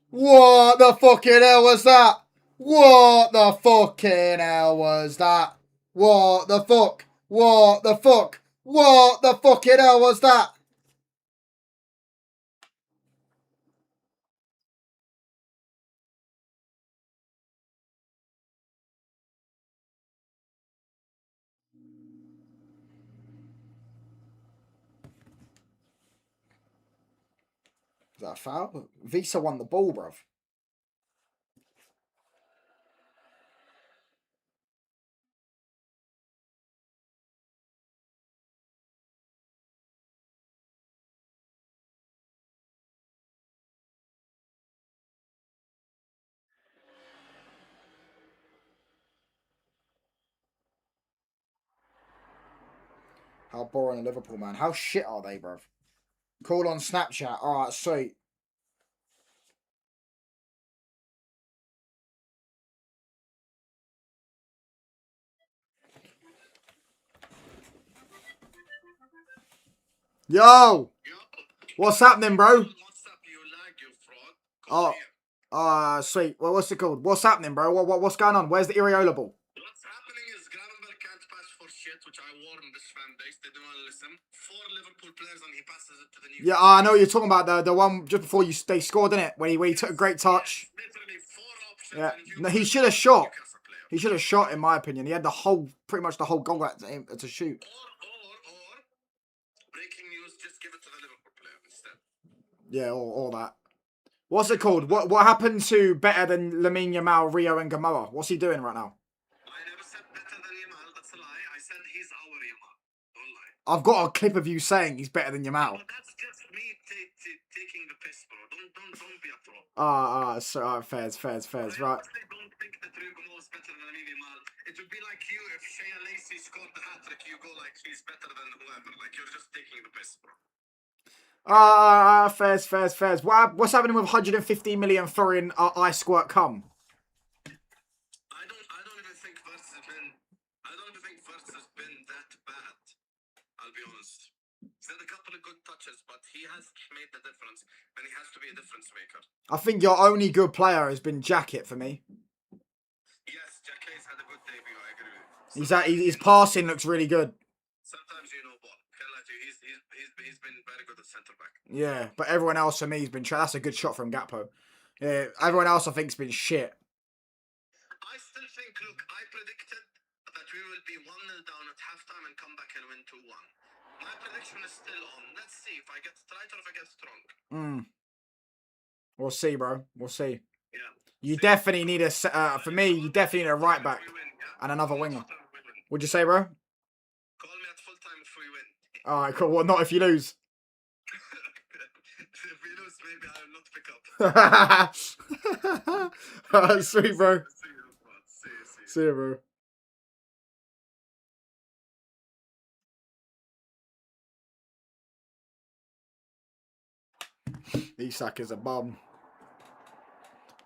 A: What the fucking hell was that? What the fucking hell was that? What the fuck? What the fuck? What the fucking hell was that? Is that a foul? Visa won the ball, bruv. How boring are Liverpool, man. How shit are they, bruv? Call on Snapchat. Alright, sweet. Yo! What's happening, bro? Oh, sweet. Well, what's it called? What's happening, bro? What's going on? Where's the Iriola ball?
B: What's happening is Gravenberch can't pass for shit, which I warned this fan base. They don't want to listen. 4 Liverpool players and he passes it to the Newcastle.
A: Yeah, I know what you're talking about. The one just before they scored, didn't it? When he took a great touch.
B: Literally 4 options.
A: Yeah, no, he should have shot. He should have shot, in my opinion. He had pretty much the whole goal to shoot.
B: Or breaking news, just give it to the Liverpool player instead.
A: Yeah, all that. What's it called? What happened to better than Lamine Yamal, Rio, and Gamoa? What's he doing right now?
B: I never said better than Yamal. That's a lie. I said he's our Yamal. Don't lie.
A: I've got a clip of you saying he's better than Yamal.
B: But that's just me taking the piss, bro. Don't be a troll.
A: Fairs, right.
B: I honestly don't think that Rio Gamoa is better than Lamine Yamal. It would be like you if Shea Lacey scored the hat-trick. You go like he's better than whoever. Like you're just taking the piss, bro.
A: Fairs. What's happening with 150 million foreign ice squirt cum?
B: I don't even think Verts has been that bad. I'll be honest. He's had a couple of good touches, but he has made the difference, and he has to be a difference maker.
A: I think your only good player has been Jacket for me.
B: Yes, Jacquet's had a good debut. I agree with you.
A: His passing looks really good.
B: Sometimes you know ball. Can't lie to you. He's been very good at centre back.
A: Yeah, but everyone else for me has been that's a good shot from Gakpo. Yeah, everyone else I think's been shit.
B: I still think. Look, I predicted that we will be 1-0 down at halftime and come back and win 2-1. My prediction is still on. Let's see if I get it right or if I get it wrong.
A: We'll see, bro. We'll see.
B: Yeah.
A: You definitely need for me, you definitely need a right back and another winger. What'd you say, bro?
B: Call me at full time if we win.
A: Alright, cool. Well, not if you lose.
B: If we lose, maybe I'll not pick up.
A: Alright, sweet, bro. See you, bro. Isak is a bum.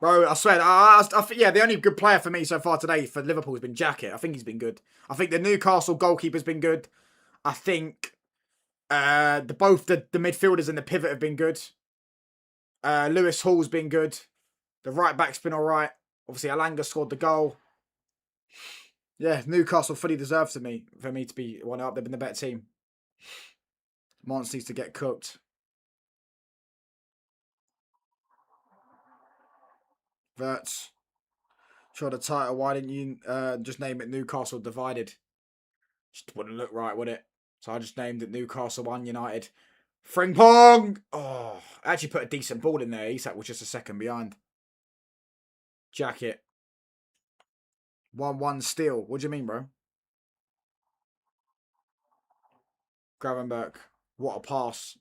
A: Bro, I swear, yeah, the only good player for me so far today for Liverpool has been Jacket. I think he's been good. I think the Newcastle goalkeeper's been good. I think both the midfielders and the pivot have been good. Lewis Hall's been good. The right back's been alright. Obviously, Alanga scored the goal. Yeah, Newcastle fully deserves for me to be 1-up. They've been the better team. Mons needs to get cooked. Verts. Try the title. Why didn't you just name it Newcastle Divided? Just wouldn't look right, would it? So I just named it Newcastle 1 United. Frimpong! Oh, I actually put a decent ball in there. Isak was just a second behind. Jacket. 1-1 steal. What do you mean, bro? Gravenberch. What a pass.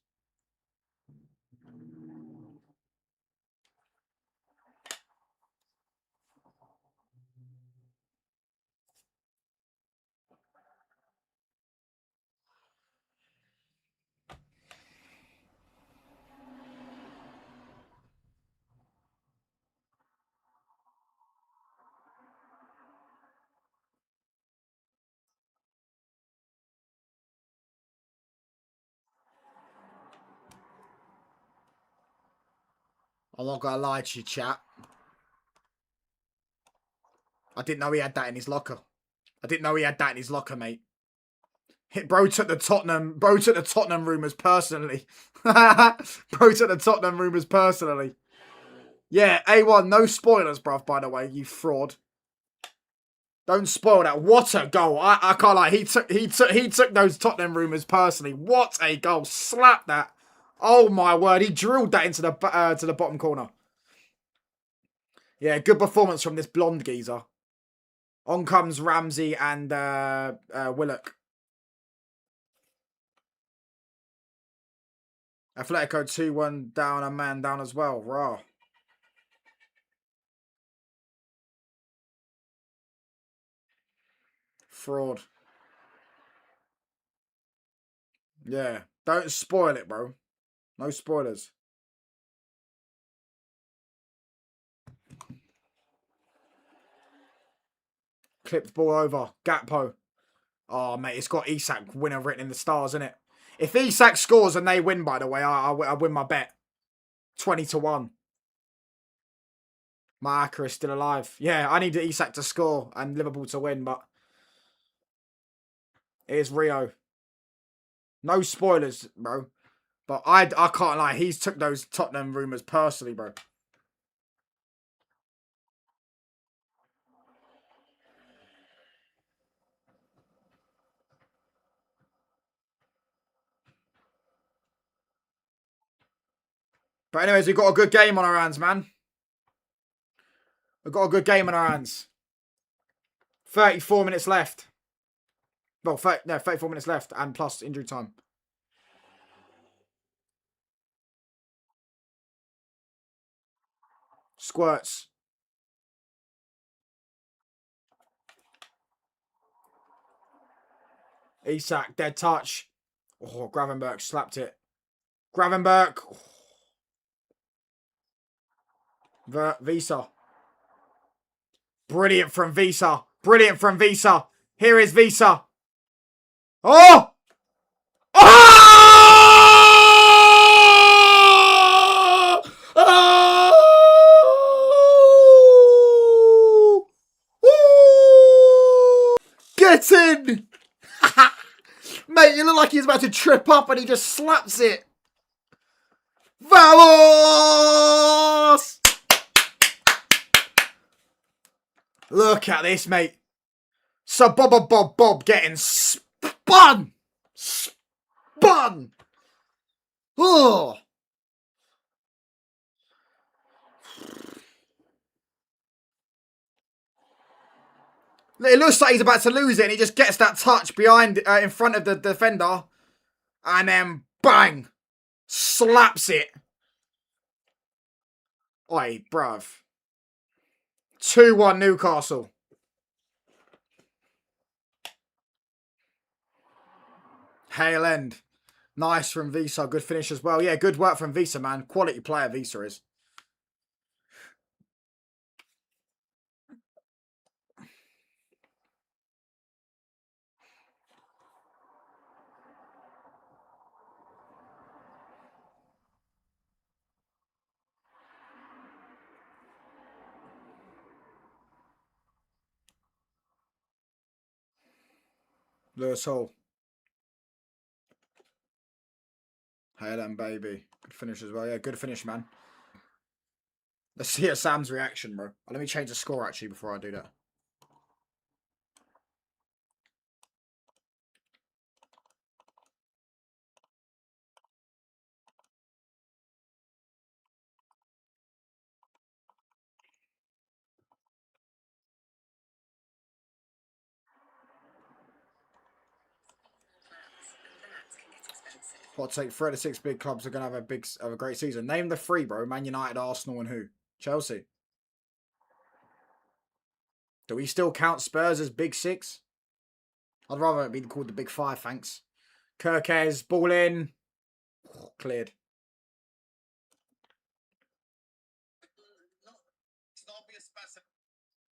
A: I'm not gonna lie to you, chat. I didn't know he had that in his locker. I didn't know he had that in his locker, mate. Bro took the Tottenham rumours personally. Bro took the Tottenham rumours personally. Yeah, A1, no spoilers, bruv, by the way, you fraud. Don't spoil that. What a goal. I can't lie. He took those Tottenham rumours personally. What a goal. Slap that. Oh my word. He drilled that into the to the bottom corner. Yeah, good performance from this blonde geezer. On comes Ramsey and Willock. Atletico 2-1 down, a man down as well. Raw. Fraud. Yeah. Don't spoil it, bro. No spoilers. Clipped ball over. Gakpo. Oh, mate, it's got Isak winner written in the stars, isn't it? If Isak scores and they win, by the way, I win my bet. 20-1. My Aka is still alive. Yeah, I need Isak to score and Liverpool to win, but it is Rio. No spoilers, bro. But I can't lie. He's took those Tottenham rumours personally, bro. But anyways, we've got a good game on our hands, man. We've got a good game on our hands. 34 minutes left. Well, 34 minutes left and plus injury time. Squirts. Isak, dead touch. Oh, Gravenberch slapped it. Gravenberch. Oh. Visa. Brilliant from Visa. Brilliant from Visa. Here is Visa. Oh! Oh! Oh! Oh! Get in! Mate, you look like he's about to trip up and he just slaps it. Vamos! Look at this, mate. So Bob getting spun. Spun. Oh. It looks like he's about to lose it and he just gets that touch behind, in front of the defender. And then bang. Slaps it. Oi, bruv. 2-1 Newcastle. Hale end. Nice from Visa. Good finish as well. Yeah, good work from Visa, man. Quality player Visa is. Lewis Hall. Hale end, baby. Good finish as well. Yeah, good finish, man. Let's see Sam's reaction, bro. Let me change the score, actually, before I do that. Hot take, 3 of the 6 big clubs are going to have a great season. Name the 3, bro. Man United, Arsenal, and who? Chelsea. Do we still count Spurs as big 6? I'd rather it be called the big 5, thanks. Kirkes, ball in. Oh, cleared.
B: It's not be a specific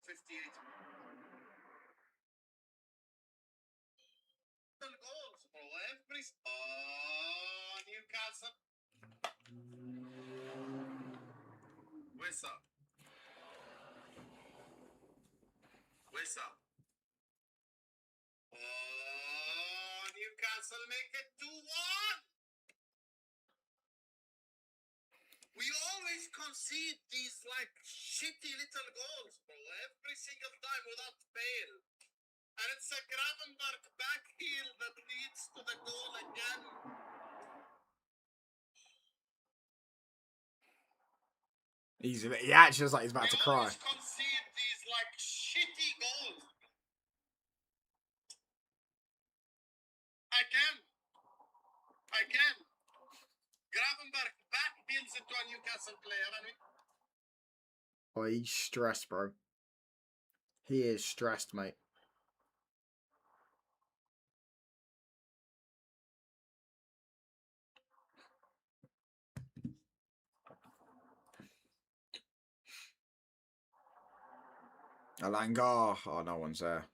B: 58. Goals, bro. Newcastle. Wissa. Wissa. Oh, Newcastle make it 2-1. We always concede these like shitty little goals, bro. Every single time without fail. And it's a Gravenberg back heel that leads to the goal again.
A: He actually looks like he's about to cry.
B: We always concede these like shitty goals. Again. Gravenberg back heels into a Newcastle player. And we...
A: Oh, he's stressed, bro. He is stressed, mate. Alanga. Oh, no one's there.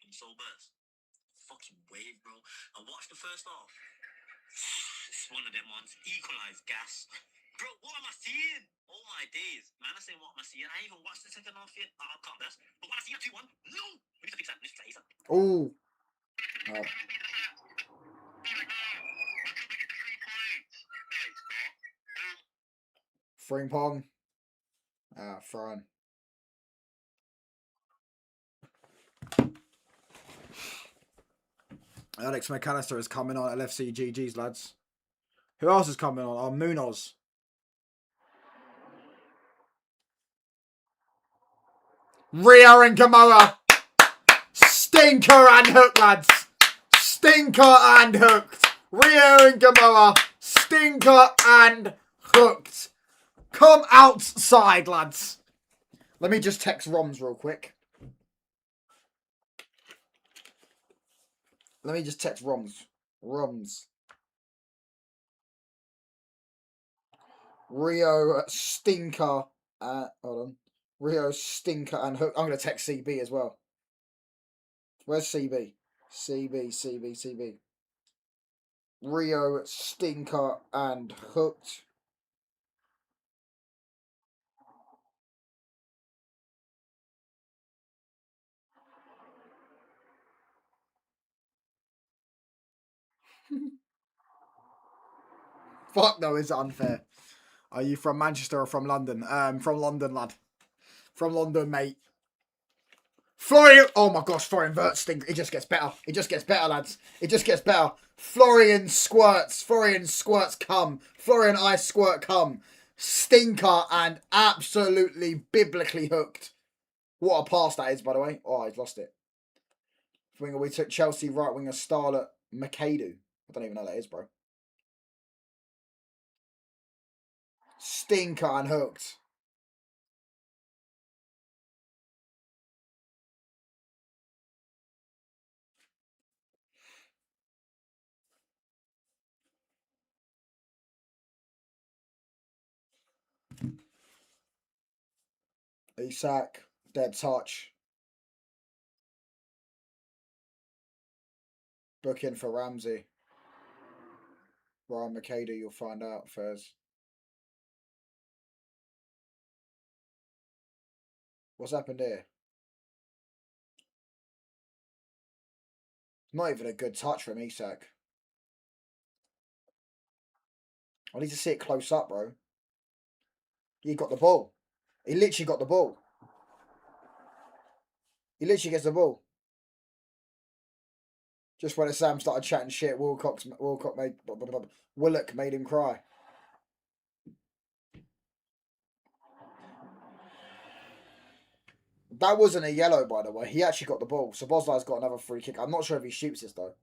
C: I'm so burst. Fucking wave, bro. I watched the first half. It's one of them ones. Equalized gas. Bro, what am I seeing? Oh my days. Man, I saying what am I seeing? I even watched the second half yet. I can't best. But when I see a 2-1, no! We need to fix that. We need to fix that.
A: Oh. Oh. Free pong. Ah, fine. Alex McAllister is coming on LFC GG's, lads. Who else is coming on? Oh, Munoz. Rio and Gamoa. Stinker and hooked, lads. Stinker and hooked. Rio and Gamoa. Stinker and hooked. Come outside, lads. Let me just text Roms real quick. Let me just text Roms. Rio Stinker. Hold on. Rio Stinker and hook. I'm going to text CB as well. Where's CB? CB. Rio Stinker and hooked. Fuck no, it's unfair. Are you from Manchester or from London? From London, lad. From London, mate. Florian, oh my gosh, Florian Wirtz stinks. It just gets better. It just gets better, lads. It just gets better. Florian squirts come. Florian ice squirt come. Stinker and absolutely biblically hooked. What a pass that is, by the way. Oh, he's lost it. Winger, we took Chelsea right winger Starlet McAdoo. I don't even know who that is, bro. Stinker and hooked. Isak, dead touch. Book in for Ramsey. Ryan McAdoo, you'll find out, Fez. What's happened here? Not even a good touch from Isak. I need to see it close up, bro. He got the ball. He literally got the ball. He literally gets the ball. Just when Sam started chatting shit, Willock made him cry. That wasn't a yellow, by the way. He actually got the ball. So Boslai's got another free kick. I'm not sure if he shoots this, though.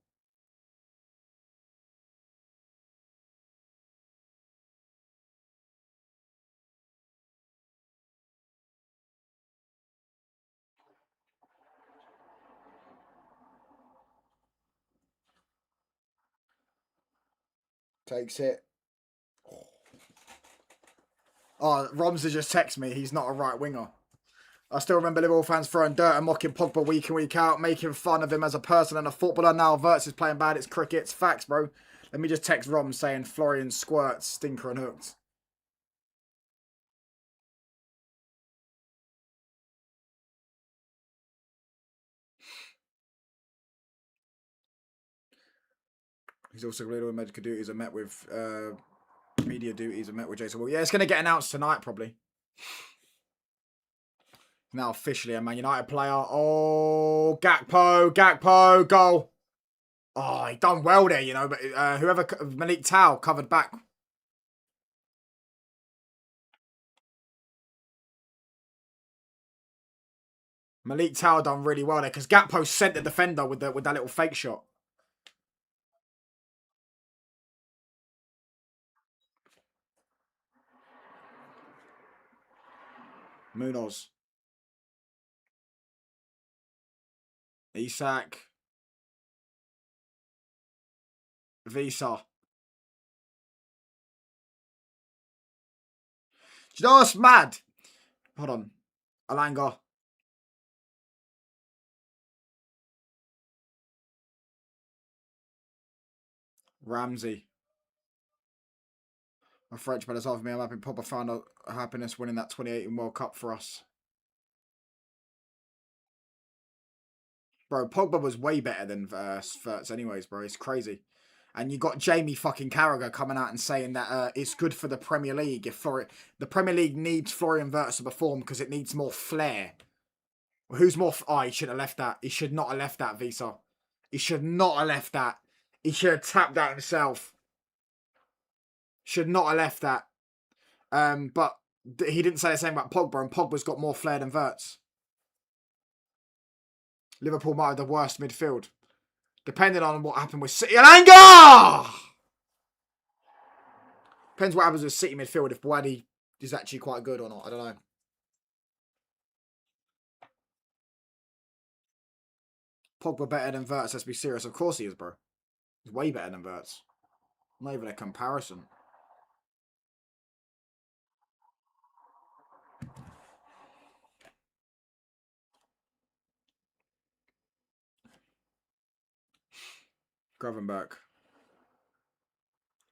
A: Takes it. Oh, Romsey just texted me. He's not a right winger. I still remember Liverpool fans throwing dirt and mocking Pogba week in, week out, making fun of him as a person and a footballer. Now Verts is playing bad. It's cricket. It's facts, bro. Let me just text Rom saying Florian squirts, stinker and hooked. He's also related with medical duties and met with media duties and met with Jason. Well, yeah, it's going to get announced tonight, probably. Now officially a Man United player. Oh, Gakpo, goal. Oh, he done well there, you know, but whoever, Malik Tau covered back. Malik Tau done really well there because Gakpo sent the defender with that little fake shot. Munoz. Isak. Visa. Do you know what's mad? Hold on. Alanga. Ramsey. My French brothers off me. I'm happy Pogba found out happiness winning that 2018 World Cup for us. Bro, Pogba was way better than Verts anyways, bro. It's crazy. And you got Jamie fucking Carragher coming out and saying that it's good for the Premier League. If the Premier League needs Florian Verts to perform because it needs more flair. Well, who's more... Oh, he should have left that. He should not have left that, Visa. He should not have left that. He should have tapped that himself. Should not have left that. But he didn't say the same about Pogba, and Pogba's got more flair than Verts. Liverpool might have the worst midfield. Depending on what happened with City. Alanga! Depends what happens with City midfield, if Boadi is actually quite good or not. I don't know. Pogba better than Verts, let's be serious. Of course he is, bro. He's way better than Verts. Not even a comparison. Gravenberg.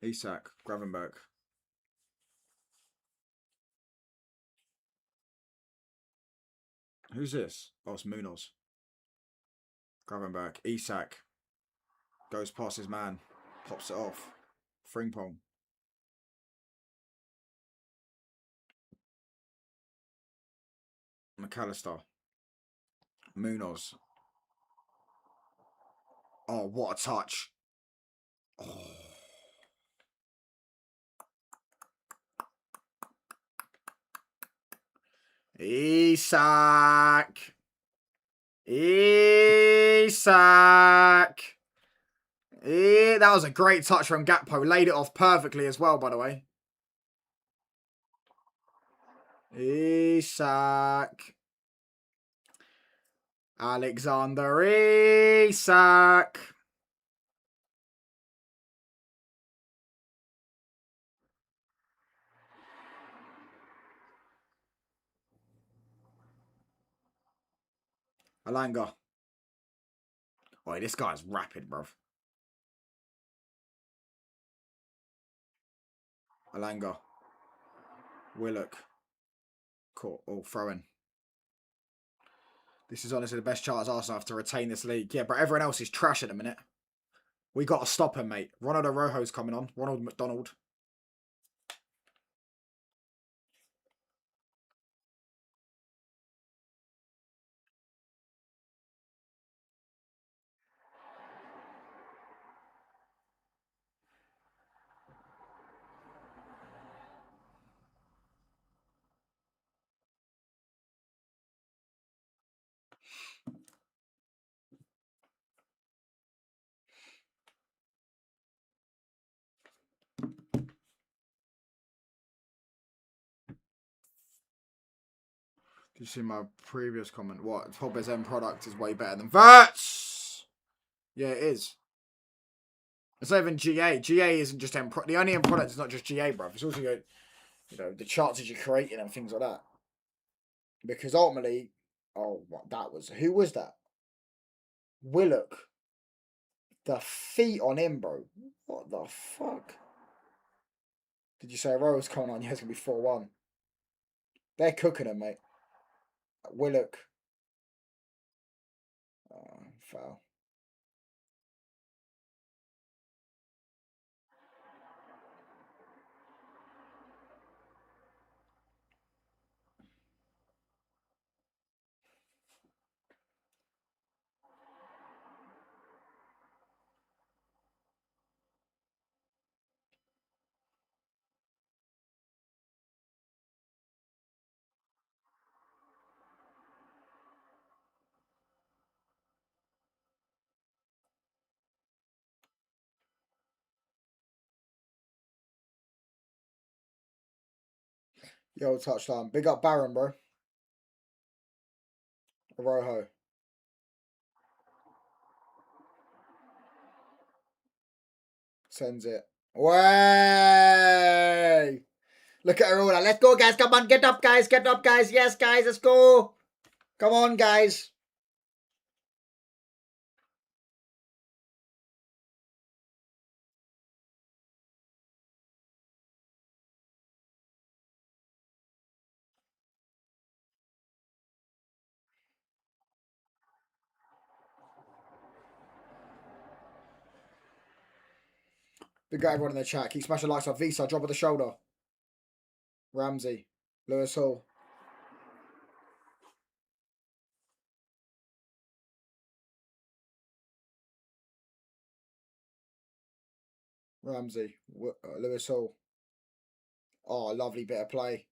A: Isak. Gravenberg. Who's this? Oh, it's Munoz. Gravenberg. Isak. Goes past his man. Pops it off. Frimpong. McAllister. Munoz. Oh, what a touch. Oh. Isak. That was a great touch from Gakpo. Laid it off perfectly as well, by the way. Isak. Alexander Isak. Alanga. Oh, this guy's rapid, bruv. Alanga. Willock. Cool. Oh, throw in. This is honestly the best chance Arsenal have to retain this league. Yeah, but everyone else is trash at the minute. We got to stop him, mate. Ronald Araujo's coming on. Ronald McDonald. Did you see my previous comment? What? Pogba's end product is way better than Verts. Yeah, it is. It's not even GA. GA isn't just end. The only end product is not just GA, bruv. It's also your, you know, the charts that you're creating and things like that. Because ultimately, oh, what that was? Who was that? Willock. The feet on him, bro. What the fuck? Did you say a row was coming on? Yeah, it's gonna be 4-1. They're cooking him, mate. Willock. Foul. Yo, touchdown. Big up Baron, bro. Rojo. Sends it. Way! Look at her all. Let's go, guys. Come on. Get up, guys. Get up, guys. Yes, guys. Let's go. Come on, guys. Big up everyone in the chat. Keep smashing likes on Visa. Drop of the shoulder. Ramsey. Lewis Hall. Ramsey. Lewis Hall. Oh, lovely bit of play.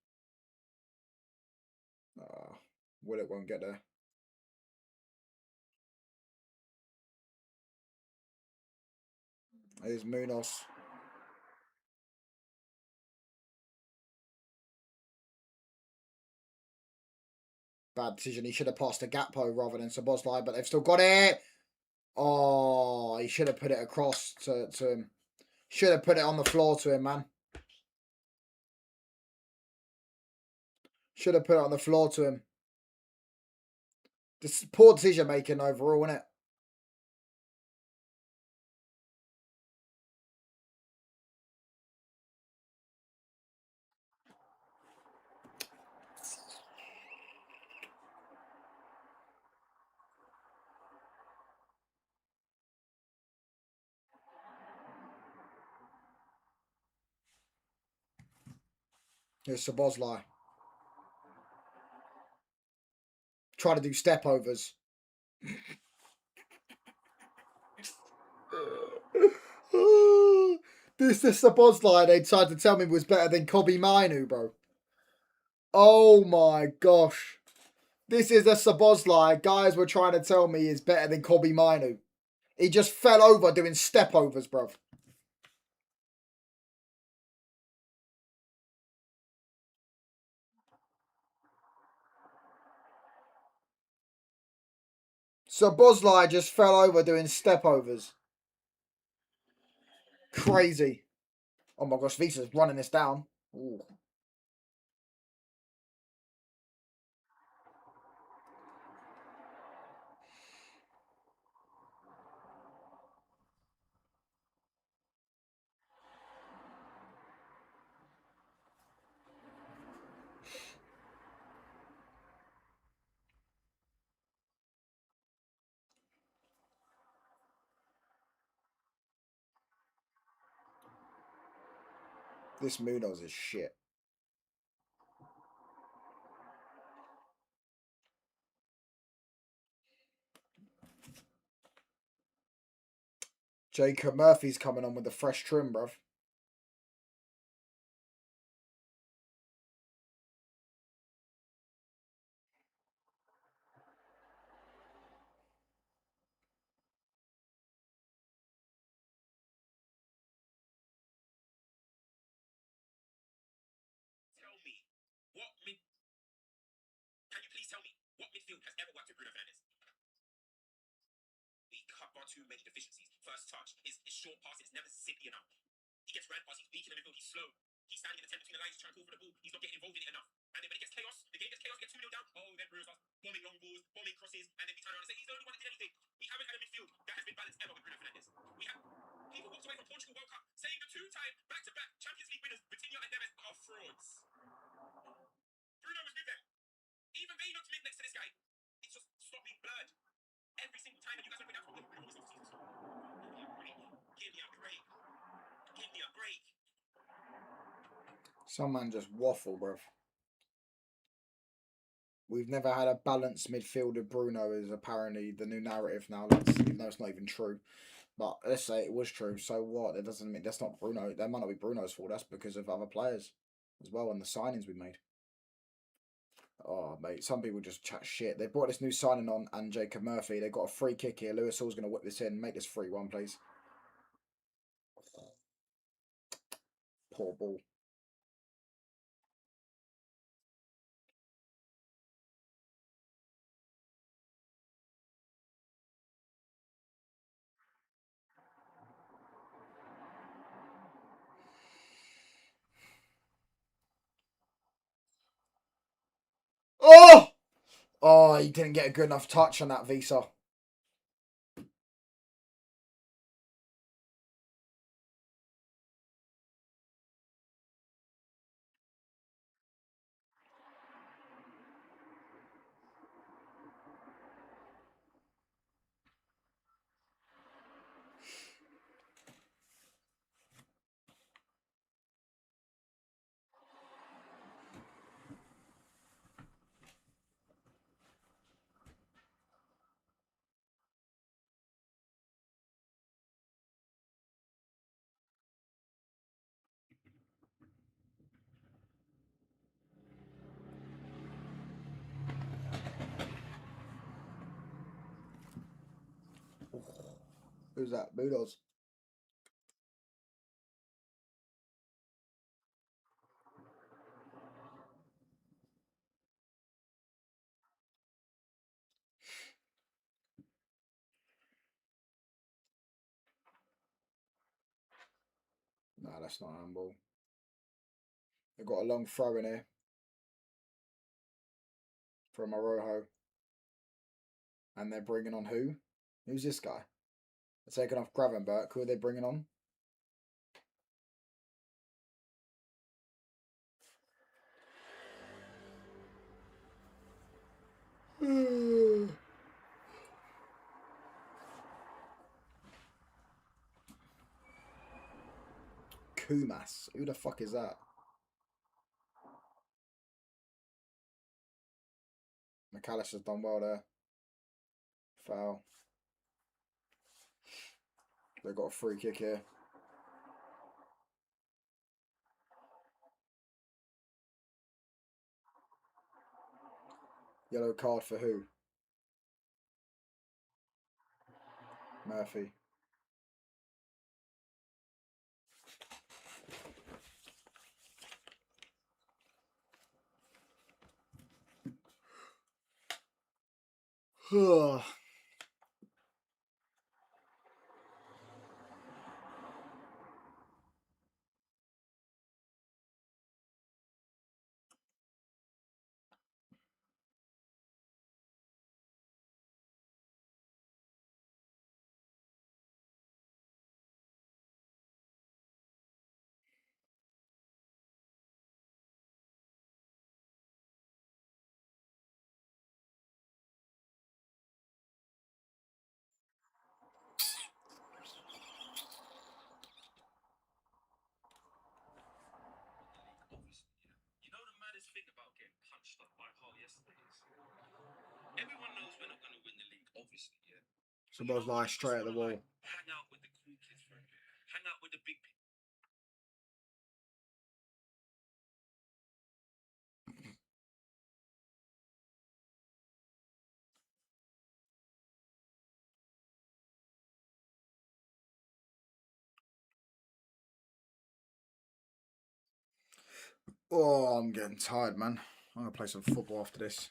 A: Willock won't get there. There's Munoz. Bad decision. He should have passed to Gakpo rather than Szoboszlai, but they've still got it. Oh, he should have put it across to him. Should have put it on the floor to him, man. Should have put it on the floor to him. This poor decision making overall, isn't it? Here's Szoboszlai. Try to do step overs. This is Szoboszlai they tried to tell me was better than Kobe Mainu, bro. Oh my gosh. This is a Szoboszlai guys were trying to tell me is better than Kobe Mainu. He just fell over doing step overs, bro. Szoboszlai just fell over doing step overs. Crazy. Oh my gosh, Visa's running this down. Ooh. This Munoz is shit. Jacob Murphy's coming on with the fresh trim, bruv.
C: Can you please tell me what midfield has ever worked with Bruno Fernandes? We cut
D: bar too many deficiencies. First touch, his short pass is never zippy enough. He gets ran past, he's weak in the midfield, he's slow. He's standing in the 10 between the lines, trying to call for the ball. He's not getting involved in it enough. And then when it gets chaos, the game gets chaos, gets 2-0 down. Oh, then Bruno starts bombing long balls, bombing crosses, and then we turn around and say he's the only one that did anything. We haven't had a midfield that has been balanced ever with Bruno Fernandes. We have people walked away from Portugal World Cup saying the two-time back-to-back Champions League winners, Vitinha and Neves, are frauds. Bruno was with them. Even they looked mid next to this guy. It's just stop being blurred. Every single time that you guys are going down to Bruno was off season. Give me a break. Give me a break.
A: Some man just waffle, bruv. We've never had a balanced midfield of Bruno is apparently the new narrative now. Even though it's not even true. But let's say it was true. So what? That doesn't mean that's not Bruno. That might not be Bruno's fault. That's because of other players as well and the signings we made. Oh, mate. Some people just chat shit. They brought this new signing on and Jacob Murphy. They got a free kick here. Lewis Hall's going to whip this in. Make this 3-1, please. Poor ball. Oh! Oh, he didn't get a good enough touch on that Visa. Who's that? Budos. No, that's not handball. They've got a long throw in here from Arojo. And they're bringing on who? Who's this guy? They're taking off Gravenberg. Who are they bringing on? Kumas. Who the fuck is that? McAllister's done well there. Foul. They've got a free kick here. Yellow card for who? Murphy.
D: Thing about getting punched up by Hull yesterday is everyone knows we're not going to win the league, obviously, yeah.
A: So both lie straight at the wall.
D: Hang out with the cool kids for a bit. Hang out with the big people.
A: Oh, I'm getting tired, man. I'm going to play some football after this.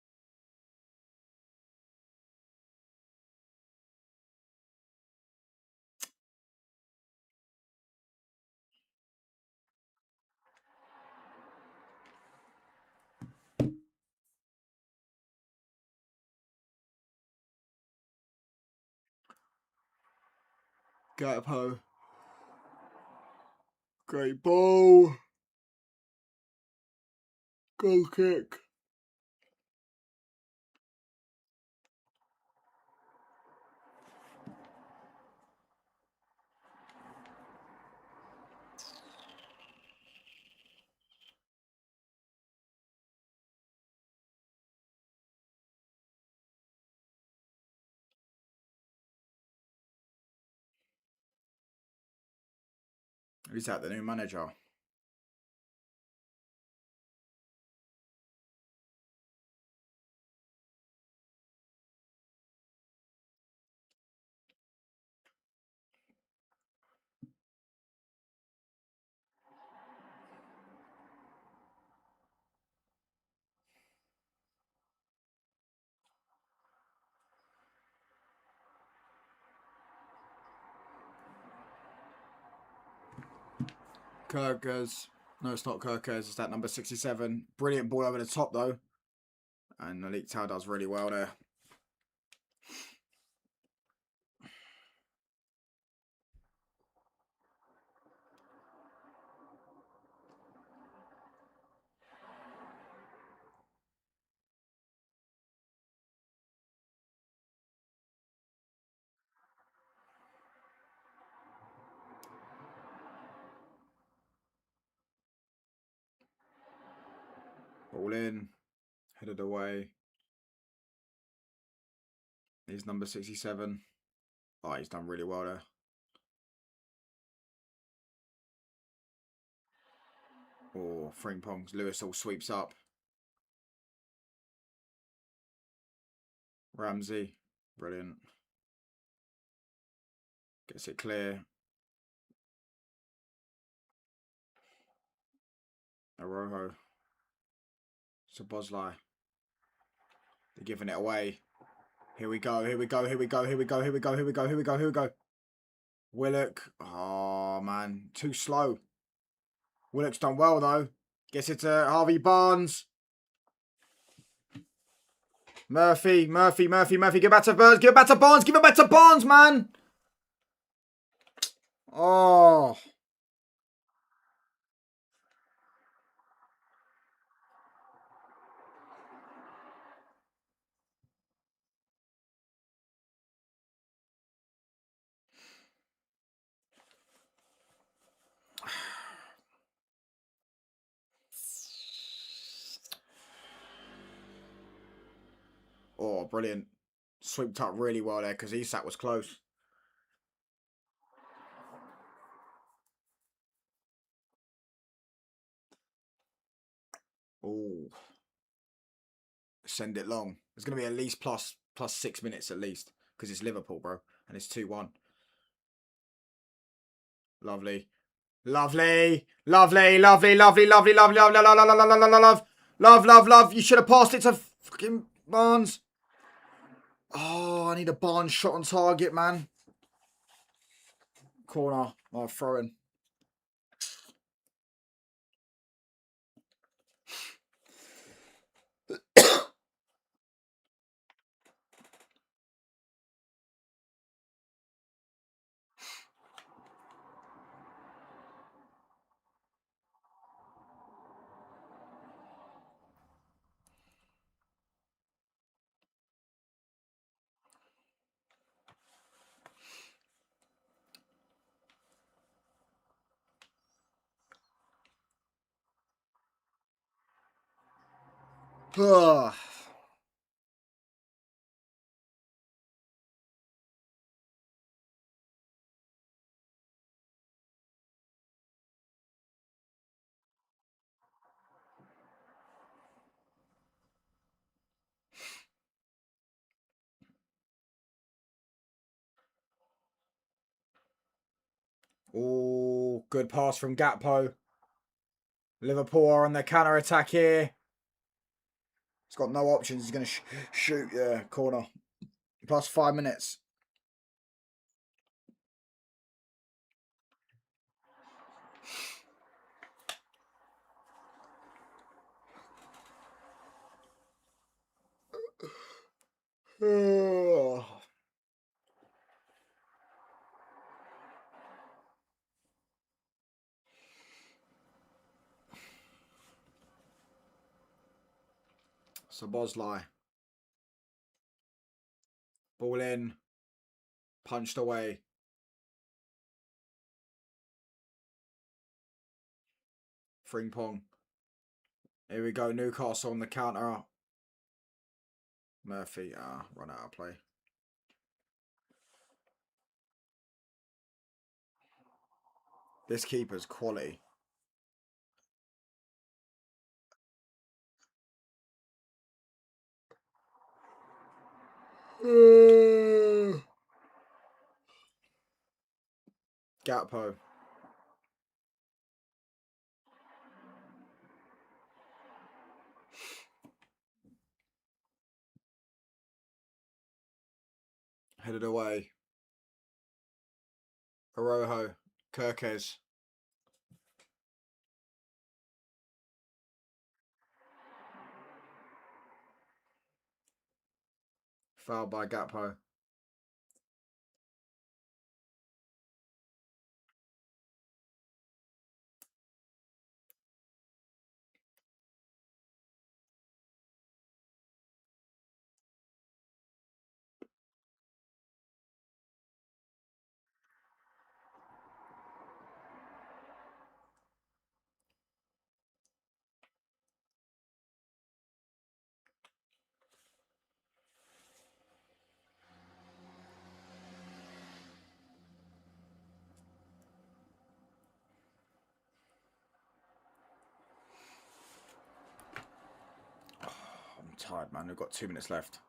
A: Gakpo. Great ball. Goal kick. Who's that, the new manager? Kirkers. No, it's not Kirkers. It's that number 67. Brilliant ball over the top, though. And Malik Tau does really well there. Ball in. Headed away. He's number 67. Oh, he's done really well there. Oh, Frimpong. Lewis all sweeps up. Ramsey. Brilliant. Gets it clear. Arojo. Szoboszlai. They're giving it away. Here we go, here we go, here we go, here we go, here we go, here we go, here we go, here we go. Willock. Oh, man. Too slow. Willock's done well, though. Gets it to Harvey Barnes. Murphy. Give it back to Barnes. Give it back to Barnes. Give it back to Barnes, man. Oh. Oh, brilliant. Sweeped up really well there because Isak was close. Oh. Send it long. It's going to be at least plus 6 minutes at least because it's Liverpool, bro. And it's 2-1. Lovely. Lovely. Lovely, lovely, lovely, lovely, lovely, lovely, love, love, love, love, love, love, love, love. You should have passed it to fucking Barnes. Oh, I need a Barnes shot on target, man. Corner. Oh, throw in. Oh, good pass from Gakpo. Liverpool are on the counter attack here. He's got no options. He's going to shoot. Yeah, corner. Plus 5 minutes. Szoboszlai. Ball in. Punched away. Frimpong. Here we go. Newcastle on the counter. Murphy. Run out of play. This keeper's quality. Gakpo. Headed away. Arojo. Kirkes. Fouled by Gakpo. I'm tired, man. We've got 2 minutes left.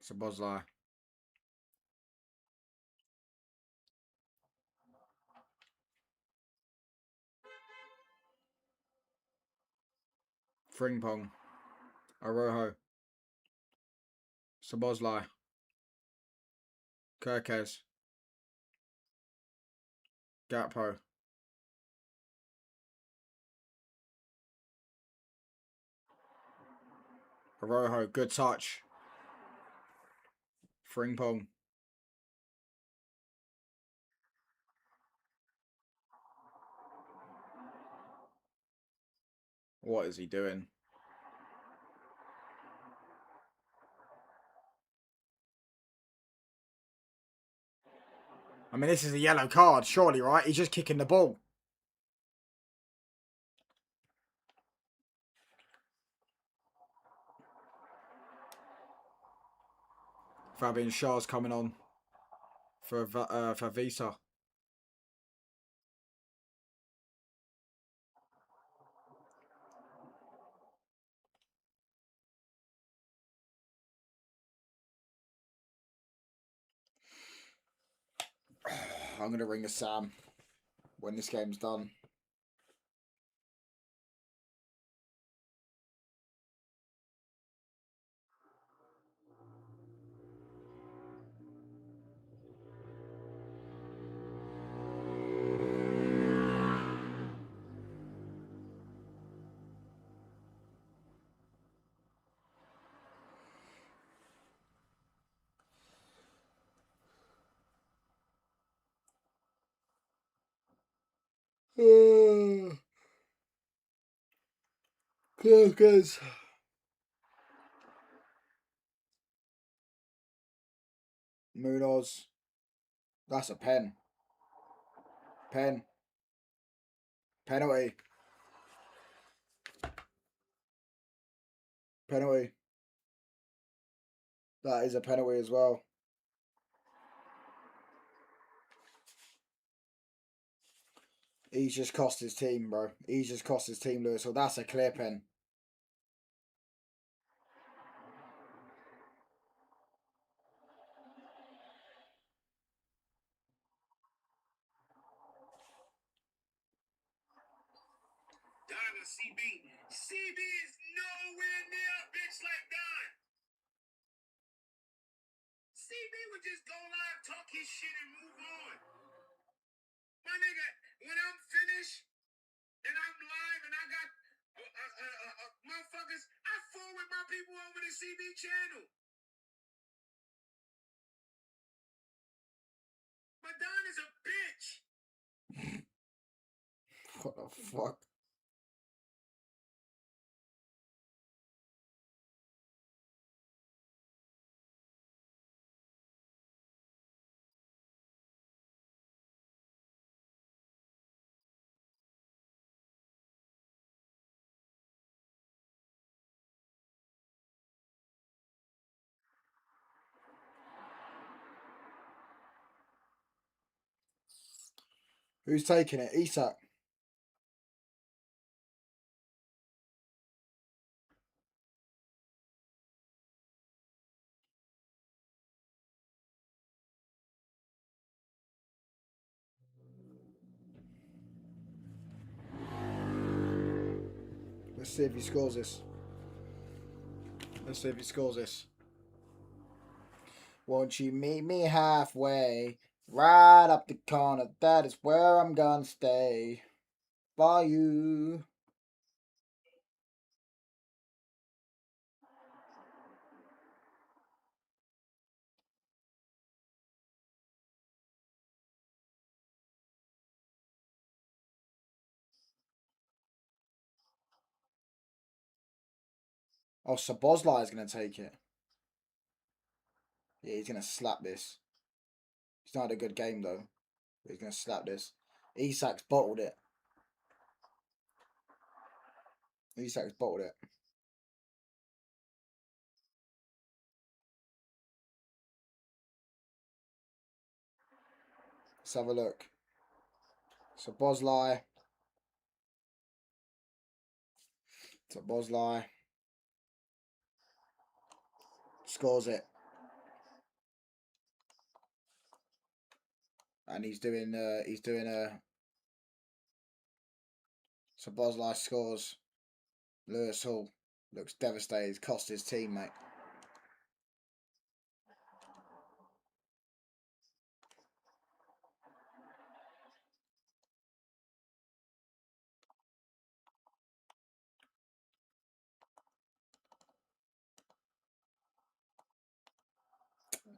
A: Szoboszlai. Frimpong. Arojo. Szoboszlai. Kirkes. Gakpo. Arojo. Good touch. Frimpong. What is he doing? I mean, this is a yellow card, surely, right? He's just kicking the ball. Fabian Schär's coming on for Visa. I'm going to ring a Sam when this game's done. Kirkes. Munoz. That's a pen. Pen. Penalty. Penalty. That is a penalty as well. He's just cost his team, bro. He's just cost his team, Lewis. So that's a clear pen.
B: Donna, CB. CB is nowhere near a bitch like Don. CB would just go live, talk his shit, and move on. My nigga, when I'm finished and I'm live and I got motherfuckers, I forward my people over to CB channel.
A: What the fuck? Who's taking it? Isak. Let's see if he scores this. Let's see if he scores this. Won't you meet me halfway? Right up the corner, that is where I'm gonna stay. By you. Oh, Sabozlai is going to take it. Yeah, he's going to slap this. He's not had a good game, though. But he's going to slap this. Isak's bottled it. Isak's bottled it. Let's have a look. Sabozlai. Sabozlai. Scores it. And he's doing Sabozlai scores. Lewis Hall looks devastated. Cost his team, mate.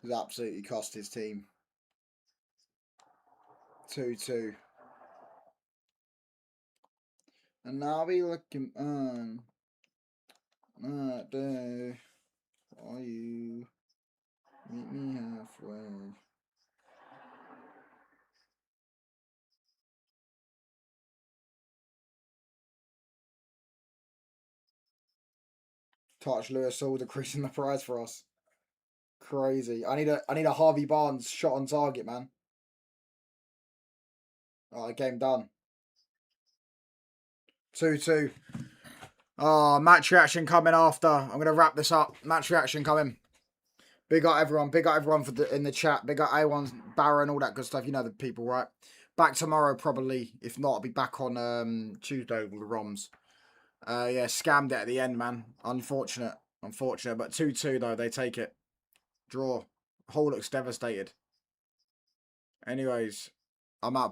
A: He's absolutely cost his team. 2-2. And now we looking on. Day. Are you? Meet me halfway. Touch Lewis all decreasing the prize for us. Crazy. I need a Harvey Barnes shot on target, man. Alright, game done. 2-2. Oh, match reaction coming after. I'm gonna wrap this up. Match reaction coming. Big up everyone. Big up everyone in the chat. Big up A1's Baron, all that good stuff. You know the people, right? Back tomorrow probably. If not, I'll be back on Tuesday with the ROMs. Yeah, scammed it at the end, man. Unfortunate. Unfortunate. But 2-2 though, they take it. Draw. Hall looks devastated. Anyways, I'm out.